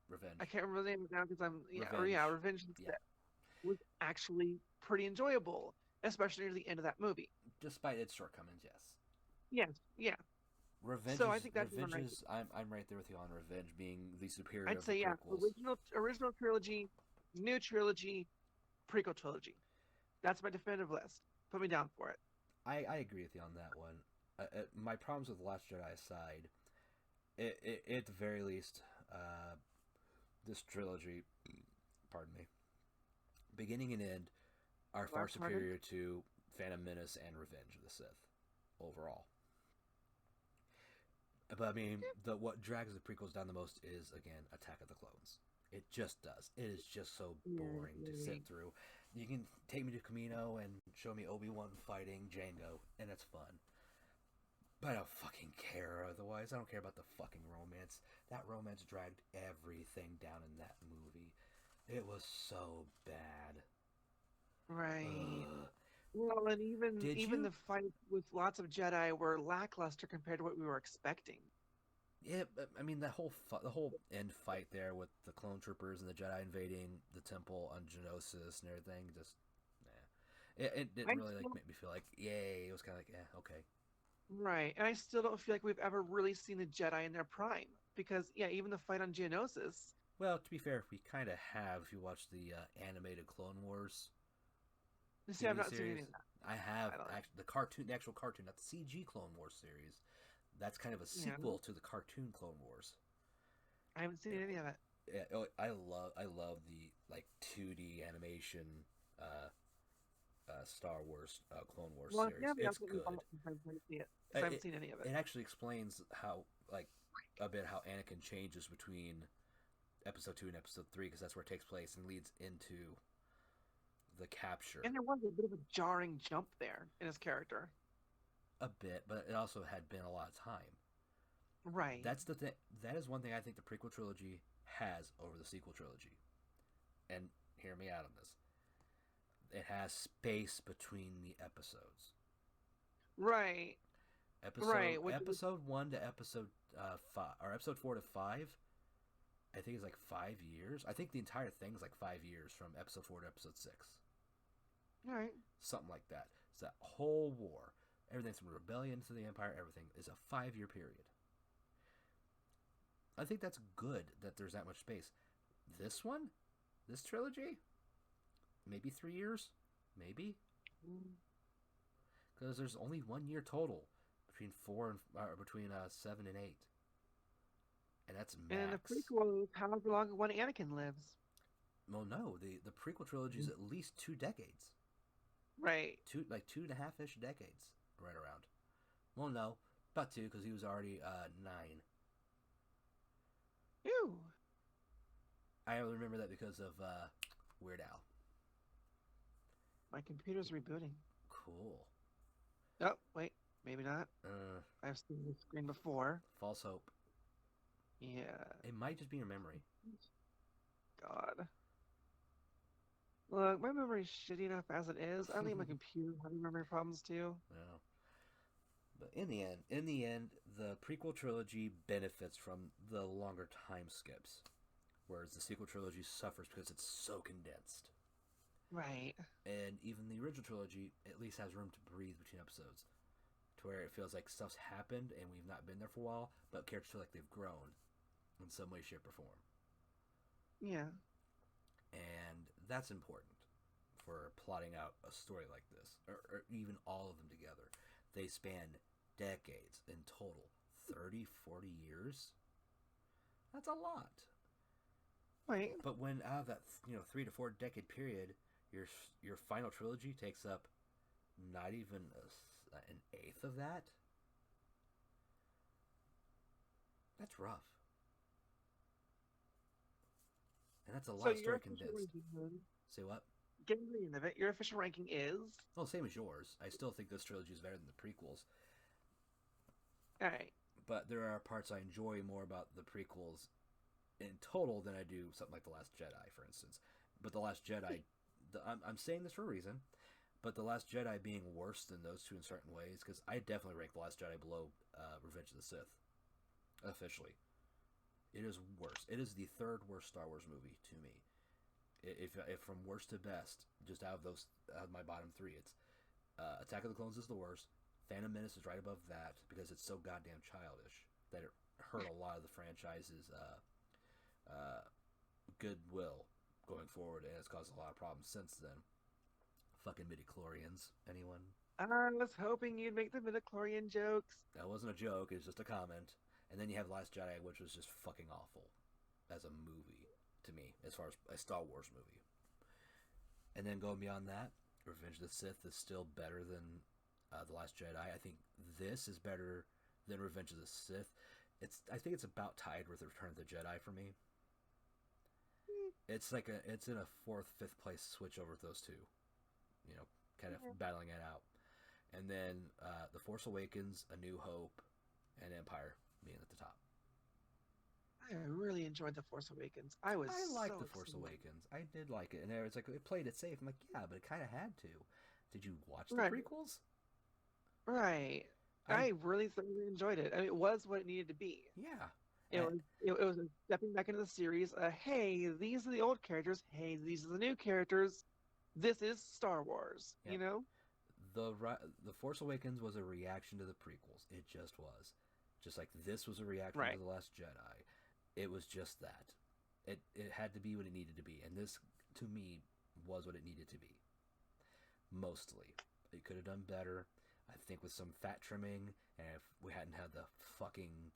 Revenge. I can't remember the name now because I'm Revenge. Revenge of the Yeah. Sith was actually pretty enjoyable, especially near the end of that movie. Despite its shortcomings, yes. Yes, yeah. Revenge So I is, think that's Revenge is I'm right there with you on Revenge being the superior I'd of the say, yeah, prequels. original trilogy, new trilogy, prequel trilogy. That's my definitive list. Put me down for it. I agree with you on that one. My problems with The Last Jedi aside, at the very least, this trilogy, pardon me, beginning and end, are far superior to Phantom Menace and Revenge of the Sith overall. But I mean, what drags the prequels down the most is, again, Attack of the Clones. It just does. It is just so boring to sit through. You can take me to Kamino and show me Obi-Wan fighting Jango, and it's fun. But I don't fucking care otherwise. I don't care about the fucking romance. That romance dragged everything down in that movie. It was so bad. Right. Well, and even the fight with lots of Jedi were lackluster compared to what we were expecting. Yeah, I mean the whole end fight there with the clone troopers and the Jedi invading the temple on Geonosis and everything, just it didn't really make me feel like yay. It was kind of like okay. Right, and I still don't feel like we've ever really seen the Jedi in their prime because even the fight on Geonosis. Well, to be fair, we kind of have. If you watch the animated Clone Wars. See, I've not seen any of that. I have the actual cartoon, not the CG Clone Wars series. That's kind of a sequel to the cartoon Clone Wars. I haven't seen any of it. Yeah, I love the 2D animation Star Wars Clone Wars series. It's good. I haven't seen any of it. It actually explains how a bit how Anakin changes between Episode 2 and Episode 3 because that's where it takes place and leads into the capture. And there was a bit of a jarring jump there in his character. A bit, but it also had been a lot of time. Right. That's the thing. That is one thing I think the prequel trilogy has over the sequel trilogy. And hear me out on this. It has space between the episodes. Right. Episode 1 to episode 5, or episode 4 to 5, I think is 5 years. I think the entire thing is 5 years from episode 4 to episode 6. All right. Something like that. It's that whole war. Everything from rebellion to the Empire, everything is a 5-year period. I think that's good that there's that much space. This one, this trilogy, maybe 3 years, maybe, because there's only 1 year total between 7 and 8, and that's max. And the prequel is however long one Anakin lives. Well, no, the prequel trilogy is at least 2 decades. Right. 2.5-ish decades, right around. Well, no, about 2 because he was already 9. Ew. I remember that because of Weird Al. My computer's rebooting. Cool. Oh, wait. Maybe not. I've seen this screen before. False hope. Yeah. It might just be your memory. God. Look, my memory's shitty enough as it is. I don't think my computer having memory problems too. No. But in the end, the prequel trilogy benefits from the longer time skips, whereas the sequel trilogy suffers because it's so condensed. Right. And even the original trilogy at least has room to breathe between episodes, to where it feels like stuff's happened and we've not been there for a while, but characters feel like they've grown in some way, shape, or form. Yeah. And that's important for plotting out a story like this, or even all of them together. They span decades in total. 30, 40 years? That's a lot. Right. But when out of that 3 to 4 decade period, your final trilogy takes up not even an eighth of that, that's rough. And that's a lot of story condensed. Say what? Getting to the end of it, your official ranking is? Well, same as yours. I still think this trilogy is better than the prequels. Alright. But there are parts I enjoy more about the prequels in total than I do something like The Last Jedi, for instance. But The Last Jedi, I'm saying this for a reason, but The Last Jedi being worse than those two in certain ways, because I definitely rank The Last Jedi below Revenge of the Sith, officially. It is worse. It is the third worst Star Wars movie to me. If from worst to best, just out of my bottom 3, it's Attack of the Clones is the worst. Phantom Menace is right above that because it's so goddamn childish that it hurt a lot of the franchise's goodwill going forward, and it's caused a lot of problems since then. Fucking midichlorians. Anyone? I was hoping you'd make the midichlorian jokes. That wasn't a joke. It was just a comment. And then you have Last Jedi, which was just fucking awful as a movie to me, as far as a Star Wars movie. And then going beyond that, Revenge of the Sith is still better than The Last Jedi. I think this is better than Revenge of the Sith. I think it's about tied with Return of the Jedi for me. It's in a 4th, 5th place switch over those two. Kind of battling it out. And then The Force Awakens, A New Hope, and Empire being at the top. I really enjoyed The Force Awakens. I liked The Force Awakens. I did like it. And it's like, it played it safe. I'm like, yeah, but it kind of had to. Did you watch the prequels? Right. I really thoroughly enjoyed it. I mean, it was what it needed to be. Yeah. It was a stepping back into the series. Hey, these are the old characters. Hey, these are the new characters. This is Star Wars. Yeah. You know? The Force Awakens was a reaction to the prequels. It just was. Just like this was a reaction to The Last Jedi. It was just that. It had to be what it needed to be. And this, to me, was what it needed to be. Mostly. It could have done better. I think with some fat trimming, and if we hadn't had the fucking,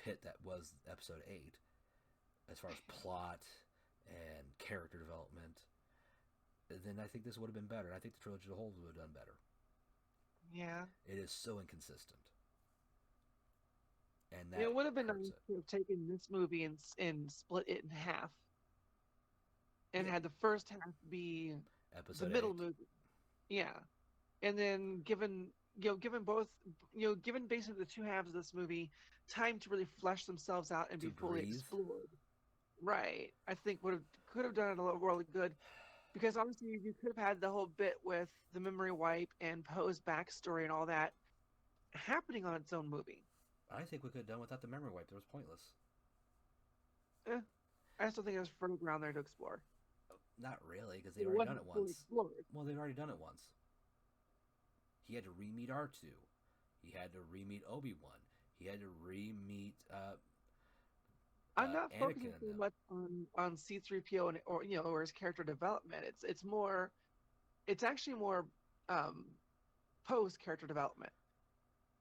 pit that was Episode 8, as far as plot and character development, then I think this would have been better. I think the trilogy as a whole would have done better. Yeah. It is so inconsistent. And it would have been nice to have taken this movie and split it in half. And had the first half be Episode the middle 8. movie. Yeah. And then given basically the two halves of this movie time to really flesh themselves out and be fully explored. Right. I think could have done it a little really good. Because honestly, you could have had the whole bit with the memory wipe and Poe's backstory and all that happening on its own movie. I think we could have done without the memory wipe. It was pointless. I still think there's further ground there to explore. Not really, because they'd already done it once. Well, they'd already done it once. He had to re-meet R2. He had to re-meet Obi-Wan. He had to re-meet I'm not Anakin focusing and so them. much on C-3PO and or or his character development. It's actually more um, Poe's character development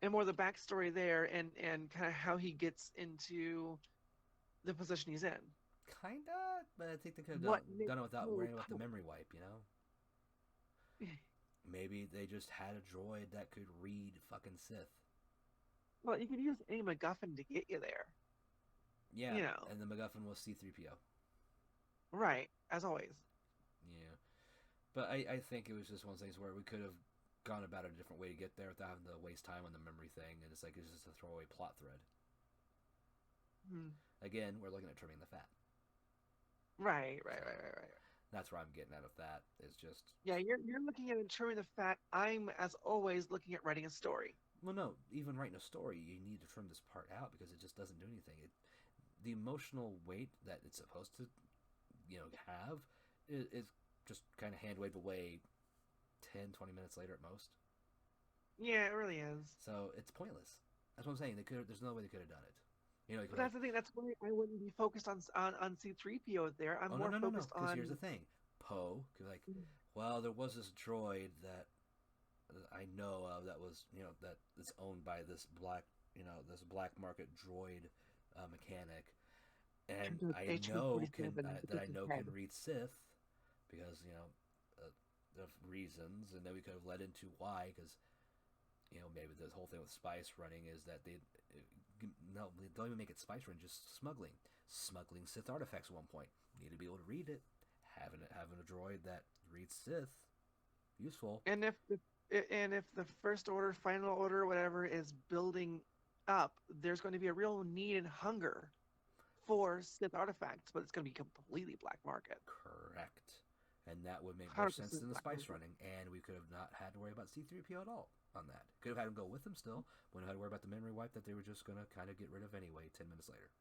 and more the backstory there and kind of how he gets into the position he's in. Kinda, but I think they could have What done makes it without Poe worrying about the Poe? memory wipe. You know, maybe they just had a droid that could read fucking Sith. Well, you could use any MacGuffin to get you there. Yeah, You know, and the MacGuffin was C-3PO. right? As always. Yeah, but I think it was just one of those things where we could have gone about it a different way to get there without having to waste time on the memory thing, and it's just a throwaway plot thread. Hmm. Again, we're looking at trimming the fat. Right, So right, right, right, right. that's where I'm getting out of that. Is just Yeah, you're looking at ensuring the fact I'm, as always, looking at writing a story. well, no, even writing a story, you need to trim this part out because it just doesn't do anything. The emotional weight that it's supposed to, have is just kind of hand waved away 10, 20 minutes later at most. Yeah, it really is. So it's pointless. That's what I'm saying. There's no way they could have done it. You But could like, that's the thing. That's why I wouldn't be focused on C-3PO there. I'm oh no more no no no, focused because here's the on. thing. Poe could be like, well, there was this droid that I know of that was that is owned by this black market droid mechanic, and Turns out I know HK-47 that I is know head. can read Sith because of reasons, and then we could have led into why because maybe the whole thing with spice running is that no, they don't even make it spice run, just smuggling Sith artifacts at one point. You need to be able to read it. Having a droid that reads Sith, useful. And if the First Order, Final Order, whatever is building up, there's going to be a real need and hunger for Sith artifacts, but it's going to be completely black market. Correct. And that would make more sense 100% than the black spice market. running, and we could have not had to worry about C-3PO at all on that. Could have had him go with them still. Wouldn't have had to worry about the memory wipe that they were just going to kind of get rid of anyway 10 minutes later.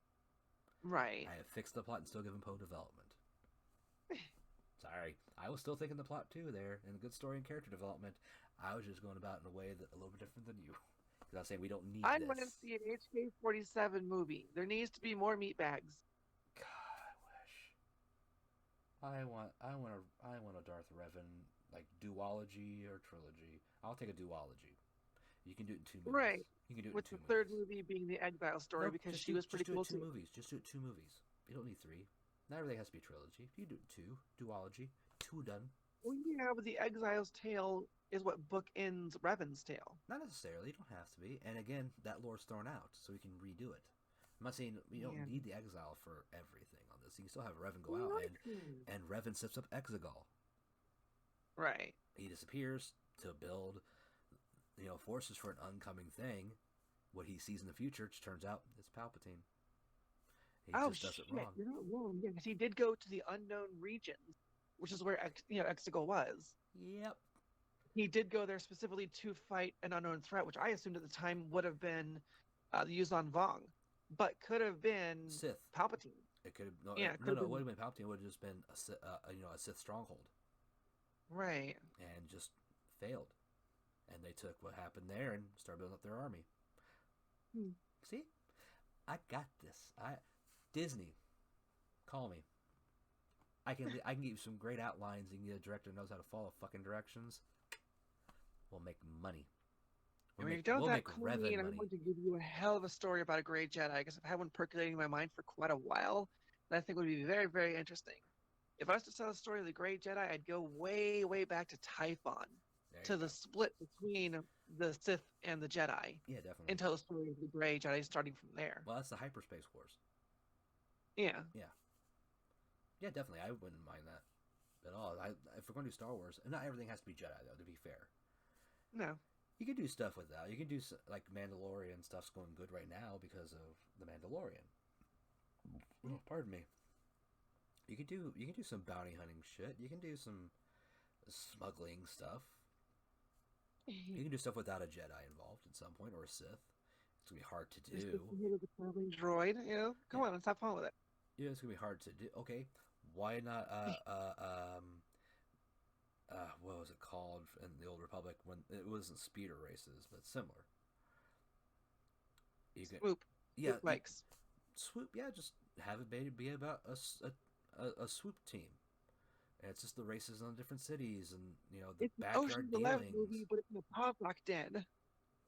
Right. I have fixed the plot and still given Poe development. Sorry. I was still thinking the plot too there, and good story and character development. I was just going about it in a way that a little bit different than you. Because I was saying we don't need I want to this. see an HK-47 movie. There needs to be more meat bags. God, I wish. I want a Darth Revan like duology or trilogy. I'll take a duology. You can do it in two movies. Right. You can do it in With two the third movies. movie being the Exile story Nope, because she was pretty just do it cool two too. movies. Just do it two movies. You don't need three. Not everything has to be a trilogy. You do it two, duology, two done. Well, yeah, but the Exile's tale is what bookends Revan's tale. Not necessarily. You don't have to be. And again, that lore's thrown out, so we can redo it. I'm not saying we don't Yeah. need the exile for everything on this. You can still have Revan go out Right. and Revan sets up Exegol. Right. He disappears to build, forces for an oncoming thing. What he sees in the future just turns out it's Palpatine. He Oh just does shit, it wrong. you're not wrong. Yeah, 'cause he did go to the unknown regions, which is where Exegol was. Yep. He did go there specifically to fight an unknown threat, which I assumed at the time would have been the Yuzan Vong, but could have been Sith. Palpatine. It could have no, Yeah, it no, could no. have It would been have been Palpatine. It would have just been a Sith stronghold, right. and just failed. And they took what happened there and started building up their army. Hmm. See, I got this. Disney, call me. I can give you some great outlines. You can get a director who knows how to follow fucking directions. We'll make money. I mean, if you don't that cool Revan me, and I'm money. going to give you a hell of a story about a Grey Jedi, because I've had one percolating in my mind for quite a while, that I think would be very, very interesting. If I was to tell a story of the Grey Jedi, I'd go way, way back to Typhon, to the split between the Sith and the Jedi, Yeah, definitely. and tell the story of the Grey Jedi starting from there. Well, that's the hyperspace wars. Yeah. Yeah, definitely. I wouldn't mind that at all. If we're going to do Star Wars, and not everything has to be Jedi, though, to be fair. No. You can do stuff with that. You can do, like, Mandalorian stuff's going good right now because of The Mandalorian. Oh, pardon me. You can do some bounty hunting shit. You can do some smuggling stuff. You can do stuff without a Jedi involved at some point, or a Sith. It's going to be hard to do. The traveling droid, come on, let's have fun with it. Yeah, it's going to be hard to do. Okay, why not, what was it called in the Old Republic when it wasn't speeder races, but similar. Swoop. Yeah, bikes. swoop. Yeah, just have it be about a swoop team. And it's just the races on different cities and the It's an backyard Ocean's 11 dealings. movie, but it's in a pop rock den.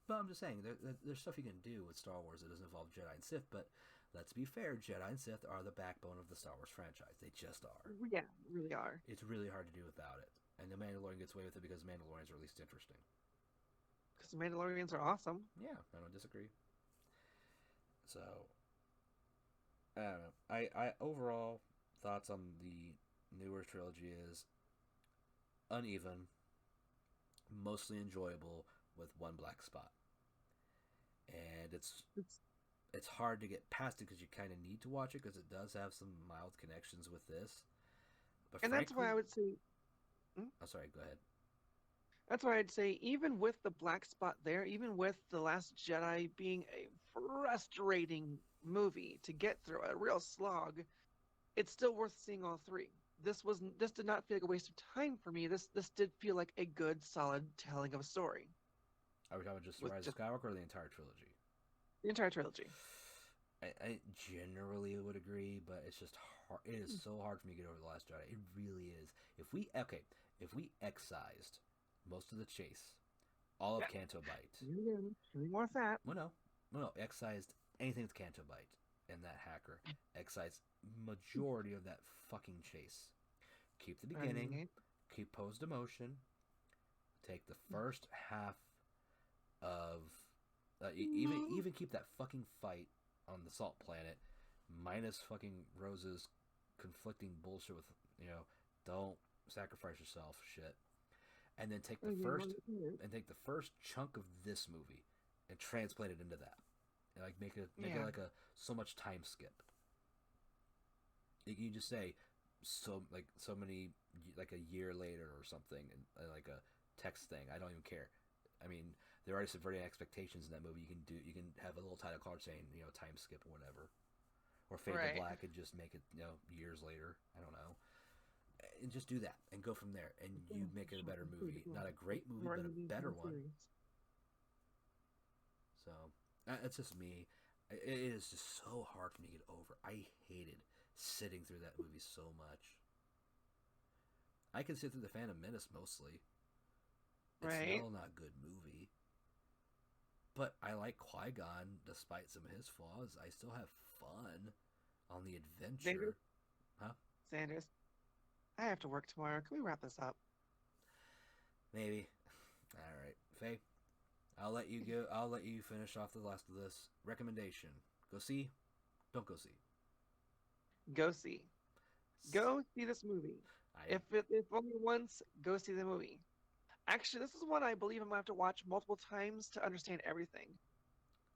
But I'm just saying, there's stuff you can do with Star Wars that doesn't involve Jedi and Sith. But let's be fair, Jedi and Sith are the backbone of the Star Wars franchise. They just are. Yeah, really are. It's really hard to do without it. And the Mandalorian gets away with it because Mandalorians are at least interesting. Because the Mandalorians are awesome. Yeah, I don't disagree. So, I don't know. I overall thoughts on the newer trilogy is uneven, mostly enjoyable with one black spot. And it's hard to get past it because you kind of need to watch it because it does have some mild connections with this. But And frankly, that's why I would say, oh sorry, go ahead. that's why I'd say, even with the black spot there, even with The Last Jedi being a frustrating movie to get through, a real slog, it's still worth seeing all three. This did not feel like a waste of time for me. This did feel like a good, solid telling of a story. Are we talking just With Rise of just Skywalker or the entire trilogy? the entire trilogy. I generally would agree, but it's just hard. It is so hard for me to get over the Last Jedi. It really is. If we excised most of the chase, all of Yeah. Canto Bight. Showing more fat. Well, no, excised anything with Canto Bight and that hacker. Excised majority of that fucking chase. Keep the beginning. Right. Keep posed emotion. Take the first half of even keep that fucking fight on the salt planet minus fucking Rose's conflicting bullshit with don't sacrifice yourself shit, and then take the first chunk of this movie and transplant it into that, and like make it like a so much time skip. You just say so many like a year later or something, and like a text thing. I don't even care. I mean, they're already subverting expectations in that movie. You can have a little title card saying time skip or whatever, or fade to black and just make it years later. I don't know, and just do that and go from there, and you make it a better movie. Not a great movie, but a better one. So that's just me. It is just so hard for me to get over. I hated sitting through that movie so much. I can sit through the Phantom Menace mostly. It's still not a good movie. But I like Qui-Gon, despite some of his flaws. I still have fun on the adventure. Zandrous, I have to work tomorrow. Can we wrap this up? Maybe. All right, Faye. I'll let you go. I'll let you finish off the last of this recommendation. Go see. Don't go see. Go see. Go see this movie. If only once, go see the movie. Actually, this is one I believe I'm going to have to watch multiple times to understand everything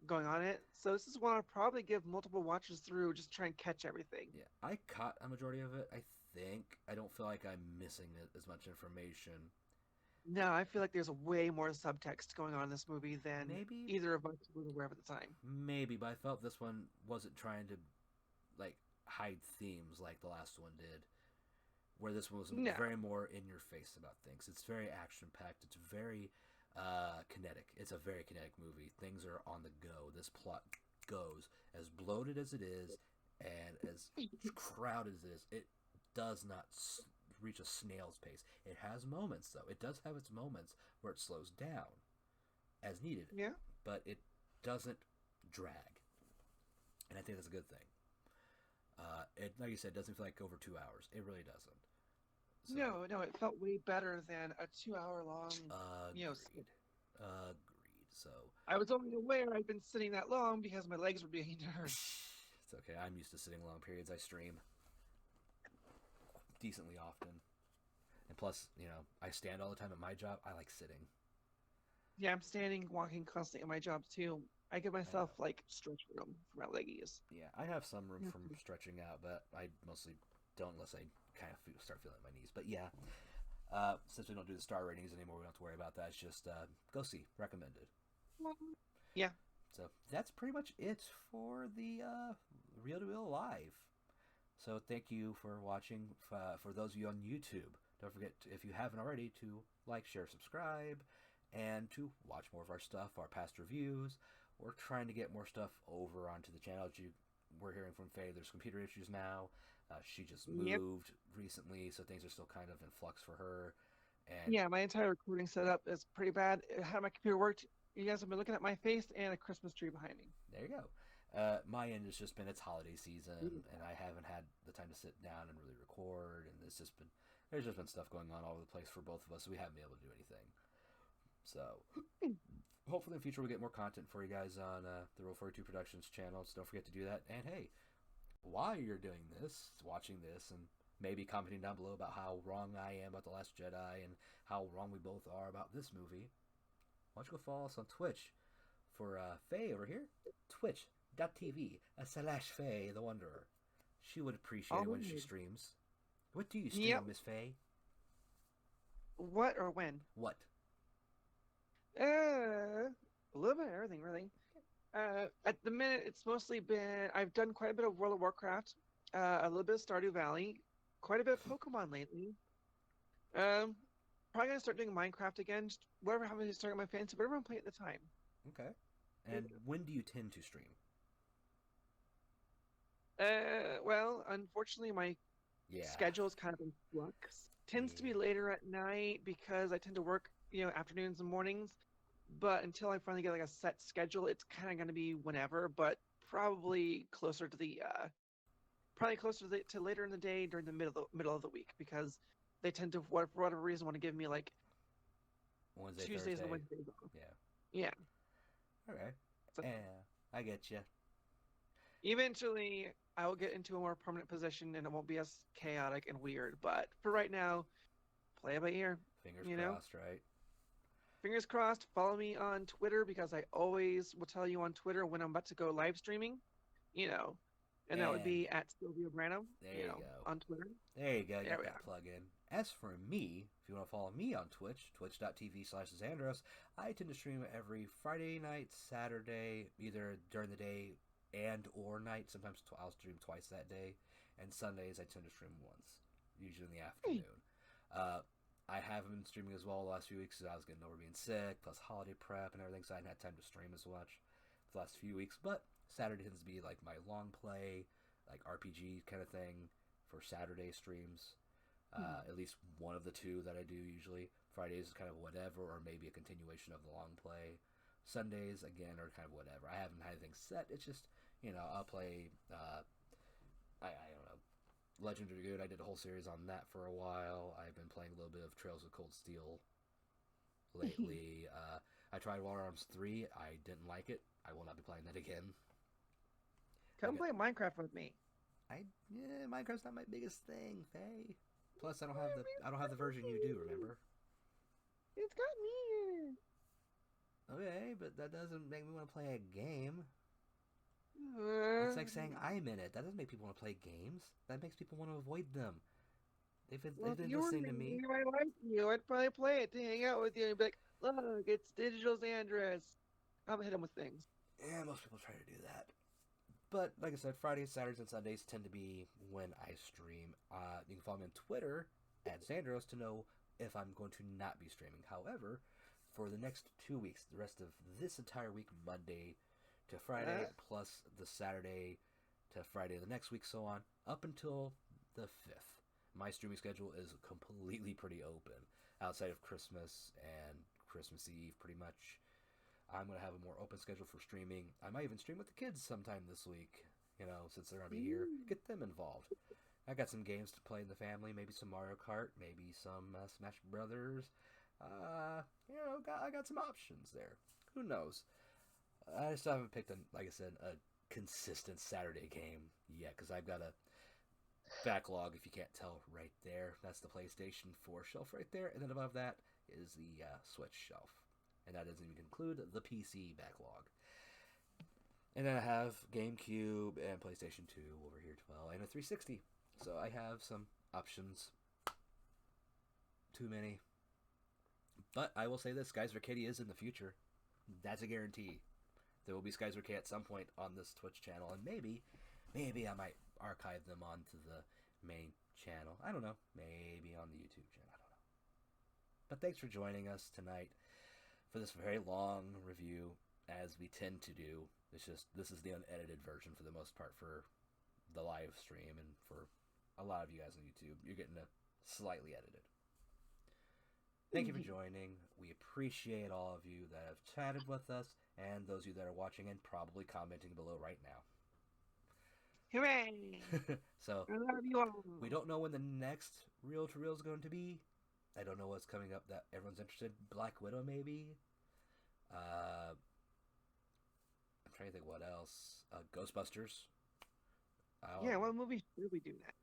going on it. So this is one I'll probably give multiple watches through, just try and catch everything. Yeah, I caught a majority of it, I think. I don't feel like I'm missing as much information. No, I feel like there's way more subtext going on in this movie than either of us was aware of at the time. Maybe, but I felt this one wasn't trying to like hide themes like the last one did. Where this one was very more in your face about things. It's very action packed. It's very kinetic. It's a very kinetic movie. Things are on the go. This plot goes as bloated as it is, and as crowded as it is. It does not reach a snail's pace. It has moments though. It does have its moments where it slows down as needed. Yeah. But it doesn't drag, and I think that's a good thing. It, like you said, doesn't feel like over 2 hours. It really doesn't. So, no, it felt way better than a 2-hour long. Agreed. So I was only aware I'd been sitting that long because my legs were being hurt. It's okay. I'm used to sitting long periods. I stream decently often, and plus, I stand all the time at my job. I like sitting. Yeah, I'm standing, walking constantly at my job too. I give myself like stretch room for my leggies. Yeah, I have some room from stretching out, but I mostly don't unless I kind of start feeling my knees. But yeah, since we don't do the star ratings anymore, we don't have to worry about that. It's just go see, recommended. Yeah. So that's pretty much it for the Reel to Reel Live. So thank you for watching. For those of you on YouTube, don't forget if you haven't already to like, share, subscribe, and to watch more of our stuff, our past reviews. We're trying to get more stuff over onto the channel. As you we're hearing from Faye, there's computer issues now. She just Yep. moved recently, so things are still kind of in flux for her. And Yeah, my entire recording setup is pretty bad. How my computer worked, you guys have been looking at my face and a Christmas tree behind me. there you go. My end has just been it's holiday season, and I haven't had the time to sit down and really record. And there's just been stuff going on all over the place for both of us, so we haven't been able to do anything. So hopefully in the future we'll get more content for you guys on the Roll 42 Productions channel. So don't forget to do that. And hey, while you're doing this, watching this, and maybe commenting down below about how wrong I am about The Last Jedi and how wrong we both are about this movie, why don't you go follow us on Twitch for Faye over here? Twitch.tv/Faye the Wanderer. She would appreciate it when she streams. What do you stream, Yep. Miss Faye? What or when? What? A little bit of everything, really. At the minute, it's mostly been I've done quite a bit of World of Warcraft, a little bit of Stardew Valley, quite a bit of Pokemon lately. Probably gonna start doing Minecraft again. Just whatever happens to start my fancy, whatever I'm playing at the time. Okay. And when do you tend to stream? Well, unfortunately, my schedule is kind of in flux. Tends to be later at night because I tend to work, afternoons and mornings. But until I finally get like a set schedule, it's kind of going to be whenever. But probably closer to to later in the day during the middle of the week because they tend to, for whatever reason, want to give me like Wednesday, Tuesdays Thursday. and Wednesdays off. Yeah. Yeah. Okay. So Yeah, I get you. eventually, I will get into a more permanent position and it won't be as chaotic and weird. But for right now, play it by ear. Fingers you know? crossed, right? Fingers crossed. Follow me on Twitter because I always will tell you on Twitter when I'm about to go live streaming. And that would be at Sylvia Branham. There you go. On Twitter. There you go. There Get we that are. plug in. As for me, if you want to follow me on Twitch, twitch.tv/Zandrous, I tend to stream every Friday night, Saturday, either during the day and or night. Sometimes I'll stream twice that day. And Sundays I tend to stream once, usually in the afternoon. I haven't been streaming as well the last few weeks because I was getting over being sick, plus holiday prep and everything, so I hadn't had time to stream as much the last few weeks. But Saturday tends to be like my long play, like RPG kind of thing for Saturday streams. At least one of the two that I do usually. Fridays is kind of whatever, or maybe a continuation of the long play. Sundays, again, are kind of whatever. I haven't had anything set. It's just, I'll play, I don't know, Legend of Good. I did a whole series on that for a while. I've been playing a little bit of Trails of Cold Steel lately. I tried Water Arms 3. I didn't like it. I will not be playing that again. Come play Minecraft with me. Minecraft's not my biggest thing, Faye. Plus, I don't have the version you do. Remember? It's got me. Okay, but that doesn't make me want to play a game. It's like saying I'm in it. That doesn't make people want to play games. That makes people want to avoid them. They've been listening to me. I like you. I'd probably play it to hang out with you and be like, look, it's Digital Zandrous. I'm hit him with things. Yeah, most people try to do that. But like I said, Fridays, Saturdays, and Sundays tend to be when I stream. You can follow me on Twitter at Zandrous to know if I'm going to not be streaming. However, for the next 2 weeks, the rest of this entire week, Monday to Friday, plus the Saturday to Friday the next week, so on, up until the 5th, my streaming schedule is completely pretty open. Outside of Christmas and Christmas Eve, pretty much. I'm going to have a more open schedule for streaming. I might even stream with the kids sometime this week, since they're going to be here. Get them involved. I got some games to play in the family, maybe some Mario Kart, maybe some Smash Brothers. I got some options there. Who knows? I still haven't picked, like I said, a consistent Saturday game yet, because I've got a backlog, if you can't tell, right there. That's the PlayStation 4 shelf right there, and then above that is the Switch shelf. And that doesn't even include the PC backlog. And then I have GameCube and PlayStation 2 over here as well, and a 360. So I have some options. Too many. But I will say this, Skies Arcadia is in the future. That's a guarantee. There will be Skies Arcadia at some point on this Twitch channel, and maybe I might archive them onto the main channel. I don't know. Maybe on the YouTube channel. I don't know. But thanks for joining us tonight for this very long review, as we tend to do. It's just this is the unedited version for the most part for the live stream, and for a lot of you guys on YouTube, you're getting a slightly edited. Thank you for joining. We appreciate all of you that have chatted with us, and those of you that are watching and probably commenting below right now. Hooray! So, I love you all. we don't know when the next Reel to Reel is going to be. I don't know what's coming up that everyone's interested. Black Widow, maybe. I'm trying to think what else. Ghostbusters. Yeah, what movie should we do next?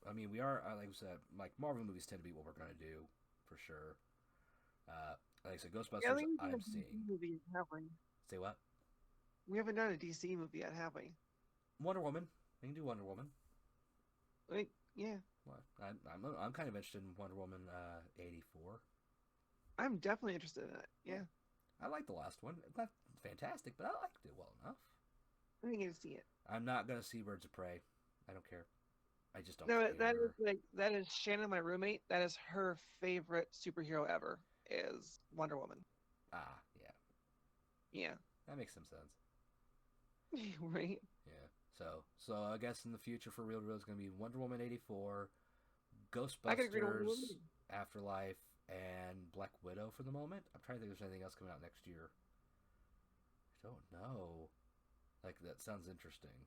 I mean, we are, like I said, like Marvel movies tend to be what we're going to do for sure. Like I said, Ghostbusters, I'm seeing. Movie, have we? Say what? We haven't done a DC movie yet, have we? Wonder Woman. We can do Wonder Woman. Like, yeah. What? I'm kind of interested in Wonder Woman 84. I'm definitely interested in it. Yeah. I like the last one. It's not fantastic, but I liked it well enough. I didn't get to see it. I'm not gonna see Birds of Prey. I don't care. I just don't No, care. that is Shannon, my roommate. That is her favorite superhero ever. Is Wonder Woman. Ah, yeah. Yeah. That makes some sense. Right. Yeah. So I guess in the future for Real is gonna be Wonder Woman 84, I could agree to Wonder Ghostbusters, Woman. Afterlife, and Black Widow for the moment. I'm trying to think if there's anything else coming out next year. I don't know. Like, that sounds interesting.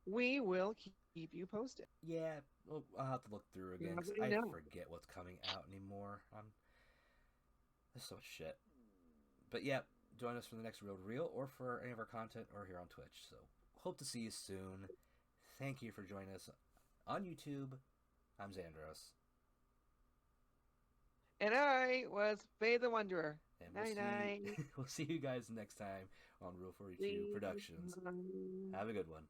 We will keep you posted. Yeah, well, I'll have to look through again because I forget what's coming out anymore. There's so much shit. But yeah, join us for the next Real to Real or for any of our content or here on Twitch. So hope to see you soon. Thank you for joining us on YouTube. I'm Zandrous. And I was Faye the Wanderer. And Night. we'll see you guys next time on Rule 42 Productions. Have a good one.